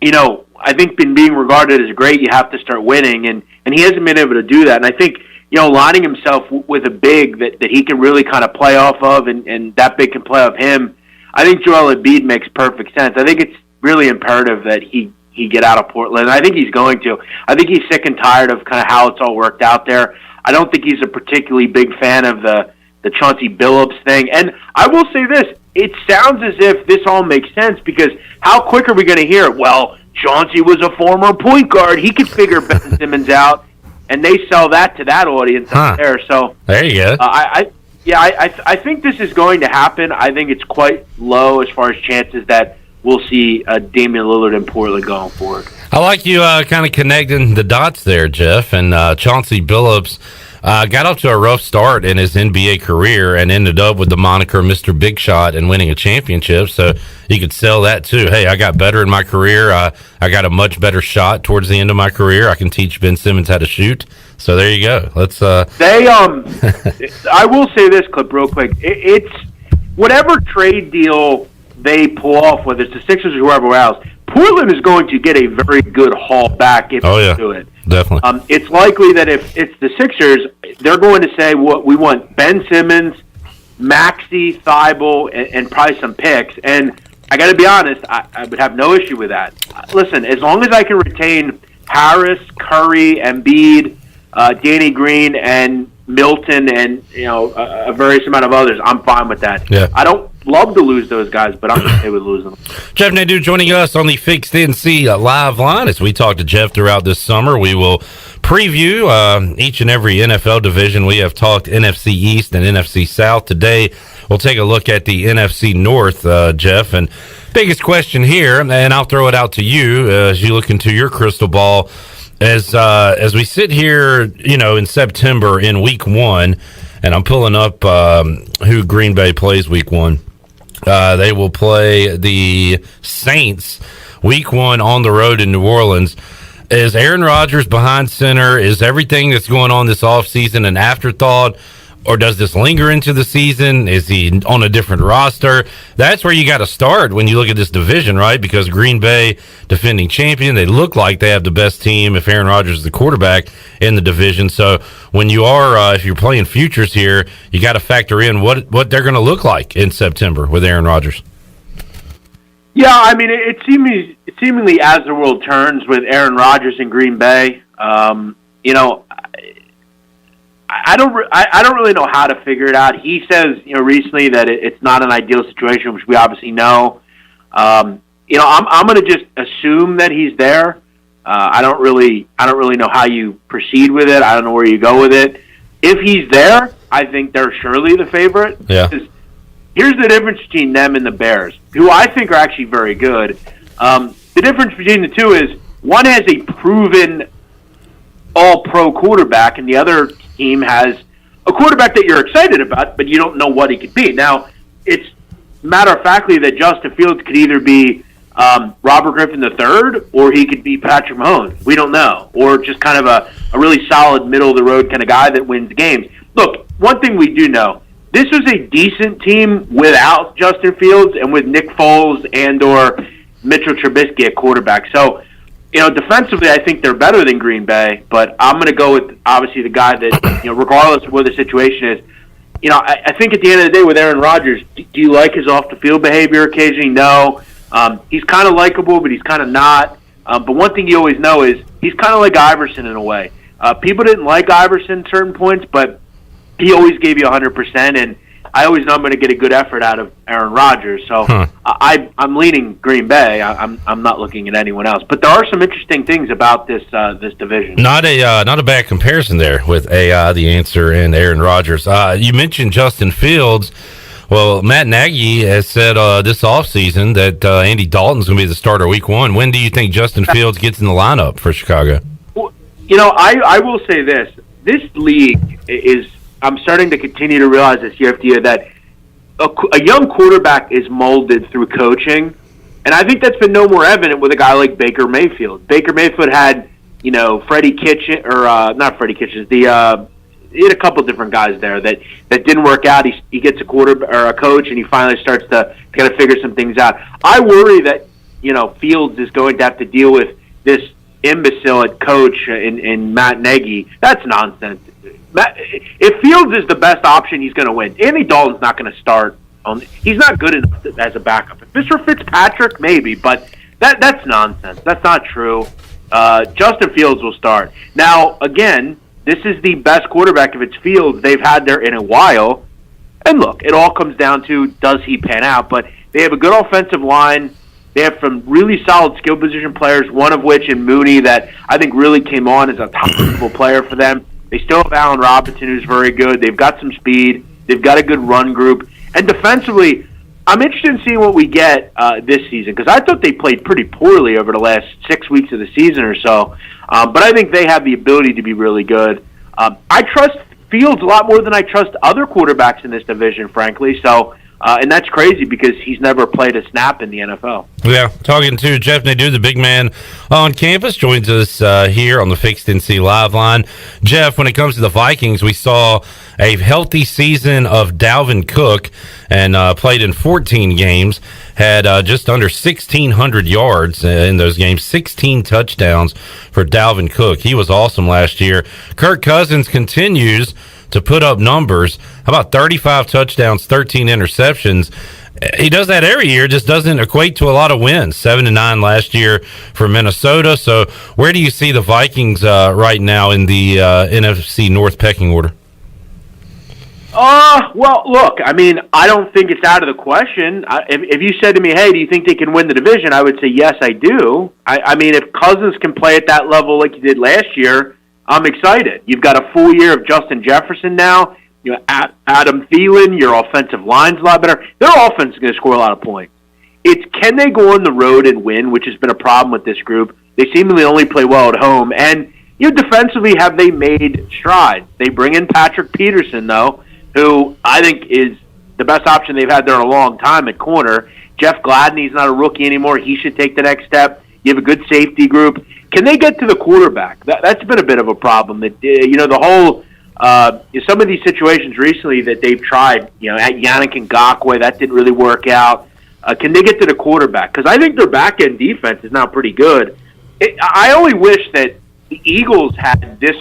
I think in being regarded as great, you have to start winning, and he hasn't been able to do that. And I think aligning himself with a big that he can really kind of play off of, and that big can play off him, I think Joel Embiid makes perfect sense. I think it's really imperative that he get out of Portland, and I think he's going to. I think he's sick and tired of kind of how it's all worked out there. I don't think he's a particularly big fan of the Chauncey Billups thing. And I will say this, it sounds as if this all makes sense, because how quick are we going to hear it? Well, Chauncey was a former point guard. He could figure Ben Simmons out. and they sell that to that audience up there. So there you go. I think this is going to happen. I think it's quite low as far as chances that we'll see Damian Lillard in Portland going forward. I like you kind of connecting the dots there, Jeff. And Chauncey Billups got off to a rough start in his NBA career and ended up with the moniker Mr. Big Shot and winning a championship. So you could sell that too. Hey, I got better in my career. I got a much better shot towards the end of my career. I can teach Ben Simmons how to shoot. So there you go. Let's. I will say this, Clip, real quick. It's whatever trade deal they pull off, whether it's the Sixers or whoever else. Portland is going to get a very good haul back if they do it. Definitely. It's likely that if it's the Sixers, they're going to say, "What we want: Ben Simmons, Maxey, Thibault, and probably some picks." And I got to be honest, I would have no issue with that. Listen, as long as I can retain Harris, Curry, Embiid, Danny Green, and Milton, and a various amount of others, I'm fine with that. Yeah. I don't love to lose those guys, but I'm okay with losing them. Jeff Nadeau joining us on the Fixed NC live line. As we talk to Jeff throughout this summer, we will preview each and every NFL division. We have talked NFC East and NFC South. Today, we'll take a look at the NFC North, Jeff. And biggest question here, and I'll throw it out to you as you look into your crystal ball. As we sit here, in September in Week 1, and I'm pulling up who Green Bay plays Week 1. They will play the Saints Week 1 on the road in New Orleans. Is Aaron Rodgers behind center? Is everything that's going on this offseason an afterthought? Or does this linger into the season? Is he on a different roster? That's where you got to start when you look at this division, right? Because Green Bay, defending champion, they look like they have the best team if Aaron Rodgers is the quarterback in the division. So when you are, if you're playing futures here, you got to factor in what they're going to look like in September with Aaron Rodgers. Yeah, I mean, it seemingly as the world turns with Aaron Rodgers in Green Bay, I don't really know how to figure it out. He says, recently that it's not an ideal situation, which we obviously know. I'm going to just assume that he's there. I don't really know how you proceed with it. I don't know where you go with it. If he's there, I think they're surely the favorite. Yeah. Here's the difference between them and the Bears, who I think are actually very good. The difference between the two is one has a proven all-pro quarterback, and the other team has a quarterback that you're excited about, but you don't know what he could be. Now, it's matter-of-factly that Justin Fields could either be Robert Griffin III or he could be Patrick Mahomes. We don't know. Or just kind of a really solid middle-of-the-road kind of guy that wins games. Look, one thing we do know, this was a decent team without Justin Fields and with Nick Foles and or Mitchell Trubisky at quarterback. So, defensively, I think they're better than Green Bay, but I'm going to go with, obviously, the guy that, regardless of what the situation is, I think at the end of the day with Aaron Rodgers, do you like his off-the-field behavior occasionally? No. He's kind of likable, but he's kind of not. But one thing you always know is he's kind of like Iverson in a way. People didn't like Iverson at certain points, but he always gave you 100%, and I always know I'm going to get a good effort out of Aaron Rodgers. So I'm leaning Green Bay. I'm not looking at anyone else. But there are some interesting things about this division. Not a bad comparison there with the answer and Aaron Rodgers. You mentioned Justin Fields. Well, Matt Nagy has said this offseason that Andy Dalton's going to be the starter Week 1. When do you think Justin Fields gets in the lineup for Chicago? Well, I will say this. This league is – I'm starting to continue to realize this year after year that a young quarterback is molded through coaching, and I think that's been no more evident with a guy like Baker Mayfield. Baker Mayfield had, Freddie Kitchen or not Freddie Kitchens. He had a couple different guys there that didn't work out. He gets a coach, and he finally starts to kind of figure some things out. I worry that Fields is going to have to deal with this imbecile at coach in Matt Nagy. That's nonsense. If Fields is the best option, he's going to win. Andy Dalton's not going to start. He's not good enough as a backup. If Mr. Fitzpatrick, maybe, but that's nonsense. That's not true. Justin Fields will start. Now, again, this is the best quarterback if it's Fields they've had there in a while. And look, it all comes down to does he pan out. But they have a good offensive line. They have some really solid skill position players, one of which in Mooney that I think really came on as a top-level player for them. They still have Allen Robinson, who's very good. They've got some speed. They've got a good run group. And defensively, I'm interested in seeing what we get this season because I thought they played pretty poorly over the last 6 weeks of the season or so. But I think they have the ability to be really good. I trust Fields a lot more than I trust other quarterbacks in this division, frankly. So, and that's crazy because he's never played a snap in the NFL. Yeah, talking to Jeff Nadeau, the big man on campus, joins us here on the Fixed NC Live line. Jeff, when it comes to the Vikings, we saw a healthy season of Dalvin Cook and played in 14 games, had just under 1,600 yards in those games, 16 touchdowns for Dalvin Cook. He was awesome last year. Kirk Cousins continues to put up numbers. How about 35 touchdowns, 13 interceptions? He does that every year, just doesn't equate to a lot of wins. 7-9 last year for Minnesota. So where do you see the Vikings right now in the NFC North pecking order? Well, look, I mean, I don't think it's out of the question. If you said to me, hey, do you think they can win the division? I would say, yes, I do. I mean, if Cousins can play at that level like he did last year, I'm excited. You've got a full year of Justin Jefferson now. You know, Adam Thielen, your offensive line's a lot better. Their offense is going to score a lot of points. It's can they go on the road and win, which has been a problem with this group. They seemingly only play well at home. And, you know, defensively, have they made strides? They bring in Patrick Peterson, though, who I think is the best option they've had there in a long time at corner. Jeff Gladney, he's not a rookie anymore. He should take the next step. You have a good safety group. Can they get to the quarterback? That's been a bit of a problem. That you know, the whole some of these situations recently that they've tried, you know, at Yannick Ngakoue, that didn't really work out. Can they get to the quarterback? Because I think their back-end defense is now pretty good. I only wish that the Eagles had this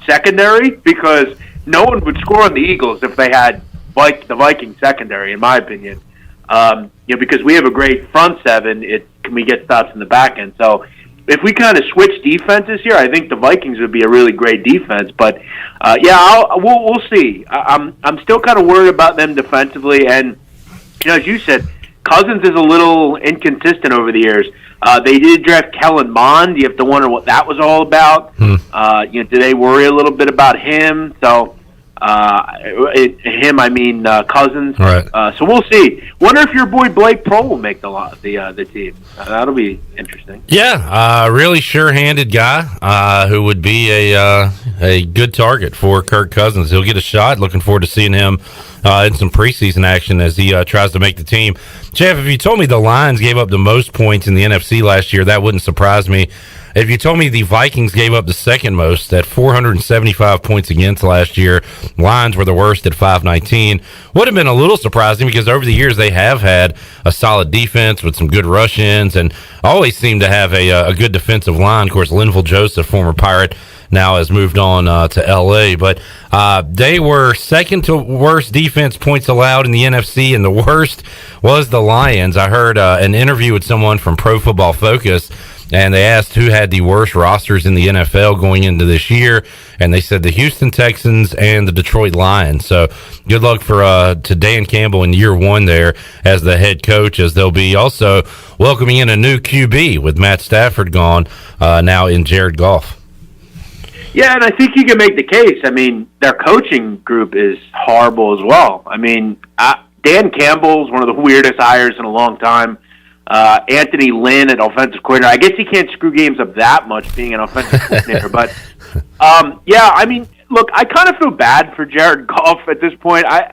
secondary because no one would score on the Eagles if they had the Viking secondary, in my opinion. You know, because we have a great front seven, can we get stops in the back end? So if we kind of switch defenses here, I think the Vikings would be a really great defense. But we'll see. I'm still kind of worried about them defensively, and you know, as you said, Cousins is a little inconsistent over the years. They did draft Kellen Mond. You have to wonder what that was all about. You know, do they worry a little bit about him? So. Cousins. Right. So we'll see. Wonder if your boy Blake Pro will make the team. That'll be interesting. Yeah, really sure-handed guy who would be a good target for Kirk Cousins. He'll get a shot. Looking forward to seeing him in some preseason action as he tries to make the team. Jeff, if you told me the Lions gave up the most points in the NFC last year, that wouldn't surprise me. If you told me the Vikings gave up the second most at 475 points against last year, Lions were the worst at 519, would have been a little surprising because over the years they have had a solid defense with some good rush-ins and always seem to have a good defensive line. Of course, Linval Joseph, former Pirate, now has moved on to L.A., but they were second to worst defense points allowed in the NFC, and the worst was the Lions. I heard an interview with someone from Pro Football Focus, and they asked who had the worst rosters in the NFL going into this year, and they said the Houston Texans and the Detroit Lions. So good luck to Dan Campbell in year one there as the head coach, as they'll be also welcoming in a new QB with Matt Stafford gone now in Jared Goff. Yeah, and I think you can make the case. I mean, their coaching group is horrible as well. I mean, Dan Campbell's one of the weirdest hires in a long time. Anthony Lynn at offensive coordinator. I guess he can't screw games up that much being an offensive coordinator. But, yeah, I mean, look, I kind of feel bad for Jared Goff at this point. I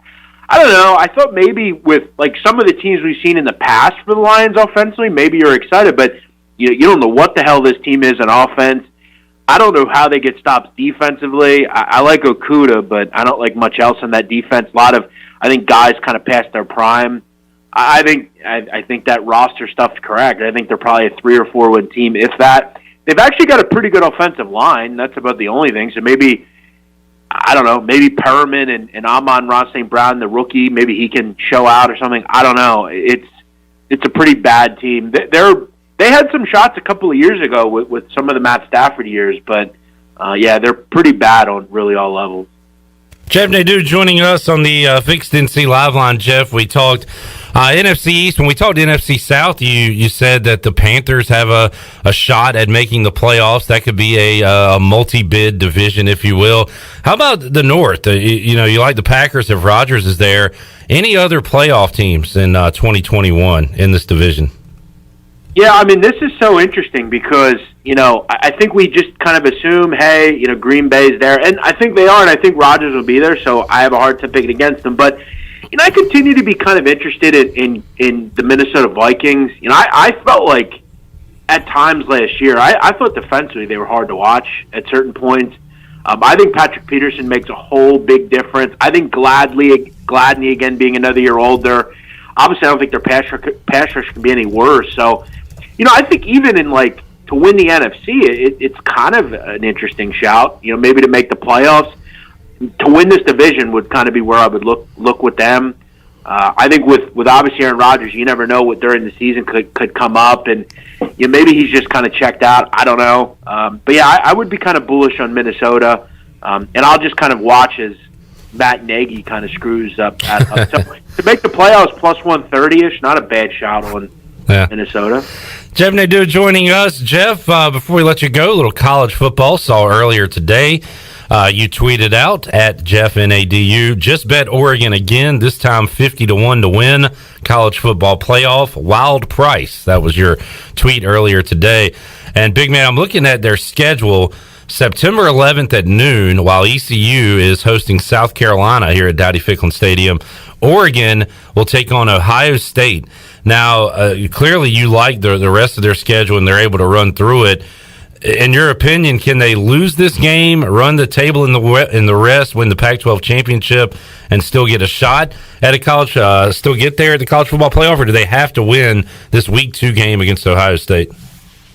don't know. I thought maybe with, like, some of the teams we've seen in the past for the Lions offensively, maybe you're excited. But, you don't know what the hell this team is on offense. I don't know how they get stops defensively. I like Okuda, but I don't like much else in that defense. A lot of, I think, guys kind of past their prime. I think that roster stuff's correct. I think they're probably a 3 or 4 win team, if that. They've actually got a pretty good offensive line. That's about the only thing. So maybe, I don't know, maybe Perriman and Amon-Ra St. Brown, the rookie, maybe he can show out or something. I don't know. It's a pretty bad team. They had some shots a couple of years ago with some of the Matt Stafford years, but yeah, they're pretty bad on really all levels. Jeff Nadeau joining us on the Fixed NC Live Line. Jeff, we talked NFC East. When we talked NFC South, you said that the Panthers have a shot at making the playoffs. That could be a multi-bid division, if you will. How about the North? You like the Packers if Rodgers is there. Any other playoff teams in 2021 in this division? Yeah, I mean, this is so interesting because, I think we just kind of assume, hey, Green Bay's there. And I think they are, and I think Rodgers will be there, so I have a hard time picking against them. But, I continue to be kind of interested in the Minnesota Vikings. I felt like at times last year, I thought defensively they were hard to watch at certain points. I think Patrick Peterson makes a whole big difference. I think Gladney, again, being another year older, obviously I don't think their pass rush can be any worse. So, I think even in to win the NFC, it's kind of an interesting shout. Maybe to make the playoffs, to win this division would kind of be where I would look with them. I think with obviously Aaron Rodgers, you never know what during the season could come up, and maybe he's just kind of checked out. I don't know, but yeah, I would be kind of bullish on Minnesota, and I'll just kind of watch as Matt Nagy kind of screws up. So to make the playoffs plus 130ish, not a bad shot on Minnesota. Jeff Nadeau joining us. Jeff, before we let you go, a little college football. Saw earlier today, you tweeted out at Jeff NADU, just bet Oregon again, this time 50-1 to win college football playoff. Wild price. That was your tweet earlier today. And big man, I'm looking at their schedule. September 11th at noon, while ECU is hosting South Carolina here at Dowdy-Ficklen Stadium, Oregon will take on Ohio State. Now, clearly you like the rest of their schedule and they're able to run through it. In your opinion, can they lose this game, run the table in the rest, win the Pac-12 championship, and still get a shot at a college, still get there at the college football playoff, or do they have to win this Week 2 game against Ohio State?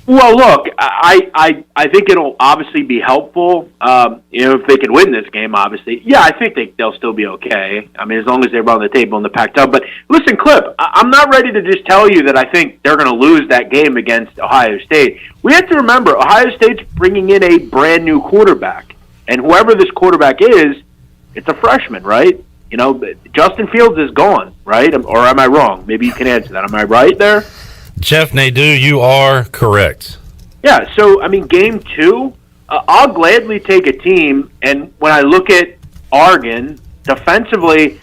Well, look, I think it'll obviously be helpful, if they can win this game, obviously. Yeah, I think they'll still be okay. I mean, as long as they run the table in the Pac-12. But listen, Clip, I'm not ready to just tell you that I think they're going to lose that game against Ohio State. We have to remember, Ohio State's bringing in a brand-new quarterback. And whoever this quarterback is, it's a freshman, right? Justin Fields is gone, right? Or am I wrong? Maybe you can answer that. Am I right there? Jeff Nadeau, you are correct. Yeah, so, I mean, game 2, I'll gladly take a team, and when I look at Oregon, defensively,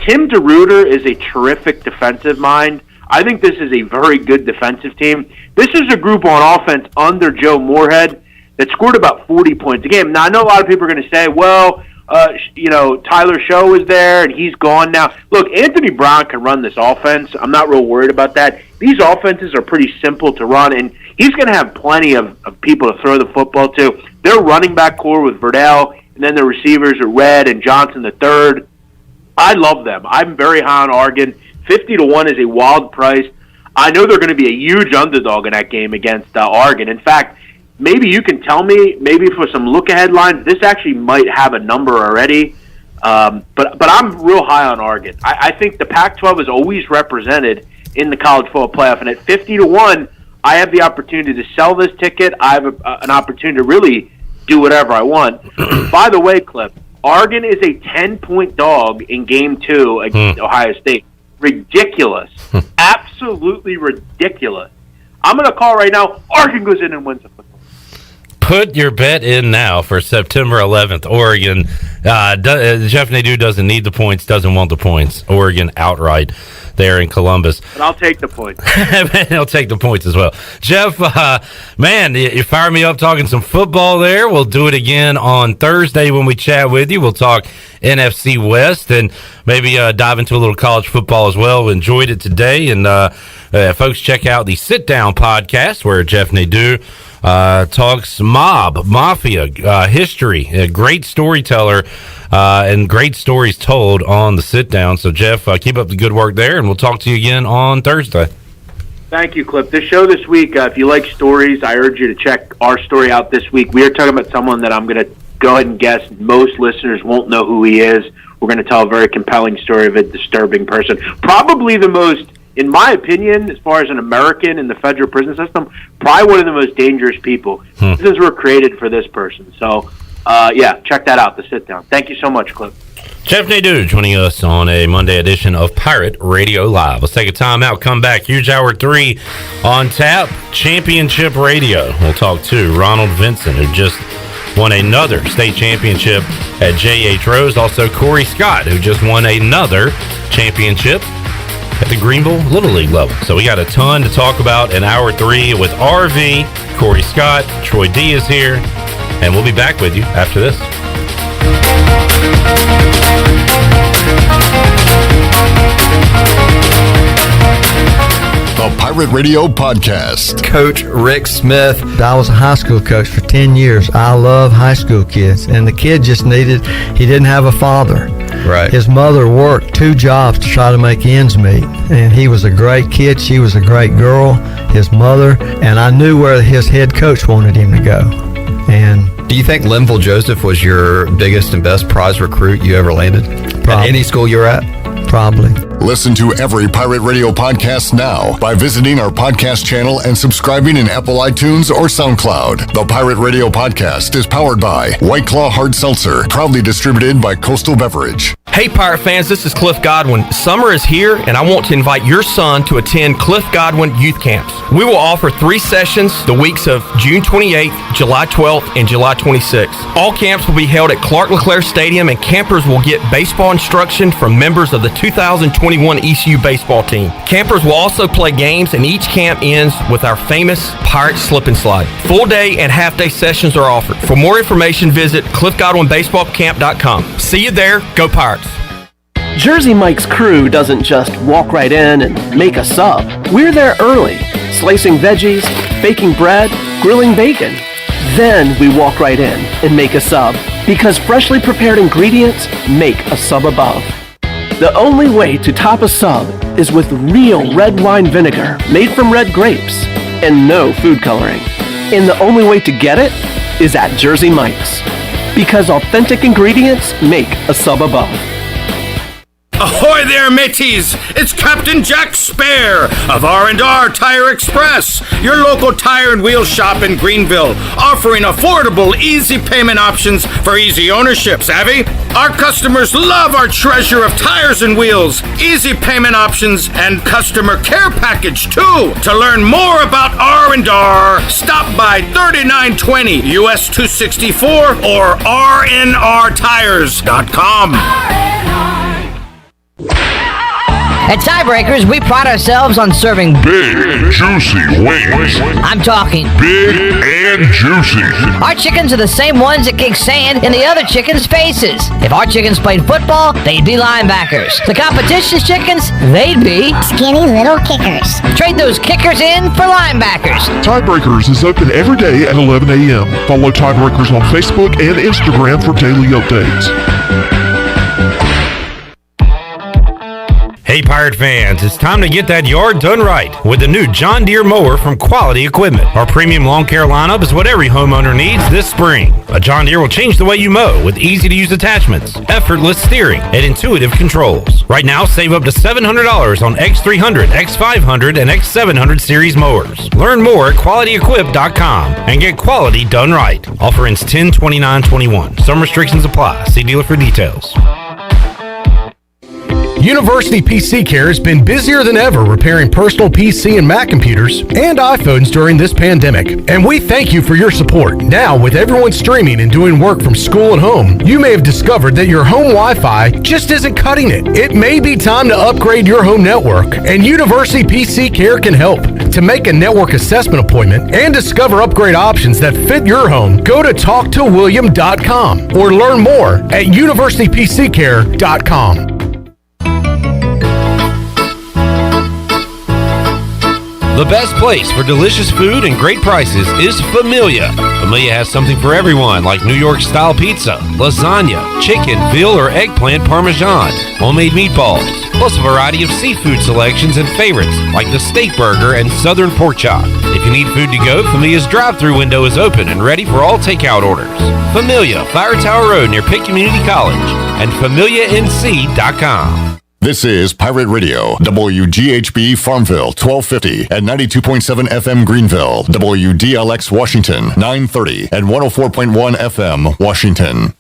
Tim DeRuyter is a terrific defensive mind. I think this is a very good defensive team. This is a group on offense under Joe Moorhead that scored about 40 points a game. Now, I know a lot of people are going to say, well, Tyler Show is there, and he's gone now. Look, Anthony Brown can run this offense. I'm not real worried about that. These offenses are pretty simple to run, and he's going to have plenty of people to throw the football to. Their running back core with Verdell, and then the receivers are Red and Johnson III. I love them. I'm very high on Oregon. 50-1 is a wild price. I know they're going to be a huge underdog in that game against Oregon. In fact, maybe you can tell me, maybe for some look-ahead lines, this actually might have a number already. But I'm real high on Oregon. I think the Pac-12 is always represented in the college football playoff. And at 50-1, I have the opportunity to sell this ticket. I have an opportunity to really do whatever I want. By the way, Clip, Oregon is a 10-point dog in Game 2 against Ohio State. Ridiculous. Absolutely ridiculous. I'm going to call right now, Oregon goes in and wins the football. Put your bet in now for September 11th. Oregon. Jeff Nadeau doesn't need the points, doesn't want the points. Oregon outright there in Columbus. But I'll take the points. I'll take the points as well. Jeff, man, you fired me up talking some football there. We'll do it again on Thursday when we chat with you. We'll talk NFC West and maybe dive into a little college football as well. We enjoyed it today. And folks, check out the Sit Down podcast where Jeff Nadeau talks mafia, history, a great storyteller, and great stories told on the Sit Down. So, Jeff, keep up the good work there, and we'll talk to you again on Thursday. Thank you, Clip. The show this week, if you like stories, I urge you to check our story out this week. We are talking about someone that I'm going to go ahead and guess most listeners won't know who he is. We're going to tell a very compelling story of a disturbing person. Probably the most, in my opinion, as far as an American in the federal prison system, probably one of the most dangerous people. Prisons were created for this person. So yeah, check that out, The Sit Down. Thank you so much, Cliff. Jeff Nadeau joining us on a Monday edition of Pirate Radio Live. Let's take a time out, come back. Huge Hour 3 on tap. Championship Radio. We'll talk to Ronald Vincent, who just won another state championship at J.H. Rose. Also, Corey Scott, who just won another championship at the Greenville Little League level. So we got a ton to talk about in Hour 3 with RV, Corey Scott, Troy D is here, and we'll be back with you after this. The Pirate Radio Podcast. Coach Rick Smith. I was a high school coach for 10 years. I love high school kids. And the kid just he didn't have a father. Right. His mother worked 2 jobs to try to make ends meet. And he was a great kid. She was a great girl, his mother. And I knew where his head coach wanted him to go. And do you think Linville Joseph was your biggest and best prize recruit you ever landed? Probably. At any school you were at? Probably. Listen to every Pirate Radio podcast now by visiting our podcast channel and subscribing in Apple iTunes or SoundCloud. The Pirate Radio Podcast is powered by White Claw Hard Seltzer, proudly distributed by Coastal Beverage. Hey Pirate fans, this is Cliff Godwin. Summer is here and I want to invite your son to attend Cliff Godwin Youth Camps. We will offer 3 sessions the weeks of June 28th, July 12th, and July 26th. All camps will be held at Clark LeClaire Stadium and campers will get baseball instruction from members of the 2021 ECU baseball team. Campers will also play games and each camp ends with our famous Pirate Slip and Slide. Full day and half day sessions are offered. For more information, visit cliffgodwinbaseballcamp.com. See you there. Go Pirates. Jersey Mike's crew doesn't just walk right in and make a sub. We're there early, slicing veggies, baking bread, grilling bacon. Then we walk right in and make a sub, because freshly prepared ingredients make a sub above. The only way to top a sub is with real red wine vinegar made from red grapes and no food coloring. And the only way to get it is at Jersey Mike's, because authentic ingredients make a sub above. Ahoy there, mateys! It's Captain Jack Spare of R&R Tire Express, your local tire and wheel shop in Greenville, offering affordable, easy payment options for easy ownership, savvy? Our customers love our treasure of tires and wheels, easy payment options, and customer care package, too. To learn more about R&R, stop by 3920 US 264 or rnrtires.com. At Tiebreakers, we pride ourselves on serving big, juicy wings. I'm talking big and juicy. Our chickens are the same ones that kick sand in the other chickens' faces. If our chickens played football, they'd be linebackers. The competition's chickens, they'd be skinny little kickers. Trade those kickers in for linebackers. Tiebreakers is open every day at 11 a.m. Follow Tiebreakers on Facebook and Instagram for daily updates. Hey Pirate fans, it's time to get that yard done right with the new John Deere mower from Quality Equipment. Our premium lawn care lineup is what every homeowner needs this spring. A John Deere will change the way you mow with easy-to-use attachments, effortless steering, and intuitive controls. Right now, save up to $700 on X300, X500, and X700 series mowers. Learn more at QualityEquip.com and get quality done right. Offer ends 10/29/21. Some restrictions apply. See dealer for details. University PC Care has been busier than ever repairing personal PC and Mac computers and iPhones during this pandemic. And we thank you for your support. Now, with everyone streaming and doing work from school and home, you may have discovered that your home Wi-Fi just isn't cutting it. It may be time to upgrade your home network, and University PC Care can help. To make a network assessment appointment and discover upgrade options that fit your home, go to talktowilliam.com or learn more at universitypccare.com. The best place for delicious food and great prices is Familia. Familia has something for everyone, like New York-style pizza, lasagna, chicken, veal, or eggplant parmesan, homemade meatballs, plus a variety of seafood selections and favorites, like the steak burger and southern pork chop. If you need food to go, Familia's drive-thru window is open and ready for all takeout orders. Familia, Fire Tower Road near Pitt Community College, and FamiliaNC.com. This is Pirate Radio, WGHB Farmville, 1250 and 92.7 FM Greenville, WDLX Washington, 930 and 104.1 FM Washington.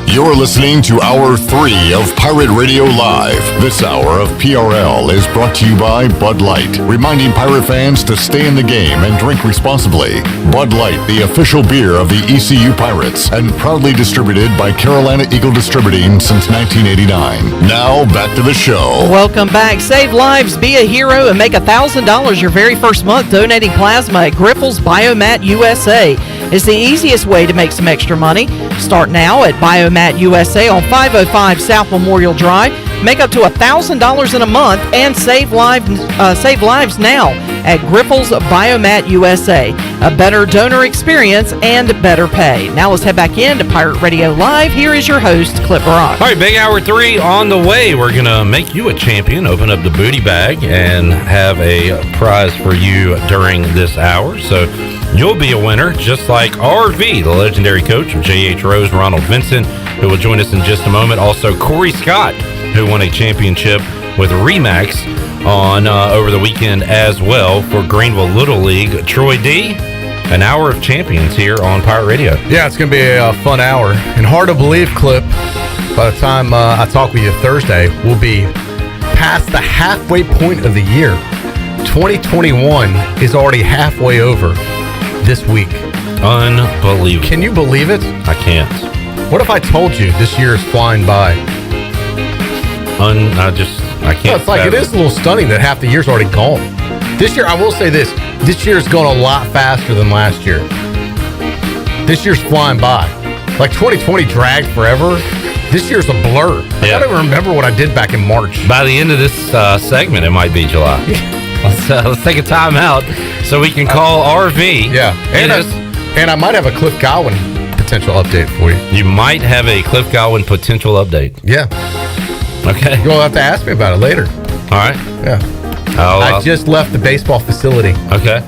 You're listening to Hour 3 of Pirate Radio Live. This hour of PRL is brought to you by Bud Light, reminding Pirate fans to stay in the game and drink responsibly. Bud Light, the official beer of the ECU Pirates, and proudly distributed by Carolina Eagle Distributing since 1989. Now, back to the show. Welcome back. Save lives, be a hero, and make $1,000 your very first month donating plasma at Grifols Biomat USA. It's the easiest way to make some extra money. Start now at Biomat USA on 505 South Memorial Drive. Make up to $1,000 in a month and save lives now at Grifols Biomat USA. A better donor experience and better pay. Now let's head back into Pirate Radio Live. Here is your host, Clip Rock. All right, big hour 3 on the way. We're going to make you a champion, open up the booty bag, and have a prize for you during this hour. So you'll be a winner, just like RV, the legendary coach of J.H. Rose, Ronald Vincent, who will join us in just a moment. Also, Corey Scott, who won a championship with Remax on over the weekend as well for Greenville Little League. Troy D., an hour of champions here on Pirate Radio. Yeah, it's going to be a fun hour. And hard to believe, Clip, by the time I talk with you Thursday, we'll be past the halfway point of the year. 2021 is already halfway over this week. Unbelievable. Can you believe it? I can't. What if I told you this year is flying by? I can't. No, it's like, it is a little stunning that half the year's already gone. This year, I will say this year's gone a lot faster than last year. This year's flying by. Like 2020 dragged forever. This year's a blur. I don't even remember what I did back in March. By the end of this segment, it might be July. Let's take a time out so we can call RV. Yeah. And I might have a Cliff Godwin potential update for you. You might have a Cliff Godwin potential update. Yeah. Okay. You'll have to ask me about it later. All right. Yeah. I just left the baseball facility. Okay.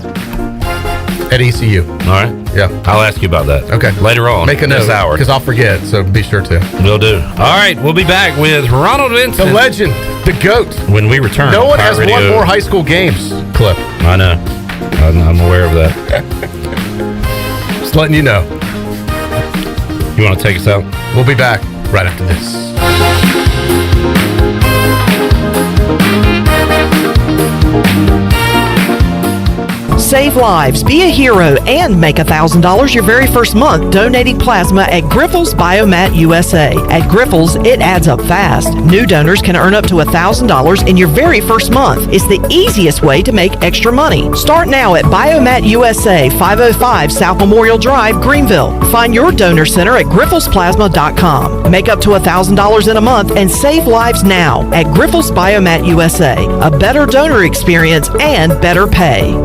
At ECU. All right. Yeah. I'll ask you about that. Okay. Later on. Make a note. This hour. Because I'll forget, so be sure to. Will do. All right. We'll be back with Ronald Vincent. The legend. The GOAT. When we return. No one has won more high school games, Clip. I know. I'm aware of that. Just letting you know. You want to take us out? We'll be back right after this. Save lives, be a hero, and make $1,000 your very first month donating plasma at Grifols Biomat USA. At Grifols, it adds up fast. New donors can earn up to $1,000 in your very first month. It's the easiest way to make extra money. Start now at Biomat USA, 505 South Memorial Drive, Greenville. Find your donor center at grifolsplasma.com. Make up to $1,000 in a month and save lives now at Grifols Biomat USA. A better donor experience and better pay.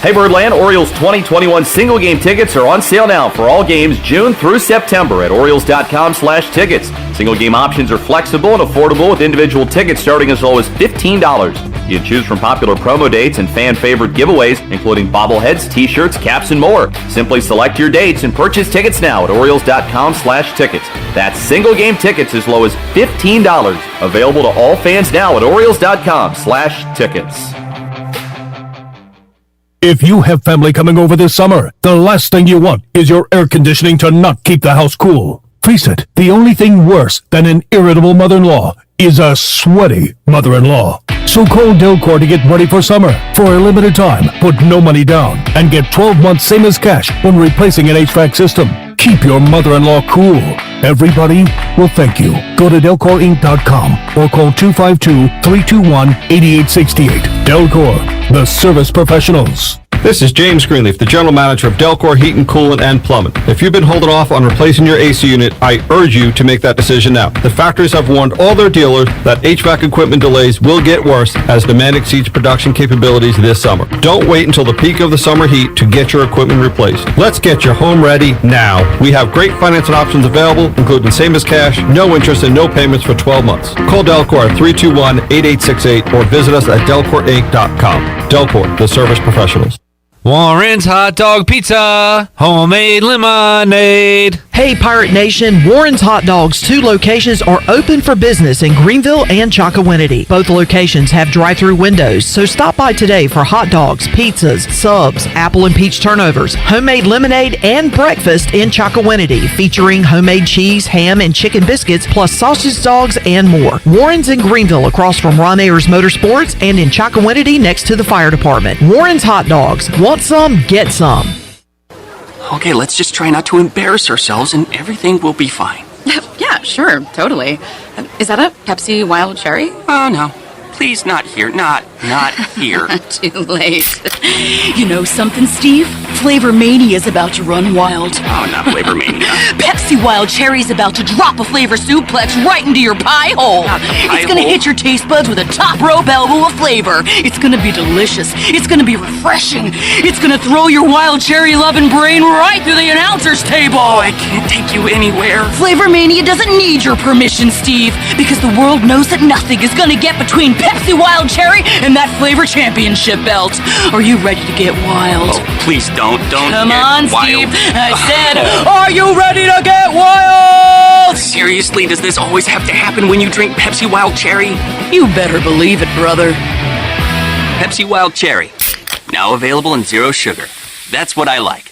Hey Birdland, Orioles 2021 single game tickets are on sale now for all games June through September at Orioles.com/tickets. Single game options are flexible and affordable with individual tickets starting as low as $15. You can choose from popular promo dates and fan favorite giveaways, including bobbleheads, t-shirts, caps, and more. Simply select your dates and purchase tickets now at Orioles.com/tickets. That's single game tickets as low as $15. Available to all fans now at Orioles.com/tickets. If you have family coming over this summer, the last thing you want is your air conditioning to not keep the house cool. Face it, the only thing worse than an irritable mother-in-law is a sweaty mother-in-law. So call Delcor to get ready for summer. For a limited time, put no money down and get 12 months same as cash when replacing an HVAC system. Keep your mother-in-law cool. Everybody will thank you. Go to DelcorInc.com or call 252-321-8868. Delcor, the service professionals. This is James Greenleaf, the General Manager of Delcor Heating, Coolant, and Plumbing. If you've been holding off on replacing your AC unit, I urge you to make that decision now. The factories have warned all their dealers that HVAC equipment delays will get worse as demand exceeds production capabilities this summer. Don't wait until the peak of the summer heat to get your equipment replaced. Let's get your home ready now. We have great financing options available, including same as cash, no interest, and no payments for 12 months. Call Delcor at 321-8868 or visit us at delcorinc.com. Delcor, the service professionals. Warren's Hot Dog Pizza, homemade lemonade. Hey, Pirate Nation, Warren's Hot Dogs, 2 locations are open for business in Greenville and Chocowinity. Both locations have drive-through windows, so stop by today for hot dogs, pizzas, subs, apple and peach turnovers, homemade lemonade, and breakfast in Chocowinity, featuring homemade cheese, ham, and chicken biscuits, plus sausage dogs and more. Warren's in Greenville, across from Ron Ayers Motorsports, and in Chocowinity, next to the fire department. Warren's Hot Dogs. Want some? Get some. Okay, let's just try not to embarrass ourselves and everything will be fine. Yeah, sure, totally. Is that a Pepsi Wild Cherry? Oh, no. Please, not here. Not here. Too late. You know something, Steve? Flavor Mania's about to run wild. Oh, not Flavor Mania. Pepsi Wild Cherry's about to drop a flavor suplex right into your pie hole. It's gonna hit your taste buds with a top rope elbow of flavor. It's gonna be delicious. It's gonna be refreshing. It's gonna throw your wild cherry loving brain right through the announcer's table. Oh, I can't take you anywhere. Flavor Mania doesn't need your permission, Steve, because the world knows that nothing is gonna get between Pepsi Wild Cherry and that flavor championship belt. Are you ready to get wild? Oh, please don't Come get on, wild. Steve. I said, are you ready to get wild? Seriously, does this always have to happen when you drink Pepsi Wild Cherry? You better believe it, brother. Pepsi Wild Cherry. Now available in 0 sugar. That's what I like.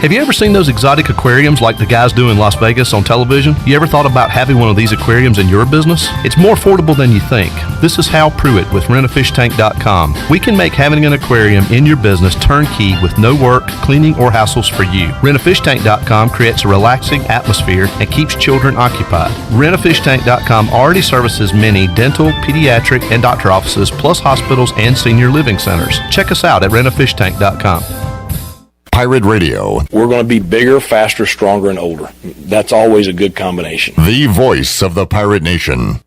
Have you ever seen those exotic aquariums like the guys do in Las Vegas on television? You ever thought about having one of these aquariums in your business? It's more affordable than you think. This is Hal Pruitt with rentafishtank.com. We can make having an aquarium in your business turnkey with no work, cleaning, or hassles for you. Rentafishtank.com creates a relaxing atmosphere and keeps children occupied. Rentafishtank.com already services many dental, pediatric, and doctor offices, plus hospitals and senior living centers. Check us out at rentafishtank.com. Pirate Radio. We're going to be bigger, faster, stronger, and older. That's always a good combination. The voice of the Pirate Nation.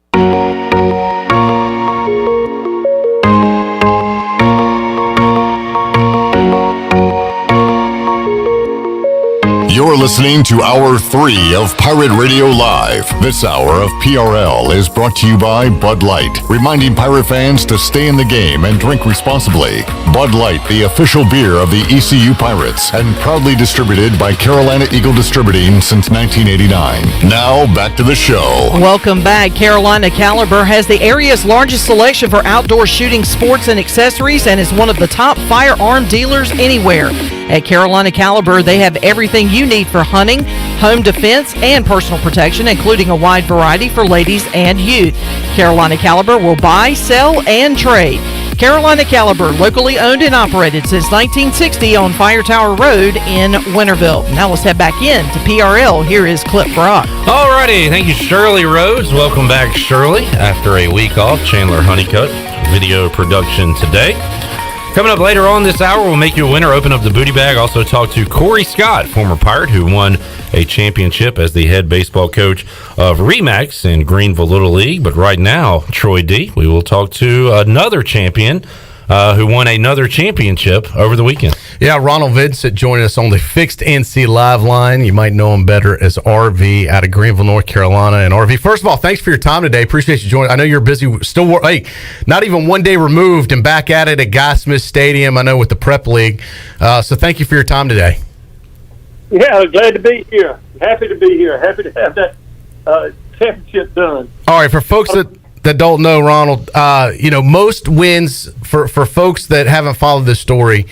You're listening to Hour 3 of Pirate Radio Live. This hour of PRL is brought to you by Bud Light, reminding Pirate fans to stay in the game and drink responsibly. Bud Light, the official beer of the ECU Pirates, and proudly distributed by Carolina Eagle Distributing since 1989. Now, back to the show. Welcome back. Carolina Caliber has the area's largest selection for outdoor shooting sports and accessories and is one of the top firearm dealers anywhere. At Carolina Caliber, they have everything you need for hunting, home defense, and personal protection, including a wide variety for ladies and youth. Carolina Caliber will buy, sell, and trade. Carolina Caliber, locally owned and operated since 1960 on Fire Tower Road in Winterville. Now let's head back in to PRL. Here is Clip Brock. Alrighty, thank you, Shirley Rhodes. Welcome back, Shirley. After a week off, Chandler Honeycutt, video production today. Coming up later on this hour, we'll make you a winner, open up the booty bag. Also talk to Corey Scott, former Pirate, who won a championship as the head baseball coach of Remax in Greenville Little League. But right now, Troy D., we will talk to another champion who won another championship over the weekend. Yeah, Ronald Vincent joining us on the Fixed NC Live line. You might know him better as RV out of Greenville, North Carolina. And RV, first of all, thanks for your time today. Appreciate you joining. I know you're busy, still, not even one day removed and back at it at Guy Smith Stadium, I know, with the Prep League. So thank you for your time today. Yeah, glad to be here. Happy to be here. Happy to have that championship done. All right, for folks that don't know, Ronald, most wins for folks that haven't followed this story,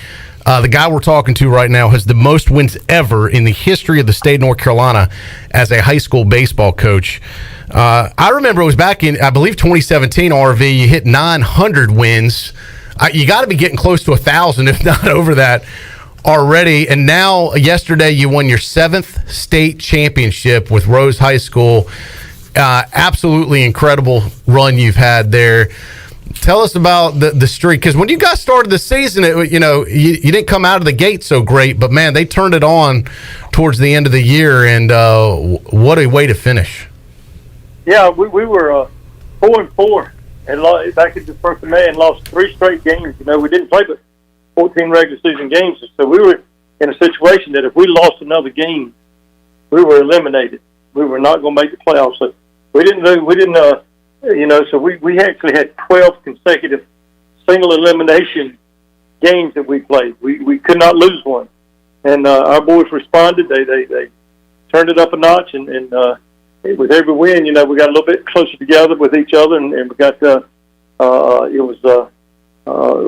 the guy we're talking to right now has the most wins ever in the history of the state of North Carolina as a high school baseball coach. I remember it was back in, I believe, 2017, RV, you hit 900 wins. You got to be getting close to 1,000, if not over that already. And now, yesterday, you won your 7th state championship with Rose High School. Absolutely incredible run you've had there. tell us about the streak, because when you guys started the season, you didn't come out of the gate so great, but man, they turned it on towards the end of the year, and what a way to finish. Yeah, we were 4-4 and back at the first of May and lost 3 straight games. We didn't play but 14 regular season games, so we were in a situation that if we lost another game, we were eliminated. We were not going to make the playoffs. So we didn't. So we actually had 12 consecutive single elimination games that we played. We could not lose one, and our boys responded. They turned it up a notch, and with every win, we got a little bit closer together with each other, and we got. It was a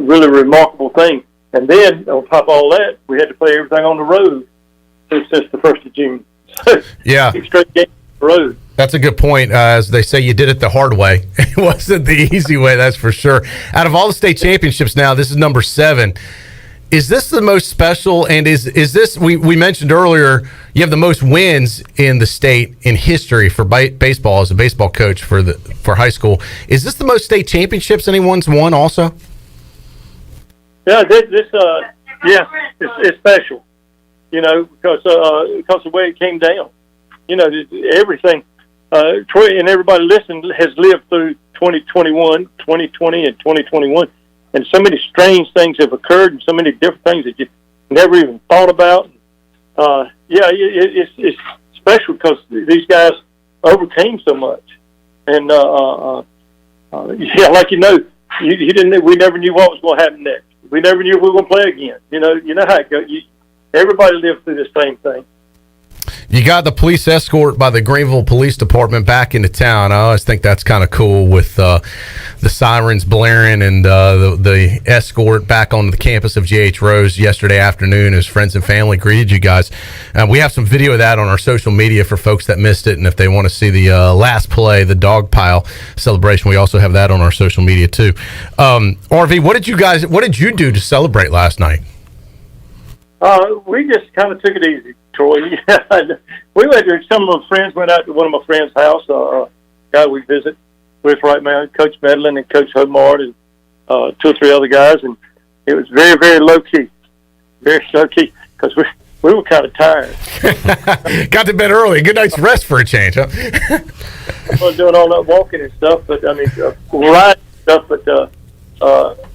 really remarkable thing. And then on top of all that, we had to play everything on the road since the 1st of June. Yeah. 6 straight games on the road. That's a good point. As they say, you did it the hard way. It wasn't the easy way, that's for sure. Out of all the state championships now, this is number 7. Is this the most special? And is this, we mentioned earlier, you have the most wins in the state in history for baseball as a baseball coach for high school. Is this the most state championships anyone's won also? Yeah, it's special, because of the way it came down. Everything. Troy and everybody listening has lived through 2021, 2020, and 2021, and so many strange things have occurred, and so many different things that you never even thought about. It's special because these guys overcame so much, and like you didn't. We never knew what was going to happen next. We never knew if we were going to play again. You know how it goes. Everybody lived through the same thing. You got the police escort by the Greenville Police Department back into town. I always think that's kind of cool with the sirens blaring and the escort back on the campus of J.H. Rose yesterday afternoon as friends and family greeted you guys. We have some video of that on our social media for folks that missed it, and if they want to see the last play, the dog pile celebration, we also have that on our social media too. RV, what did you do to celebrate last night? We just kind of took it easy, Troy. We went to some of my friends, went out to one of my friends' house, guy we visit with right now, Coach Medlin and Coach Homard and 2 or 3 other guys, and it was very, very low-key. Very low-key, because we were kind of tired. Got to bed early. Good night's rest for a change, huh? I was doing all that walking and stuff, but, riding stuff, but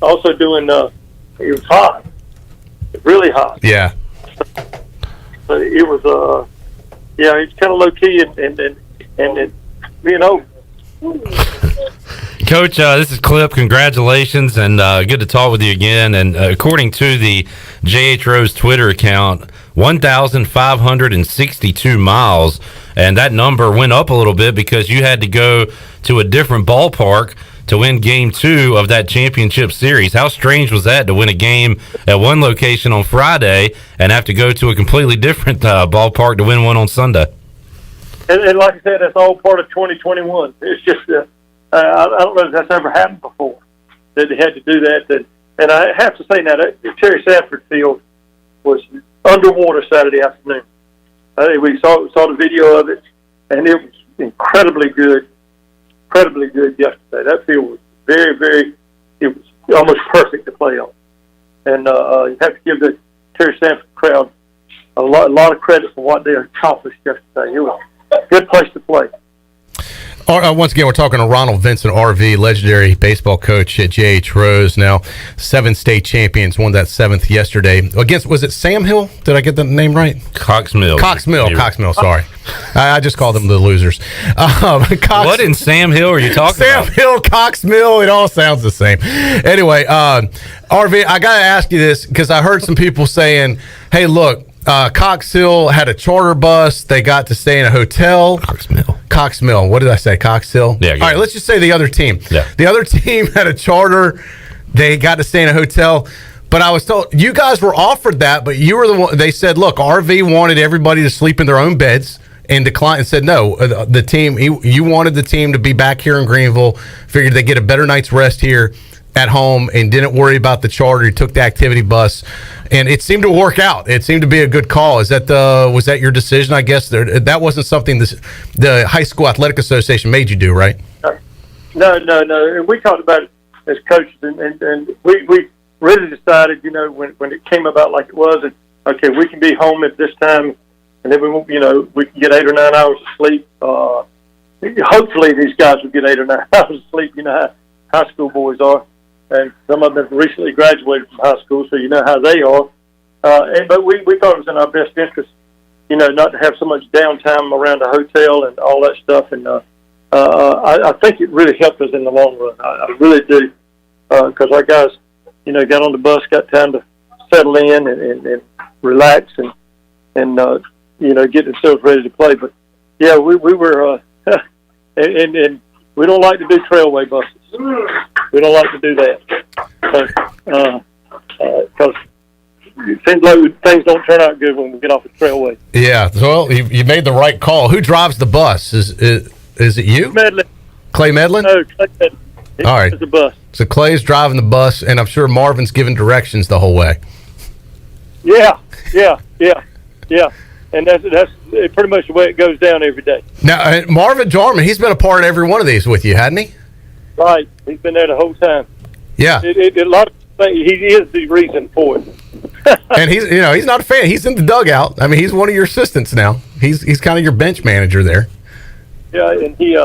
also doing, it was hot. Really hot. Yeah. But it was, it's kind of low key and Coach, this is Clip. Congratulations, and good to talk with you again. And according to the J.H. Rose Twitter account, 1,562 miles, and that number went up a little bit because you had to go to a different ballpark to win Game 2 of that championship series. How strange was that to win a game at one location on Friday and have to go to a completely different ballpark to win one on Sunday? And like I said, that's all part of 2021. It's just, I don't know if that's ever happened before, that they had to do that. And I have to say now, that Terry Sanford Field was underwater Saturday afternoon. We saw the video of it, and it was incredibly good yesterday. That field was very, very, it was almost perfect to play on. And you have to give the Terry Sanford crowd a lot of credit for what they accomplished yesterday. It was a good place to play. Once again, we're talking to Ronald Vincent, RV, legendary baseball coach at J.H. Rose. Now, 7 state champions, won that 7th yesterday. Against, was it Sam Hill? Did I get the name right? Cox Mill, sorry. I just called them the losers. What in Sam Hill are you talking about? Sam Hill, Cox Mill, it all sounds the same. Anyway, RV, I got to ask you this because I heard some people saying, hey, look, Cox Hill had a charter bus. They got to stay in a hotel. Cox Mill. What did I say? Cox Hill? Yeah. All right, let's just say the other team. Yeah. The other team had a charter. They got to stay in a hotel. But I was told you guys were offered that, but you were the one. They said, look, RV wanted everybody to sleep in their own beds and declined and said, no, the team, you wanted the team to be back here in Greenville, figured they'd get a better night's rest here at home and didn't worry about the charter. He took the activity bus, and it seemed to work out. It seemed to be a good call. Was that your decision? I guess that wasn't something the High School Athletic Association made you do, right? No. And we talked about it as coaches, and we really decided, you know, when it came about like it was, and okay, we can be home at this time, and then we can get 8 or 9 hours of sleep. Hopefully, these guys will get 8 or 9 hours of sleep. You know how high school boys are, and some of them have recently graduated from high school, so you know how they are. But we thought it was in our best interest, you know, not to have so much downtime around the hotel and all that stuff. And I think it really helped us in the long run. I really do, because our guys, you know, got on the bus, got time to settle in and relax and you know, get themselves ready to play. But yeah, we were and we don't like to do trailway buses. We don't like to do that because it seems like things don't turn out good when we get off the trailway. Yeah, well, you made the right call. Who drives the bus? Is it you? Medlin. Clay Medlin? No, Clay Medlin. All right. The bus. So Clay's driving the bus, and I'm sure Marvin's giving directions the whole way. Yeah. And that's pretty much the way it goes down every day. Now, Marvin Jarman, he's been a part of every one of these with you, hadn't he? Right. He's been there the whole time. Yeah. A lot of things, he is the reason for it. And he's not a fan. He's in the dugout. I mean, he's one of your assistants now. He's kind of your bench manager there. Yeah, and he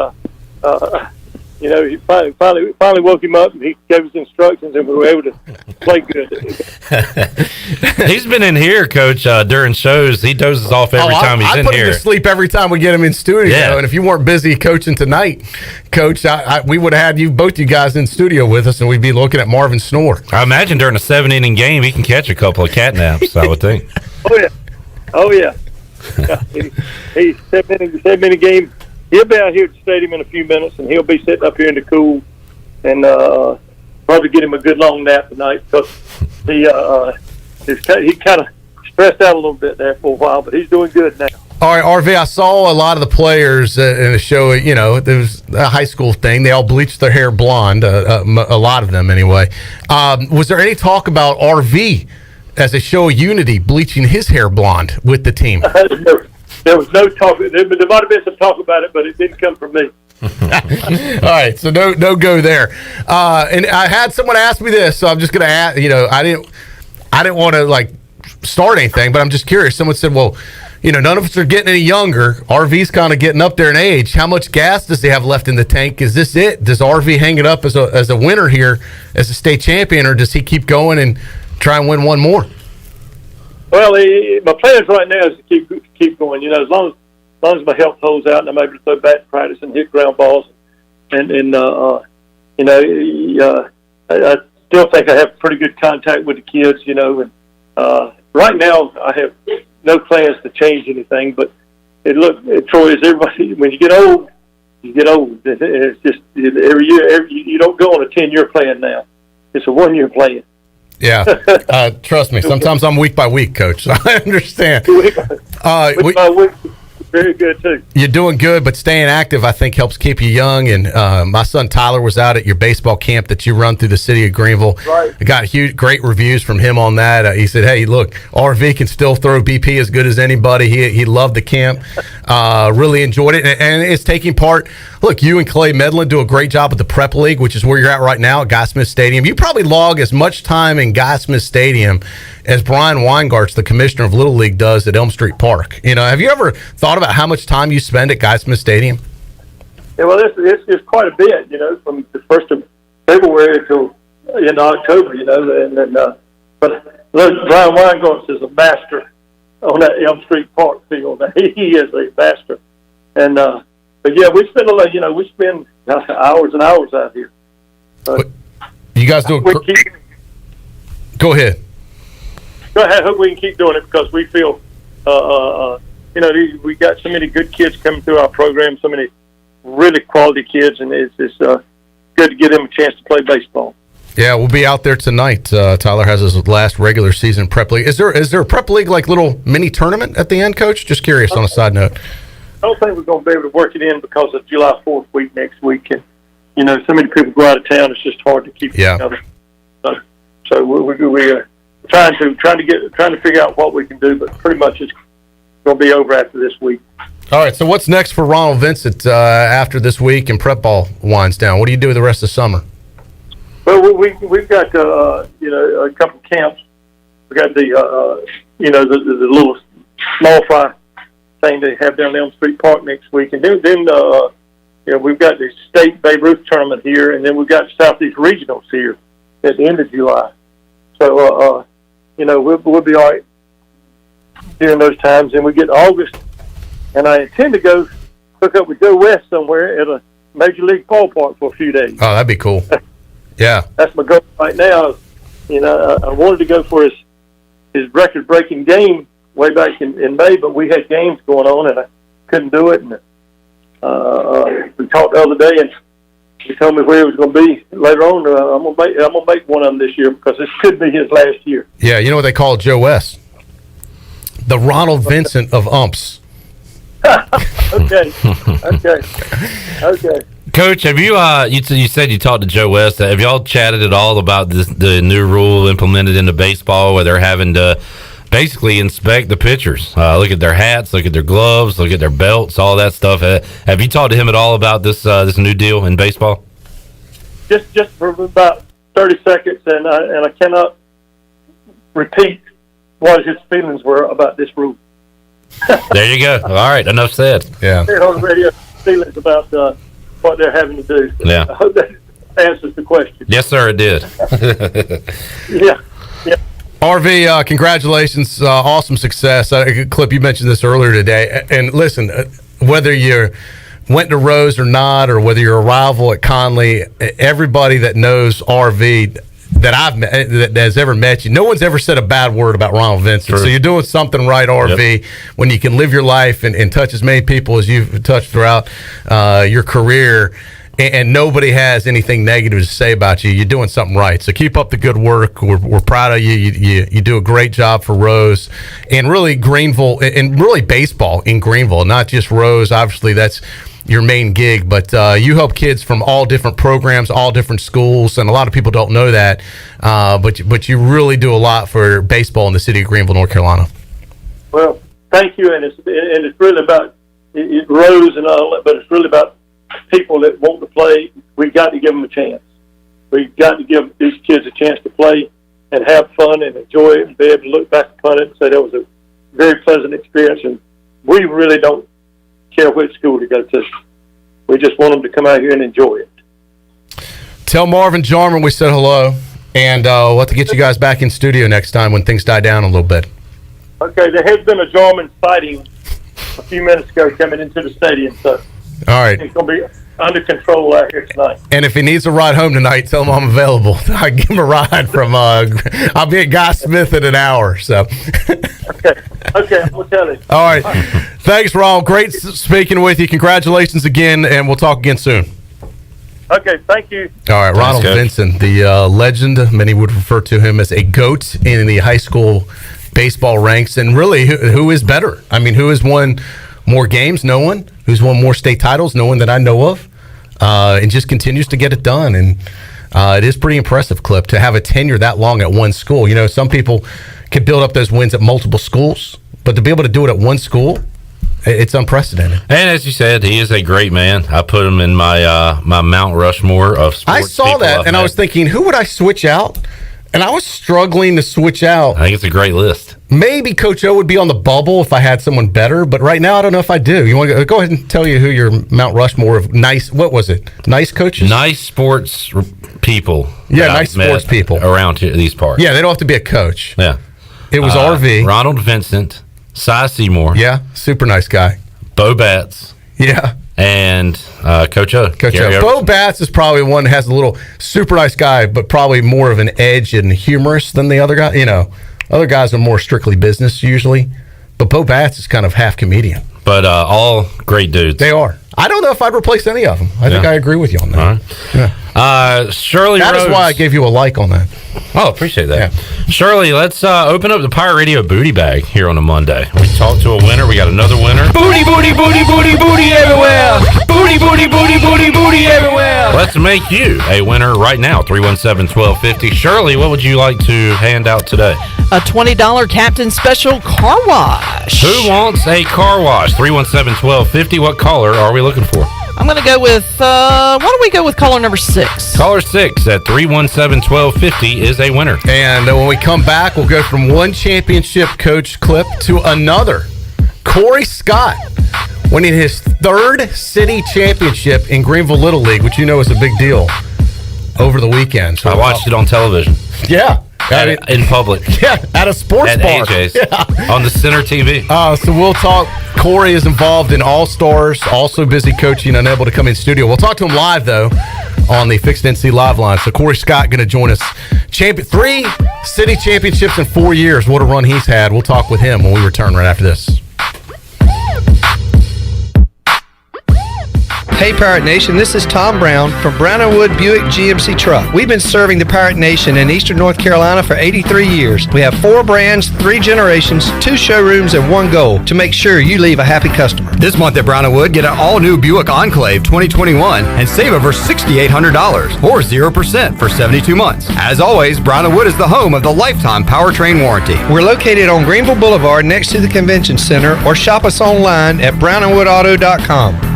you know, he finally woke him up, and he gave us instructions, and we were able to play good. He's been in here, Coach, during shows. He dozes off every time he's in I put here. him to sleep every time we get him in studio. Yeah. And if you weren't busy coaching tonight, Coach, we would have had both you guys in studio with us, and we'd be looking at Marvin snore. I imagine during a 7-inning game, he can catch a couple of cat naps, I would think. Oh, yeah. He's 7-inning game. He'll be out here at the stadium in a few minutes, and he'll be sitting up here in the cool, and probably get him a good long nap tonight because he kind of stressed out a little bit there for a while, but he's doing good now. All right, RV, I saw a lot of the players in the show. You know, there was a high school thing. They all bleached their hair blonde, a lot of them anyway. Was there any talk about RV as a show of unity bleaching his hair blonde with the team? There was no talk. There might have been some talk about it, but it didn't come from me. All right, so no go there. And I had someone ask me this, so I'm just going to ask. You know, I didn't want to like start anything, but I'm just curious. Someone said, "Well, you know, none of us are getting any younger. RV's kind of getting up there in age. How much gas does he have left in the tank? Is this it? Does RV hang it up as a winner here, as a state champion, or does he keep going and try and win one more?" Well, my plans right now is to keep going. You know, as long as my health holds out and I'm able to throw bat practice and hit ground balls, and you know, I still think I have pretty good contact with the kids. You know, and right now I have no plans to change anything. But Troy, is everybody when you get old, you get old. It's just every year you don't go on a 10-year plan now. It's a 1-year plan. Yeah, trust me. Sometimes I'm week by week, Coach. I understand. Week by week, very good too. You're doing good, but staying active, I think, helps keep you young. And my son Tyler was out at your baseball camp that you run through the city of Greenville. Right. I got great reviews from him on that. He said, "Hey, look, RV can still throw BP as good as anybody." He loved the camp, really enjoyed it, and it's taking part. Look, you and Clay Medlin do a great job at the Prep League, which is where you're at right now at Guy Smith Stadium. You probably log as much time in Guy Smith Stadium as Brian Weingartz, the commissioner of Little League, does at Elm Street Park. You know, have you ever thought about how much time you spend at Guy Smith Stadium? Yeah, well, it's quite a bit. You know, from the 1st of February till October. You know, and then but look, Brian Weingartz is a master on that Elm Street Park field. He is a master, and. But yeah, we spend we spend hours and hours out here. You guys do. Go ahead. I hope we can keep doing it because we feel, we got so many good kids coming through our program, so many really quality kids, and it's good to give them a chance to play baseball. Yeah, we'll be out there tonight. Tyler has his last regular season prep league. Is there a prep league like little mini tournament at the end, Coach? Just curious on a side note. I don't think we're going to be able to work it in because of July 4th week next week, and so many people go out of town. It's just hard to keep together. So we're trying to figure out what we can do, but pretty much it's going to be over after this week. All right. So what's next for Ronald Vincent after this week and prep ball winds down? What do you do the rest of the summer? Well, we've got a couple camps. We got the the little small fry thing they have down Elm Street Park next week, and then we've got the state Babe Ruth tournament here, and then we've got Southeast Regionals here at the end of July. So we'll be all right during those times. And we get to August, and I intend to go hook up with Joe West somewhere at a Major League ballpark for a few days. Oh, that'd be cool. Yeah. That's my goal right now. I wanted to go for his record-breaking game way back in May, but we had games going on, and I couldn't do it. And we talked the other day, and he told me where it was going to be later on. I'm gonna make one of them this year because this could be his last year. Yeah, you know what they call Joe West? The Ronald Vincent of umps. Okay. Coach, have you you said you talked to Joe West. Have y'all chatted at all about the new rule implemented into baseball where they're having to basically inspect the pitchers, look at their hats, look at their gloves, look at their belts, all that stuff? Have you talked to him at all about this new deal in baseball? Just for about 30 seconds, and I cannot repeat what his feelings were about this rule. There you go. All right, enough said. Yeah. On the radio, feelings about what they're having to do. Yeah. I hope that answers the question. Yes, sir, it did. Yeah. RV, congratulations. Awesome success. Clip, you mentioned this earlier today. And listen, whether you went to Rose or not, or whether you're a rival at Conley, everybody that knows RV that I've met, that has ever met you, no one's ever said a bad word about Ronald Vincent. True. So you're doing something right, RV, when you can live your life and touch as many people as you've touched throughout your career, and nobody has anything negative to say about you. You're doing something right. So keep up the good work. We're proud of you. You do a great job for Rose and really Greenville, and really baseball in Greenville, not just Rose. Obviously, that's your main gig, but you help kids from all different programs, all different schools, and a lot of people don't know that. But you really do a lot for baseball in the city of Greenville, North Carolina. Well, thank you, and it's really about Rose and all that, but it's really about people that want to play. We've got to give them a chance. We've got to give these kids a chance to play and have fun and enjoy it and be able to look back upon it and say that was a very pleasant experience. And we really don't care which school to go to. We just want them to come out here and enjoy it. Tell Marvin Jarman we said hello, and we'll have to get you guys back in studio next time when things die down a little bit. Okay, there has been a Jarman sighting a few minutes ago coming into the stadium, so all right, it's going to be under control out here tonight. And if he needs a ride home tonight, tell him I'm available. I give him a ride from. I'll be at Guy Smith in an hour. So. Okay, I'm gonna tell you. All right, thanks, Ron. Great speaking with you. Congratulations again, and we'll talk again soon. Okay, thank you. All right, Ronald Vincent, the legend. Many would refer to him as a GOAT in the high school baseball ranks, and really, who is better? I mean, who has won more games? No one. Who's won more state titles? No one that I know of, and just continues to get it done. And it is pretty impressive, Clip, to have a tenure that long at one school. You know, some people can build up those wins at multiple schools, but to be able to do it at one school, it's unprecedented. And as you said, he is a great man. I put him in my my Mount Rushmore of sports. I saw that, and I was thinking, who would I switch out? And I was struggling to switch out. I think it's a great list. Maybe Coach O would be on the bubble if I had someone better, but right now I don't know if I do. You want to go ahead and tell you who your Mount Rushmore of nice, what was it? Nice coaches? Nice sports people. Yeah, nice sports people. Around these parts. Yeah, they don't have to be a coach. Yeah. It was RV. Ronald Vincent, Cy Seymour. Yeah, super nice guy. Bo Batts. Yeah. And Coach O. Bo Batts is probably one that has a little super nice guy, but probably more of an edge and humorous than the other guy. You know, other guys are more strictly business usually, but Bo Batts is kind of half comedian. But all great dudes. They are. I don't know if I'd replace any of them. I think I agree with you on that. All right. Yeah. Shirley That Rose. is why I gave you a like on that. Oh, appreciate that. Yeah. Shirley, let's open up the Pirate Radio booty bag here on a Monday. We talked to a winner. We got another winner. Booty, booty, booty, booty, booty everywhere. Booty, booty, booty, booty, booty everywhere. Let's make you a winner right now. 317-1250. Shirley, what would you like to hand out today? A $20 Captain Special car wash. Who wants a car wash? 317-1250. What caller are we looking for? I'm going to go with, why don't we go with caller number 6? Caller 6 at 317-1250 is a winner. And when we come back, we'll go from one championship coach clip to another. Corey Scott winning his 3rd city championship in Greenville Little League, which you know is a big deal, over the weekend. So I watched it on television. Yeah. In public. Yeah, at a sports at bar. AJ's. Yeah. On the center TV. So we'll talk. Corey is involved in All Stars, also busy coaching, unable to come in studio. We'll talk to him live, though, on the Fixed NC Live line. So Corey Scott going to join us. 3 city championships in 4 years. What a run he's had. We'll talk with him when we return right after this. Hey Pirate Nation, this is Tom Brown from Brown & Wood Buick GMC Truck. We've been serving the Pirate Nation in Eastern North Carolina for 83 years. We have 4 brands, 3 generations, 2 showrooms, and 1 goal to make sure you leave a happy customer. This month at Brown & Wood, get an all-new Buick Enclave 2021 and save over $6,800 or 0% for 72 months. As always, Brown & Wood is the home of the lifetime powertrain warranty. We're located on Greenville Boulevard next to the Convention Center, or shop us online at brownandwoodauto.com.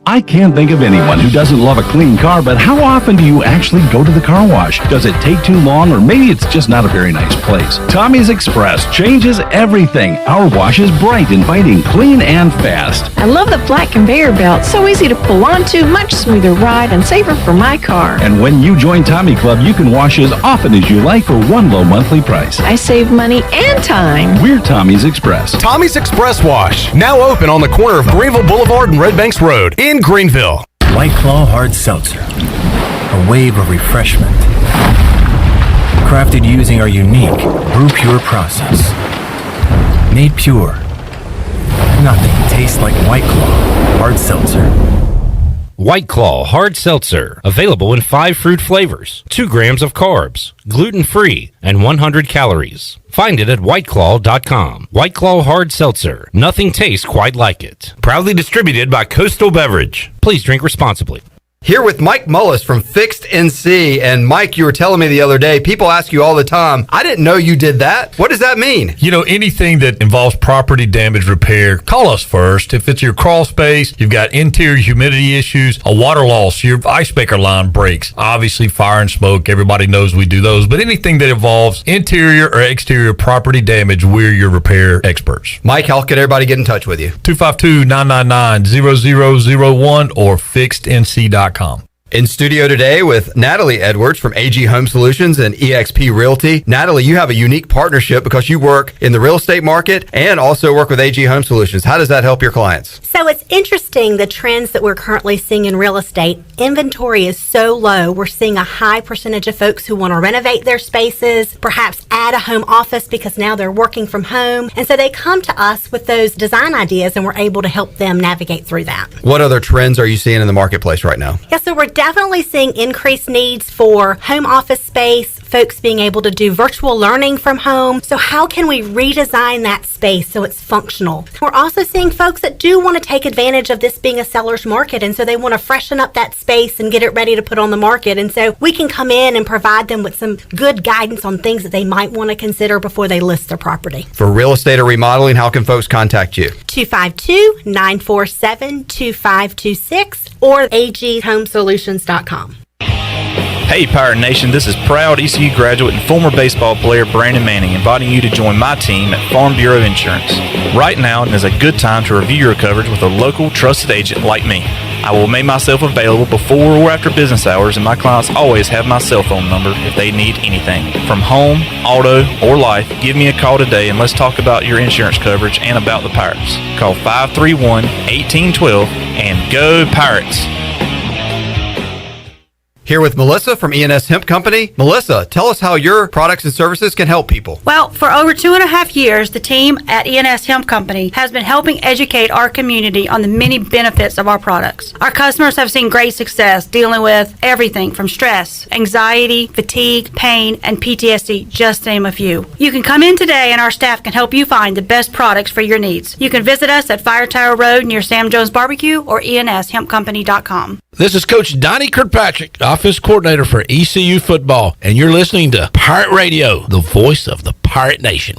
I can't think of anyone who doesn't love a clean car, but how often do you actually go to the car wash? Does it take too long, or maybe it's just not a very nice place? Tommy's Express changes everything. Our wash is bright, inviting, clean, and fast. I love the black conveyor belt. So easy to pull onto, much smoother ride, and safer for my car. And when you join Tommy Club, you can wash as often as you like for one low monthly price. I save money and time. We're Tommy's Express. Tommy's Express Wash, now open on the corner of Greenville Boulevard and Red Banks Road in Greenville. White Claw Hard Seltzer, a wave of refreshment, crafted using our unique brew pure process. Made pure, nothing tastes like White Claw Hard Seltzer. White Claw Hard Seltzer, available in 5 fruit flavors, 2 grams of carbs, gluten-free, and 100 calories. Find it at whiteclaw.com. White Claw Hard Seltzer, nothing tastes quite like it. Proudly distributed by Coastal Beverage. Please drink responsibly. Here with Mike Mullis from Fixed NC. And Mike, you were telling me the other day, people ask you all the time, I didn't know you did that. What does that mean? You know, anything that involves property damage repair, call us first. If it's your crawl space, you've got interior humidity issues, a water loss, your ice maker line breaks, obviously fire and smoke, everybody knows we do those. But anything that involves interior or exterior property damage, we're your repair experts. Mike, how can everybody get in touch with you? 252-999-0001 or fixednc.com. In studio today with Natalie Edwards from AG Home Solutions and eXp Realty. Natalie, you have a unique partnership because you work in the real estate market and also work with AG Home Solutions. How does that help your clients? So it's interesting, the trends that we're currently seeing in real estate. Inventory is so low. We're seeing a high percentage of folks who want to renovate their spaces, perhaps add a home office because now they're working from home. And so they come to us with those design ideas and we're able to help them navigate through that. What other trends are you seeing in the marketplace right now? Yeah, so we're definitely seeing increased needs for home office space, folks being able to do virtual learning from home. So how can we redesign that space so it's functional? We're also seeing folks that do want to take advantage of this being a seller's market, and so they want to freshen up that space and get it ready to put on the market. And so we can come in and provide them with some good guidance on things that they might want to consider before they list their property. For real estate or remodeling, how can folks contact you? 252-947-2526 or aghomesolutions.com. Hey Pirate Nation, this is proud ECU graduate and former baseball player Brandon Manning inviting you to join my team at Farm Bureau Insurance. Right now is a good time to review your coverage with a local trusted agent like me. I will make myself available before or after business hours, and my clients always have my cell phone number if they need anything. From home, auto, or life, give me a call today and let's talk about your insurance coverage and about the Pirates. Call 531-1812 and go Pirates! Here with Melissa from ENS Hemp Company. Melissa, tell us how your products and services can help people. Well, for over 2.5 years, the team at ENS Hemp Company has been helping educate our community on the many benefits of our products. Our customers have seen great success dealing with everything from stress, anxiety, fatigue, pain, and PTSD, just to name a few. You can come in today and our staff can help you find the best products for your needs. You can visit us at Fire Tower Road near Sam Jones Barbecue or enshempcompany.com. This is Coach Donnie Kirkpatrick, Office Coordinator for ECU Football, and you're listening to Pirate Radio, the voice of the Pirate Nation.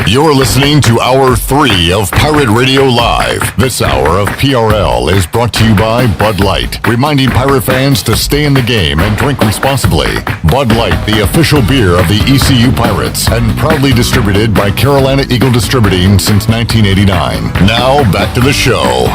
You're listening to Hour 3 of Pirate Radio Live. This hour of PRL is brought to you by Bud Light, reminding Pirate fans to stay in the game and drink responsibly. Bud Light, the official beer of the ECU Pirates, and proudly distributed by Carolina Eagle Distributing since 1989. Now, back to the show.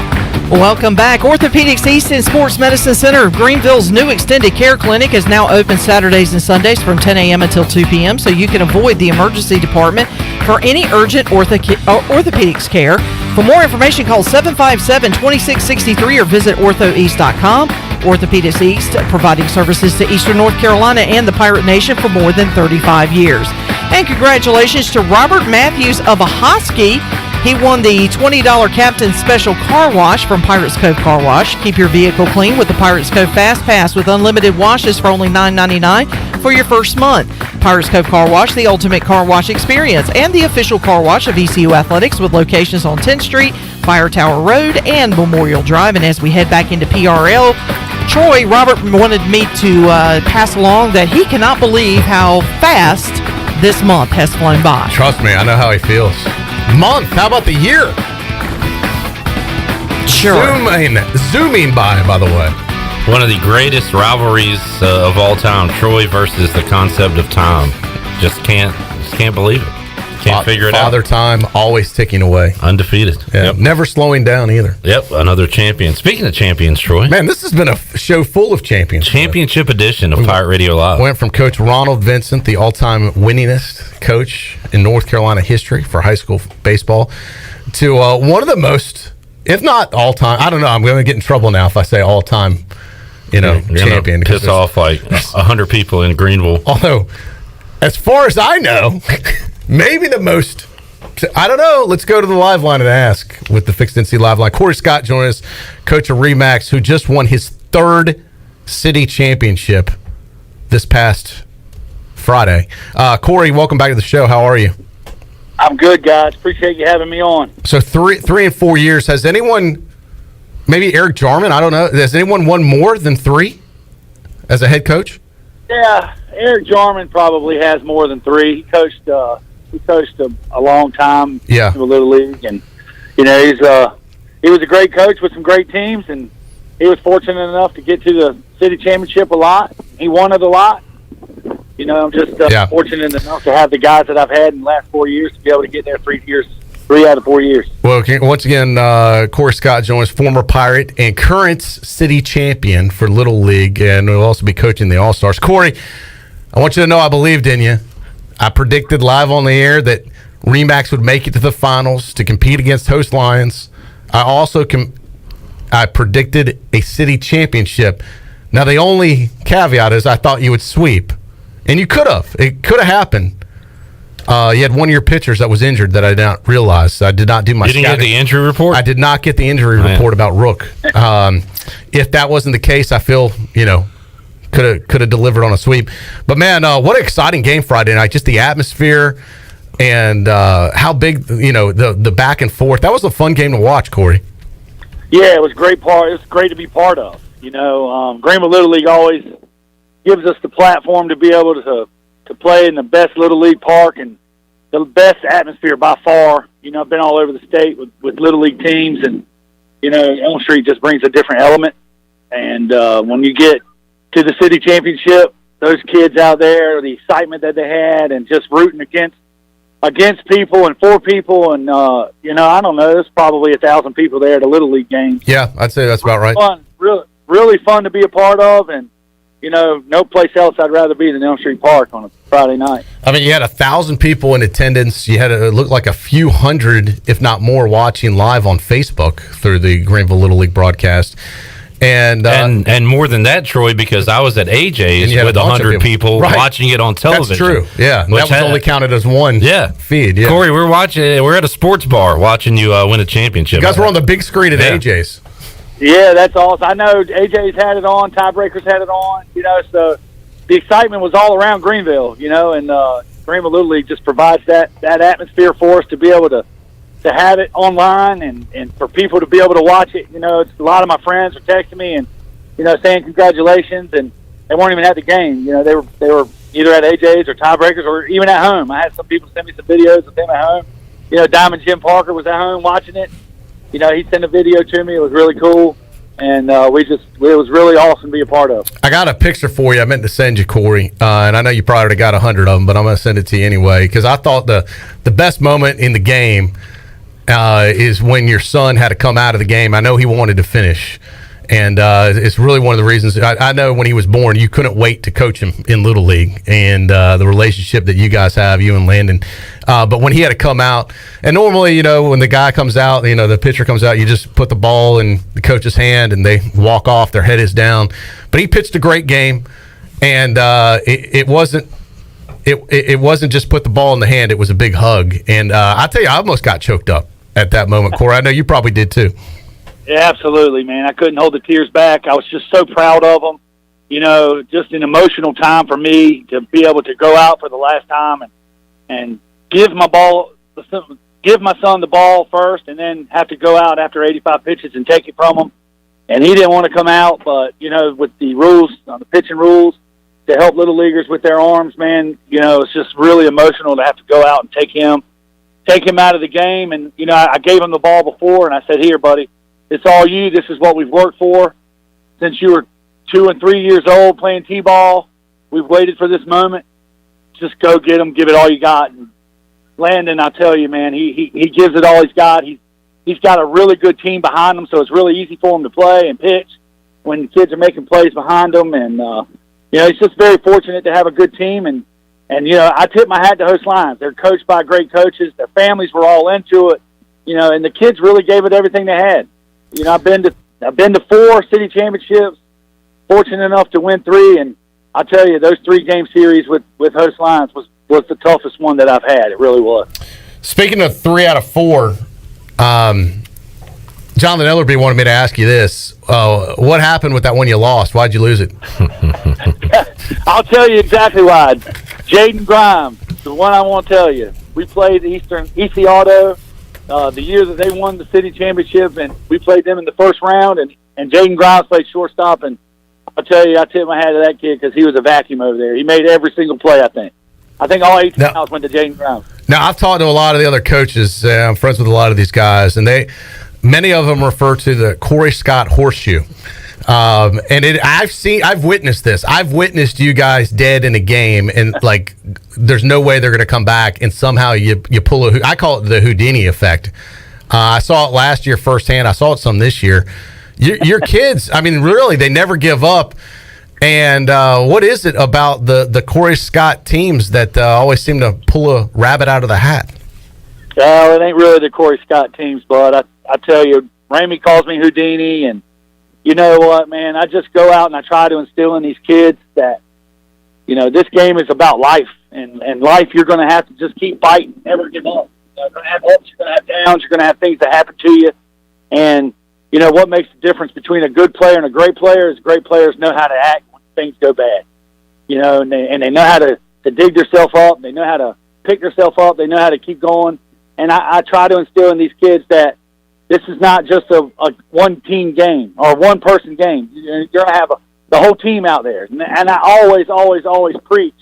Welcome back. Orthopedics East and Sports Medicine Center of Greenville's new extended care clinic is now open Saturdays and Sundays from 10 a.m. until 2 p.m. so you can avoid the emergency department for any urgent orthopedics care. For more information, call 757-2663 or visit orthoeast.com. Orthopedics East, providing services to Eastern North Carolina and the Pirate Nation for more than 35 years. And congratulations to Robert Matthews of Ahoskie. He won the $20 Captain Special Car Wash from Pirates Cove Car Wash. Keep your vehicle clean with the Pirates Cove Fast Pass with unlimited washes for only $9.99 for your first month. Pirates Cove Car Wash, the ultimate car wash experience, and the official car wash of ECU Athletics with locations on 10th Street, Fire Tower Road, and Memorial Drive. And as we head back into PRL, Troy, Robert wanted me to pass along that he cannot believe how fast this month has flown by. Trust me, I know how he feels. Month, how about the year? Sure. Zooming by the way. One of the greatest rivalries of all time, Troy versus the concept of time. Just can't believe it. Can't figure it out. Father Time, always ticking away. Undefeated. Yeah, Yep. never slowing down either. Yep, another champion. Speaking of champions, Troy. Man, this has been a show full of champions. Championship edition of Pirate Radio Live. Went from Coach Ronald Vincent, the all-time winningest coach in North Carolina history for high school baseball, to one of the most, if not all-time, I don't know, I'm going to get in trouble now if I say all-time, You're champion. piss off like 100 people in Greenville. Although, as far as I know, maybe the most, I don't know. Let's go to the live line and ask with the Fixed NC live line. Corey Scott joined us, coach of Remax, who just won his third city championship this past Friday. Corey, welcome back to the show. How are you? I'm good, guys. Appreciate you having me on. So 3 and 4 years. Has anyone, maybe Eric Jarman, I don't know, has anyone won more than 3 as a head coach? Yeah, Eric Jarman probably has more than 3. He coached a long time in the Little League, and he was a great coach with some great teams, and he was fortunate enough to get to the city championship a lot. He won it a lot. I'm just fortunate enough to have the guys that I've had in the last 4 years to be able to get there 3 out of 4 years. Well, once again, Corey Scott joins, former Pirate and current city champion for Little League, and will also be coaching the All-Stars. Corey, I want you to know I believed in you. I predicted live on the air that Remax would make it to the finals to compete against host Lions. I also I predicted a city championship. Now, the only caveat is I thought you would sweep, and you could have. It could have happened. You had one of your pitchers that was injured that I did not realize. So I did not do my scouting. You didn't get the injury report? I did not get the injury report about Rook. If that wasn't the case, I feel, could have delivered on a sweep. But, man, what an exciting game Friday night. Just the atmosphere and how big, the back and forth. That was a fun game to watch, Corey. Yeah, it was great. It was great to be part of. Greenville Little League always gives us the platform to be able to play in the best Little League park and the best atmosphere by far. I've been all over the state with Little League teams, and, Elm Street just brings a different element. And when you get to the city championship, those kids out there, the excitement that they had and just rooting against people and for people. And, I don't know, there's probably 1,000 people there at a Little League game. Yeah, I'd say that's about right. Fun, really fun to be a part of. And, no place else I'd rather be than Elm Street Park on a Friday night. I mean, you had 1,000 people in attendance. You had it looked like a few hundred, if not more, watching live on Facebook through the Greenville Little League broadcast. And more than that, Troy, because I was at AJ's with 100 people watching it on television. That's true. Yeah, that was only counted as one feed. Yeah. Corey, we're at a sports bar watching you win a championship. You guys were on the big screen at AJ's. Yeah, that's awesome. I know AJ's had it on, Tiebreakers had it on, so the excitement was all around Greenville, and Greenville Little League just provides that atmosphere for us to be able to have it online and for people to be able to watch it. It's a lot of my friends are texting me and, saying congratulations, and they weren't even at the game. They were either at AJ's or Tiebreakers or even at home. I had some people send me some videos of them at home. Diamond Jim Parker was at home watching it. He sent a video to me. It was really cool. And it was really awesome to be a part of. I got a picture for you. I meant to send you, Corey, and I know you probably already got 100 of them, but I'm going to send it to you anyway because I thought the best moment in the game is when your son had to come out of the game. I know he wanted to finish, and it's really one of the reasons. I know when he was born, you couldn't wait to coach him in Little League, and the relationship that you guys have, you and Landon. But when he had to come out, and normally, when the guy comes out, the pitcher comes out, you just put the ball in the coach's hand, and they walk off. Their head is down. But he pitched a great game, and it wasn't just put the ball in the hand. It was a big hug, and I tell you, I almost got choked up at that moment, Corey. I know you probably did too. Yeah, absolutely, man. I couldn't hold the tears back. I was just so proud of him. Just an emotional time for me to be able to go out for the last time and give my son the ball first, and then have to go out after 85 pitches and take it from him. And he didn't want to come out, but with the rules, the pitching rules, to help little leaguers with their arms, man, it's just really emotional to have to go out and take him out of the game. And I gave him the ball before, and I said, "Here, buddy, it's all you. This is what we've worked for since you were 2 and 3 years old playing t-ball. We've waited for this moment. Just go get him. Give it all you got." And Landon, I tell you, man, he gives it all he's got. He's got a really good team behind him, so it's really easy for him to play and pitch when kids are making plays behind him. And he's just very fortunate to have a good team. And I tip my hat to Host Lions. They're coached by great coaches. Their families were all into it. And the kids really gave it everything they had. I've been to 4 city championships, fortunate enough to win 3, and I tell you, those 3-game series with Host Lions was the toughest one that I've had. It really was. Speaking of 3 out of 4, Jonathan Ellerby wanted me to ask you this. What happened with that one you lost? Why'd you lose it? I'll tell you exactly why. Jaden Grimes, the one I want to tell you. We played EC Auto the year that they won the city championship, and we played them in the first round, and Jaden Grimes played shortstop, and I'll tell you, I tip my hat to that kid because he was a vacuum over there. He made every single play, I think. I think all 18 outs went to Jaden Grimes. Now, I've talked to a lot of the other coaches. I'm friends with a lot of these guys, and many of them refer to the Corey Scott horseshoe. I've witnessed this. I've witnessed you guys dead in a game, and there's no way they're going to come back, and somehow you pull I call it the Houdini effect. I saw it last year firsthand. I saw it some this year. Your kids, really, they never give up. And what is it about the Corey Scott teams that always seem to pull a rabbit out of the hat? Well, it ain't really the Corey Scott teams, but I tell you, Ramey calls me Houdini, and you know what, man? I just go out and I try to instill in these kids that, this game is about life. And life, you're going to have to just keep fighting, never give up. You're going to have ups, you're going to have downs, you're going to have things that happen to you. And, what makes the difference between a good player and a great player is great players know how to act when things go bad. And they know how to dig themselves up. They know how to pick themselves up. They know how to keep going. And I try to instill in these kids that this is not just a one-team game or a one-person game. You're going to have the whole team out there. And I always, always, always preach.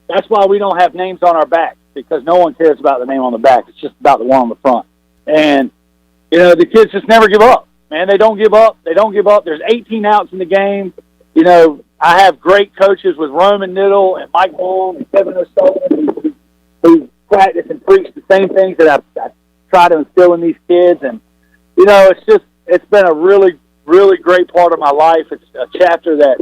That's why we don't have names on our back, because no one cares about the name on the back. It's just about the one on the front. And, the kids just never give up. Man, they don't give up. They don't give up. There's 18 outs in the game. I have great coaches with Roman Niddle and Mike Long and Kevin O'Sullivan who practice and preach the same things that I try to instill in these kids. And, it's been a really, really great part of my life. It's a chapter that,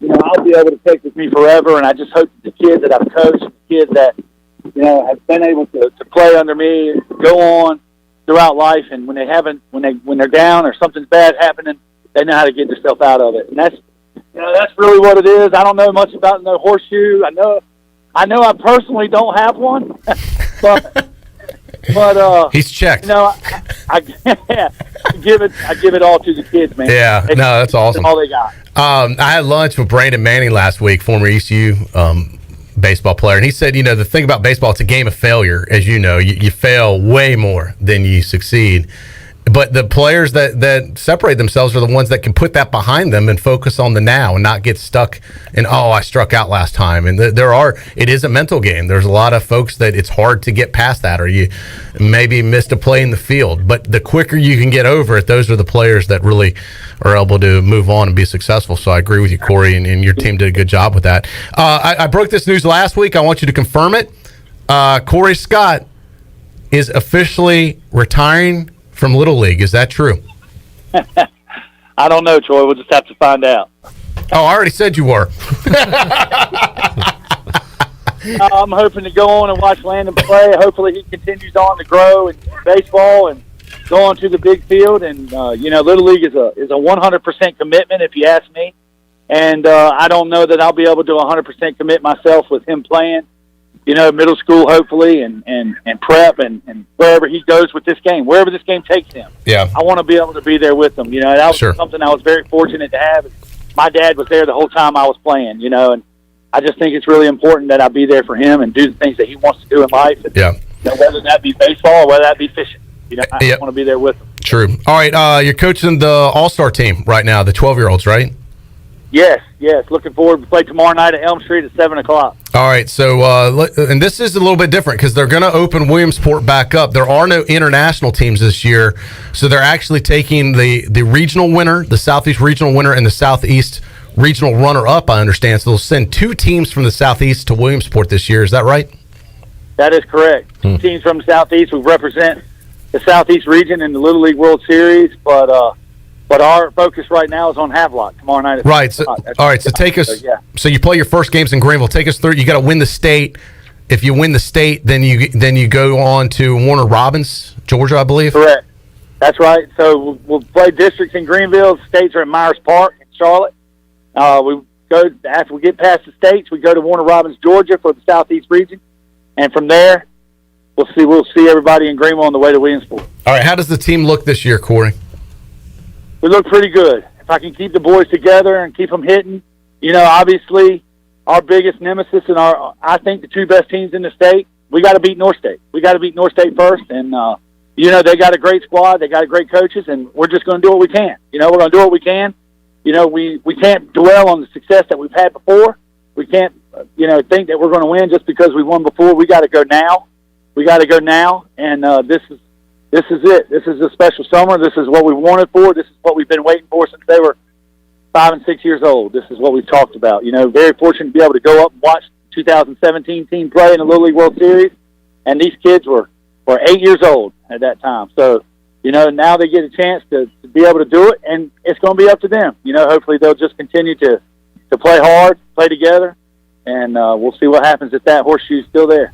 I'll be able to take with me forever. And I just hope that the kids that I've coached, the kids that, have been able to play under me, go on throughout life. And when they're down or something's bad happening, they know how to get themselves out of it. And that's really what it is. I don't know much about no horseshoe. I know I personally don't have one, but he's checked. I give it all to the kids, man. Yeah, that's awesome. That's all they got. I had lunch with Brandon Manning last week, former ECU baseball player, and he said, the thing about baseball, it's a game of failure. As you know, you fail way more than you succeed. But the players that separate themselves are the ones that can put that behind them and focus on the now and not get stuck in, I struck out last time. And it is a mental game. There's a lot of folks that it's hard to get past that, or you maybe missed a play in the field. But the quicker you can get over it, those are the players that really are able to move on and be successful. So I agree with you, Corey, and your team did a good job with that. I broke this news last week. I want you to confirm it. Corey Scott is officially retiring from Little League. Is that true? I don't know, Troy. We'll just have to find out. Oh, I already said you were. I'm hoping to go on and watch Landon play. Hopefully he continues on to grow in baseball and go on to the big field. And, Little League is a 100% commitment, if you ask me. And I don't know that I'll be able to 100% commit myself with him playing, middle school, hopefully, and prep, and wherever he goes with this game, wherever this game takes him. Yeah. I want to be able to be there with him. That was something I was very fortunate to have. My dad was there the whole time I was playing, and I just think it's really important that I be there for him and do the things that he wants to do in life. And, whether that be baseball or whether that be fishing. I want to be there with him. True. All right, you're coaching the All-Star team right now, the 12-year-olds, right? Yes. Looking forward to play tomorrow night at Elm Street at 7 o'clock. All right, so, and this is a little bit different because they're going to open Williamsport back up. There are no international teams this year, so they're actually taking the regional winner, the Southeast regional winner, and the Southeast regional runner-up, I understand. So they'll send 2 teams from the Southeast to Williamsport this year. Is that right? That is correct. Teams from the Southeast will represent the Southeast region in the Little League World Series, but our focus right now is on Havelock tomorrow night. Right. So, all right. So take us. So you play your first games in Greenville. Take us through. You got to win the state. If you win the state, then you go on to Warner Robins, Georgia, I believe. Correct. That's right. So we'll play districts in Greenville. States are at Myers Park in Charlotte. We go after we get past the states. We go to Warner Robins, Georgia, for the Southeast region, and from there, we'll see everybody in Greenville on the way to Williamsport. All right. How does the team look this year, Corey? We look pretty good. If I can keep the boys together and keep them hitting, obviously our biggest nemesis and I think the 2 best teams in the state, we got to beat North State. We got to beat North State first. And, they got a great squad. They got great coaches, and we're just going to do what we can. We're going to do what we can. We can't dwell on the success that we've had before. We can't, think that we're going to win just because we won before. We got to go now. And this is it. This is a special summer. This is what we wanted for. This is what we've been waiting for since they were 5 and 6 years old. This is what we've talked about. Very fortunate to be able to go up and watch the 2017 team play in the Little League World Series. And these kids were 8 years old at that time. So, now they get a chance to be able to do it, and it's going to be up to them. Hopefully they'll just continue to play hard, play together, and we'll see what happens if that horseshoe's still there.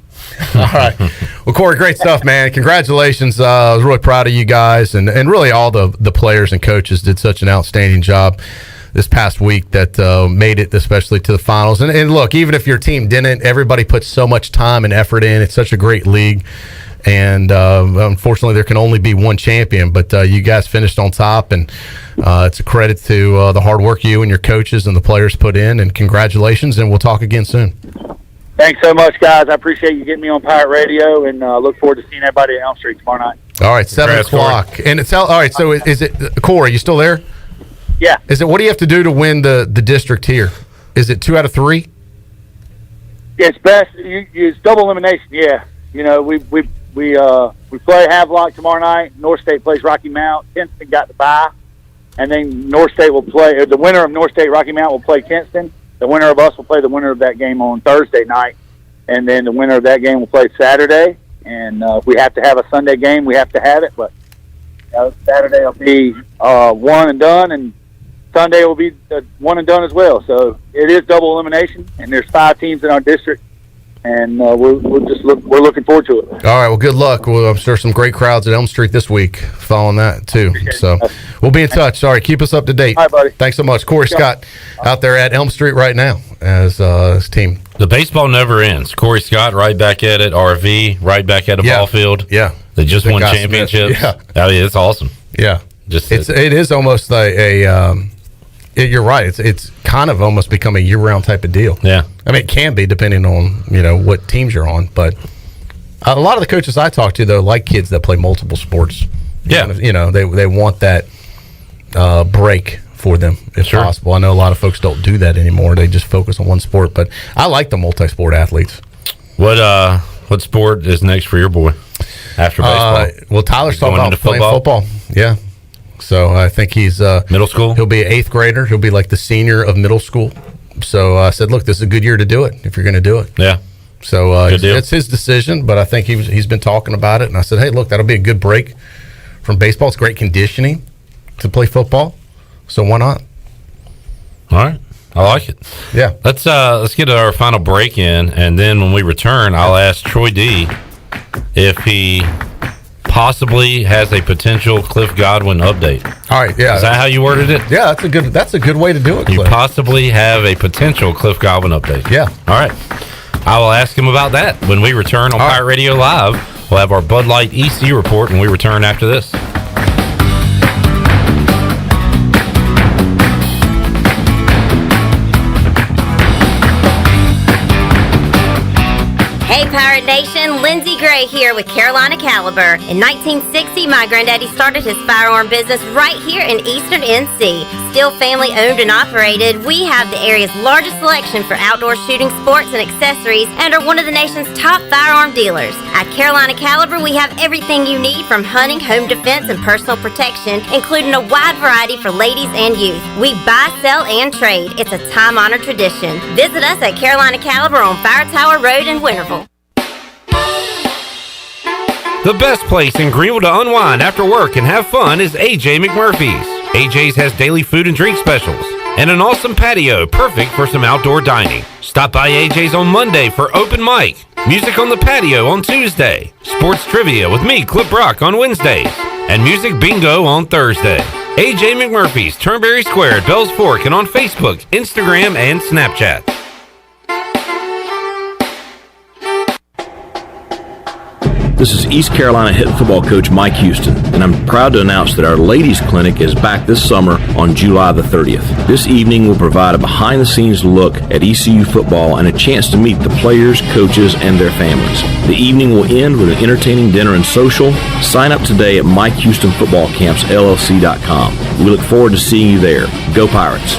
All right. Well, Corey, great stuff, man. Congratulations. I was really proud of you guys, and really all the players and coaches did such an outstanding job this past week that made it especially to the finals. And look, even if your team didn't, everybody puts so much time and effort in. It's such a great league. And unfortunately, there can only be one champion, but you guys finished on top, and it's a credit to the hard work you and your coaches and the players put in, and congratulations, and we'll talk again soon. Thanks so much, guys. I appreciate you getting me on Pirate Radio, and look forward to seeing everybody at Elm Street tomorrow night. All right, 7 o'clock. Corey. And all right, so is it, Corey, you still there? Yeah. What do you have to do to win the district here? Is it 2 out of 3? Yeah, it's best. It's double elimination, yeah. We play Havelock tomorrow night. North State plays Rocky Mount. Kinston got the bye. And then North State will play, or the winner of North State Rocky Mount will play Kinston. The winner of us will play the winner of that game on Thursday night. And then the winner of that game will play Saturday. And if we have to have a Sunday game, we have to have it. But Saturday will be one and done, and Sunday will be one and done as well. So it is double elimination, and there's 5 teams in our district. And we're looking forward to it. All right, well, good luck. Well, I'm sure some great crowds at Elm Street this week following that, too. So we'll be in touch. Sorry, keep us up to date. All right, buddy. Thanks so much. Corey Scott out there at Elm Street right now as his team. The baseball never ends. Corey Scott right back at it. RV right back at the ball field. Yeah. They just won championships. Yeah. Oh, yeah, it's awesome. Yeah. It is almost you're right. It's kind of almost become a year-round type of deal. Yeah. I mean, it can be depending on, what teams you're on. But a lot of the coaches I talk to, though, like kids that play multiple sports. Yeah. They want that break for them if possible. I know a lot of folks don't do that anymore. They just focus on one sport, but I like the multi-sport athletes. What sport is next for your boy after baseball? Well, Tyler's talking about playing football. Yeah. So I think he's middle school. He'll be an 8th grader. He'll be like the senior of middle school. So I said, look, this is a good year to do it if you're going to do it. Yeah. So it's his decision, but I think he's been talking about it. And I said, hey, look, that'll be a good break from baseball. It's great conditioning to play football. So why not? All right. I like it. Yeah. Let's get our final break in, and then when we return, I'll ask Troy D if he possibly has a potential Cliff Godwin update. All right, yeah. Is that how you worded it? Yeah, that's a good way to do it, You Cliff. possibly have a potential Cliff Godwin update. Yeah. All right. I will ask him about that when we return on Pirate Radio Live. We'll have our Bud Light EC report when we return after this. Hey Pirate Nation, Lindsay Gray here with Carolina Caliber. In 1960, my granddaddy started his firearm business right here in Eastern NC. Still family owned and operated, we have the area's largest selection for outdoor shooting sports and accessories and are one of the nation's top firearm dealers. At Carolina Caliber, we have everything you need from hunting, home defense, and personal protection, including a wide variety for ladies and youth. We buy, sell, and trade. It's a time-honored tradition. Visit us at Carolina Caliber on Fire Tower Road in Winterville. The best place in Greenville to unwind after work and have fun is AJ McMurphy's. AJ's has daily food and drink specials and an awesome patio perfect for some outdoor dining. Stop by AJ's on Monday for open mic, music on the patio on Tuesday, sports trivia with me, Clip Brock, on Wednesdays, and music bingo on Thursday. AJ McMurphy's, Turnberry Square at Bells Fork, and on Facebook, Instagram, and Snapchat. This is East Carolina head football coach Mike Houston, and I'm proud to announce that our ladies clinic is back this summer on July the 30th. This evening will provide a behind-the-scenes look at ECU football and a chance to meet the players, coaches, and their families. The evening will end with an entertaining dinner and social. Sign up today at MikeHoustonFootballCampsLLC.com. We look forward to seeing you there. Go Pirates!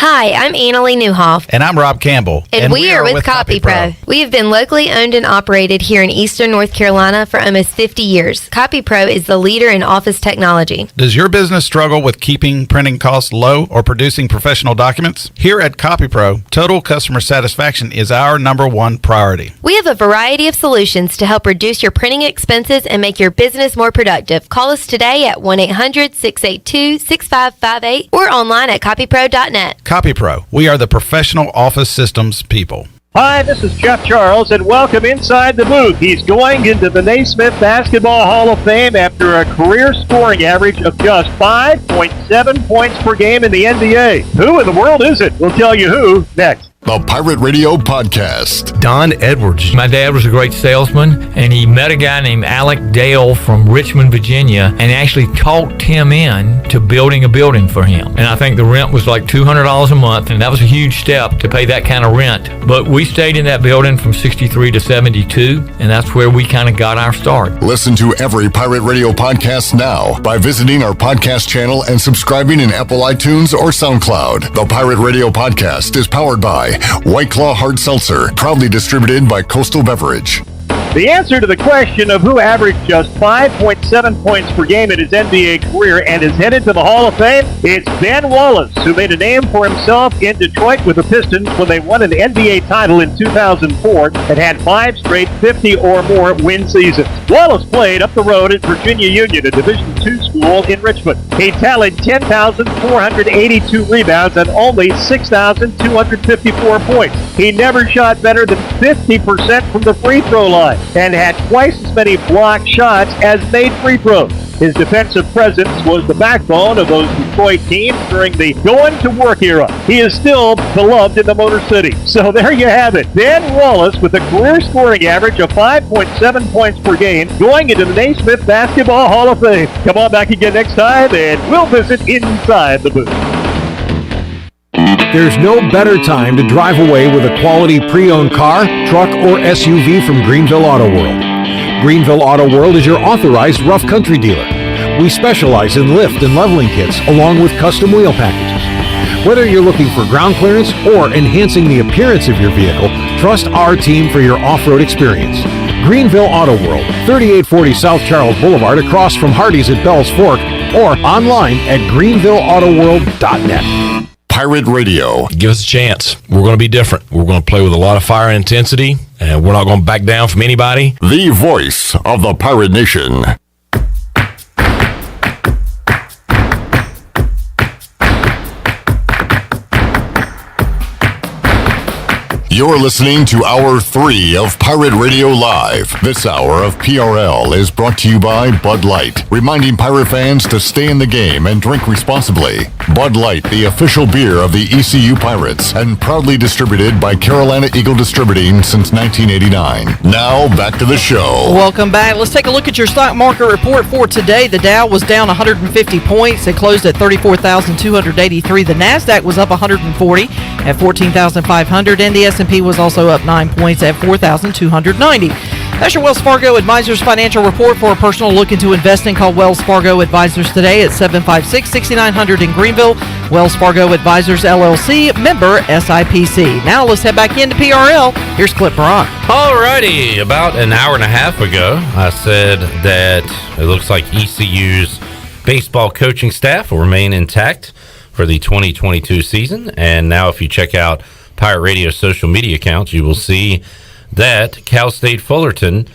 Hi, I'm Annalie Newhoff. And I'm Rob Campbell. And we are with CopyPro. We have been locally owned and operated here in Eastern North Carolina for almost 50 years. CopyPro is the leader in office technology. Does your business struggle with keeping printing costs low or producing professional documents? Here at CopyPro, total customer satisfaction is our #1 priority. We have a variety of solutions to help reduce your printing expenses and make your business more productive. Call us today at 1-800-682-6558 or online at copypro.net. CopyPro, we are the professional office systems people. Hi, this is Jeff Charles, and welcome inside the booth. He's going into the Naismith Basketball Hall of Fame after a career scoring average of just 5.7 points per game in the NBA. Who in the world is it? We'll tell you who next. The Pirate Radio Podcast. Don Edwards. My dad was a great salesman, and he met a guy named Alec Dale from Richmond, Virginia, and actually talked him in to building a building for him. And I think the rent was like $200 a month, and that was a huge step to pay that kind of rent. But we stayed in that building from 63 to 72, and that's where we kind of got our start. Listen to every Pirate Radio podcast now by visiting our podcast channel and subscribing in Apple iTunes or SoundCloud. The Pirate Radio Podcast is powered by White Claw Hard Seltzer, proudly distributed by Coastal Beverage. The answer to the question of who averaged just 5.7 points per game in his NBA career and is headed to the Hall of Fame, it's Ben Wallace, who made a name for himself in Detroit with the Pistons when they won an NBA title in 2004 and had 5 straight 50 or more win seasons. Wallace played up the road at Virginia Union, a Division II school in Richmond. He tallied 10,482 rebounds and only 6,254 points. He never shot better than 50% from the free throw line and had twice as many blocked shots as made free throws. His defensive presence was the backbone of those Detroit teams during the going-to-work era. He is still beloved in the Motor City. So there you have it. Ben Wallace with a career scoring average of 5.7 points per game going into the Naismith Basketball Hall of Fame. Come on back again next time, and we'll visit inside the booth. There's no better time to drive away with a quality pre-owned car, truck, or SUV from Greenville Auto World. Greenville Auto World is your authorized rough country dealer. We specialize in lift and leveling kits along with custom wheel packages. Whether you're looking for ground clearance or enhancing the appearance of your vehicle, trust our team for your off-road experience. Greenville Auto World, 3840 South Charles Boulevard across from Hardee's at Bell's Fork, or online at greenvilleautoworld.net. Pirate Radio. Give us a chance. We're going to be different. We're going to play with a lot of fire and intensity, and we're not going to back down from anybody. The voice of the Pirate Nation. You're listening to Hour 3 of Pirate Radio Live. This hour of PRL is brought to you by Bud Light, reminding Pirate fans to stay in the game and drink responsibly. Bud Light, the official beer of the ECU Pirates, and proudly distributed by Carolina Eagle Distributing since 1989. Now, back to the show. Welcome back. Let's take a look at your stock market report for today. The Dow was down 150 points. It closed at 34,283. The NASDAQ was up 140 at 14,500, and the S&P was also up 9 points at 4,290. That's your Wells Fargo Advisors financial report. For a personal look into investing, call Wells Fargo Advisors today at 756-6900 in Greenville. Wells Fargo Advisors, LLC, member SIPC. Now let's head back into PRL. Here's Clip Brock. Alrighty, about an hour and a half ago, I said that it looks like ECU's baseball coaching staff will remain intact for the 2022 season. And now if you check out Pirate Radio social media accounts, you will see that Cal State Fullerton,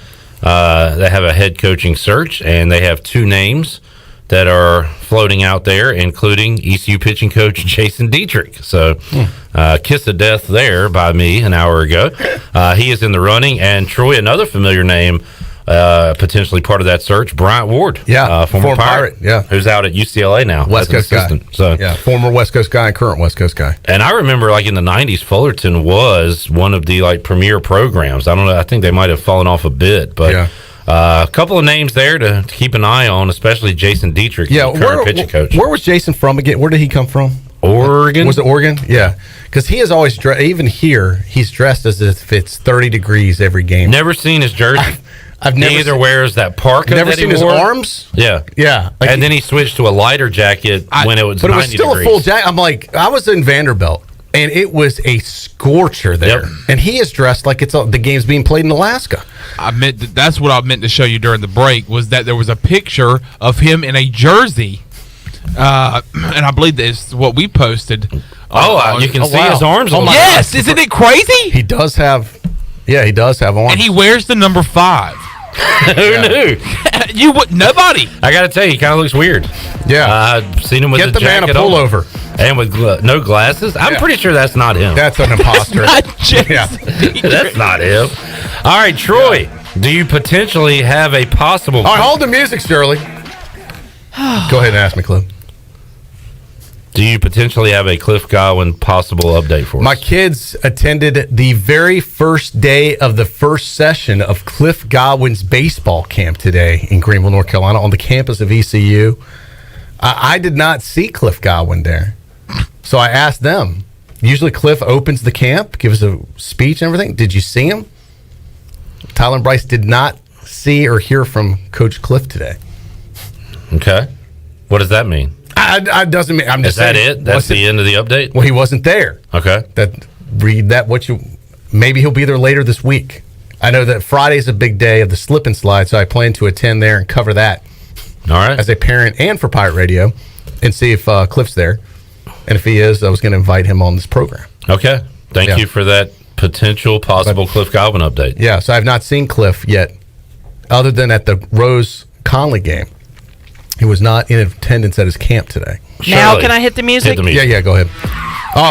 they have a head coaching search, and they have two names that are floating out there, including ECU pitching coach Jason Dietrich. So kiss of death there by me an hour ago. He is in the running. And Troy, another familiar name, potentially part of that search, Bryant Ward. Former Pirate. Yeah. Who's out at UCLA now. West Coast guy. So, yeah, former West Coast guy and current West Coast guy. And I remember, like, in the 90s, Fullerton was one of the, like, premier programs. I don't know. I think they might have fallen off a bit. But a couple of names there to keep an eye on, especially Jason Dietrich, the current pitching coach. Where was Jason from again? Where did he come from? Oregon. Was it Oregon? Yeah. Because he is always, even here, he's dressed as if it's 30 degrees every game. Never seen his jersey. I've never Neither wears that parka. Never seen his arms. Yeah, Like and then he switched to a lighter jacket when it was. But 90 it was still degrees. a full jacket. I'm like, I was in Vanderbilt, and it was a scorcher there. And he is dressed like it's the game's being played in Alaska. That's what I meant to show you during the break, was that there was a picture of him in a jersey, and I believe that's what we posted. You can see his arms. Yes, isn't it crazy? He does have. Yeah, he does have arms. And he wears the number 5. Who knew? You would nobody. I got to tell you, he kind of looks weird. Yeah, I've seen him with Get the man a jacket pullover and with no glasses. I'm pretty sure that's not him. That's an imposter. That's not him. All right, Troy. Do you potentially have a possible? All right, hold the music, Shirley. Go ahead and ask me, Cliff. Do you potentially have a Cliff Godwin possible update for us? My kids attended the very first day of the first session of Cliff Godwin's baseball camp today in Greenville, North Carolina, on the campus of ECU. I did not see Cliff Godwin there. So I asked them. Usually Cliff opens the camp, gives a speech and everything. Did you see him? Tyler and Bryce did not see or hear from Coach Cliff today. Okay. What does that mean? I doesn't mean. I'm just saying. saying. Is that it? That's the end of the update? Well, he wasn't there. Okay. Read that. Maybe he'll be there later this week. I know that Friday's a big day of the slip and slide, so I plan to attend there and cover that. All right. As a parent and for Pirate Radio, and see if Cliff's there, and if he is, I was going to invite him on this program. Okay. Thank you for that potential possible Cliff Godwin update. Yeah. So I have not seen Cliff yet, other than at the Rose Conley game. He was not in attendance at his camp today. Now, can I hit the music? Yeah, go ahead.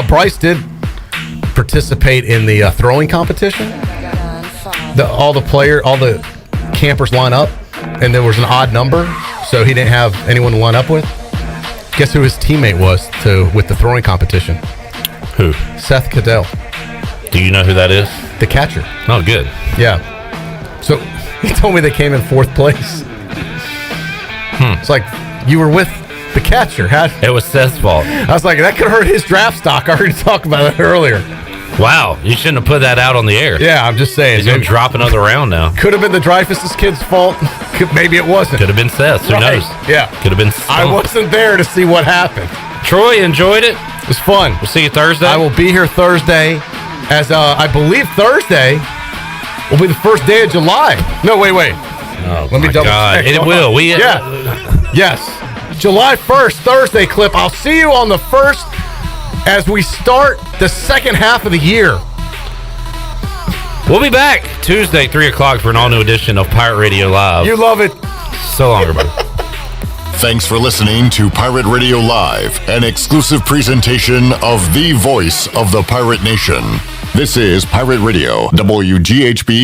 Bryce did participate in the throwing competition. All the campers line up, and there was an odd number, so he didn't have anyone to line up with. Guess who his teammate was with the throwing competition? Who? Seth Cadell. Do you know who that is? The catcher. Oh, good. Yeah. So he told me they came in 4th place. It's like, you were with the catcher. It was Seth's fault. I was like, that could hurt his draft stock. I already talked about that earlier. Wow, you shouldn't have put that out on the air. Yeah, I'm just saying. He's going to drop another round now. Could have been the Dreyfus' kid's fault. Maybe it wasn't. Could have been Seth's. Who knows? Yeah. Could have been I wasn't there to see what happened. Troy, enjoyed it? It was fun. We'll see you Thursday. I will be here Thursday, as I believe Thursday will be the first day of July. No, wait. Oh, let me double check. It will. Yes. July 1st, Thursday, Clip. I'll see you on the 1st as we start the second half of the year. We'll be back Tuesday, 3 o'clock for an all-new edition of Pirate Radio Live. You love it. So long, everybody. Thanks for listening to Pirate Radio Live, an exclusive presentation of the voice of the Pirate Nation. This is Pirate Radio, WGHB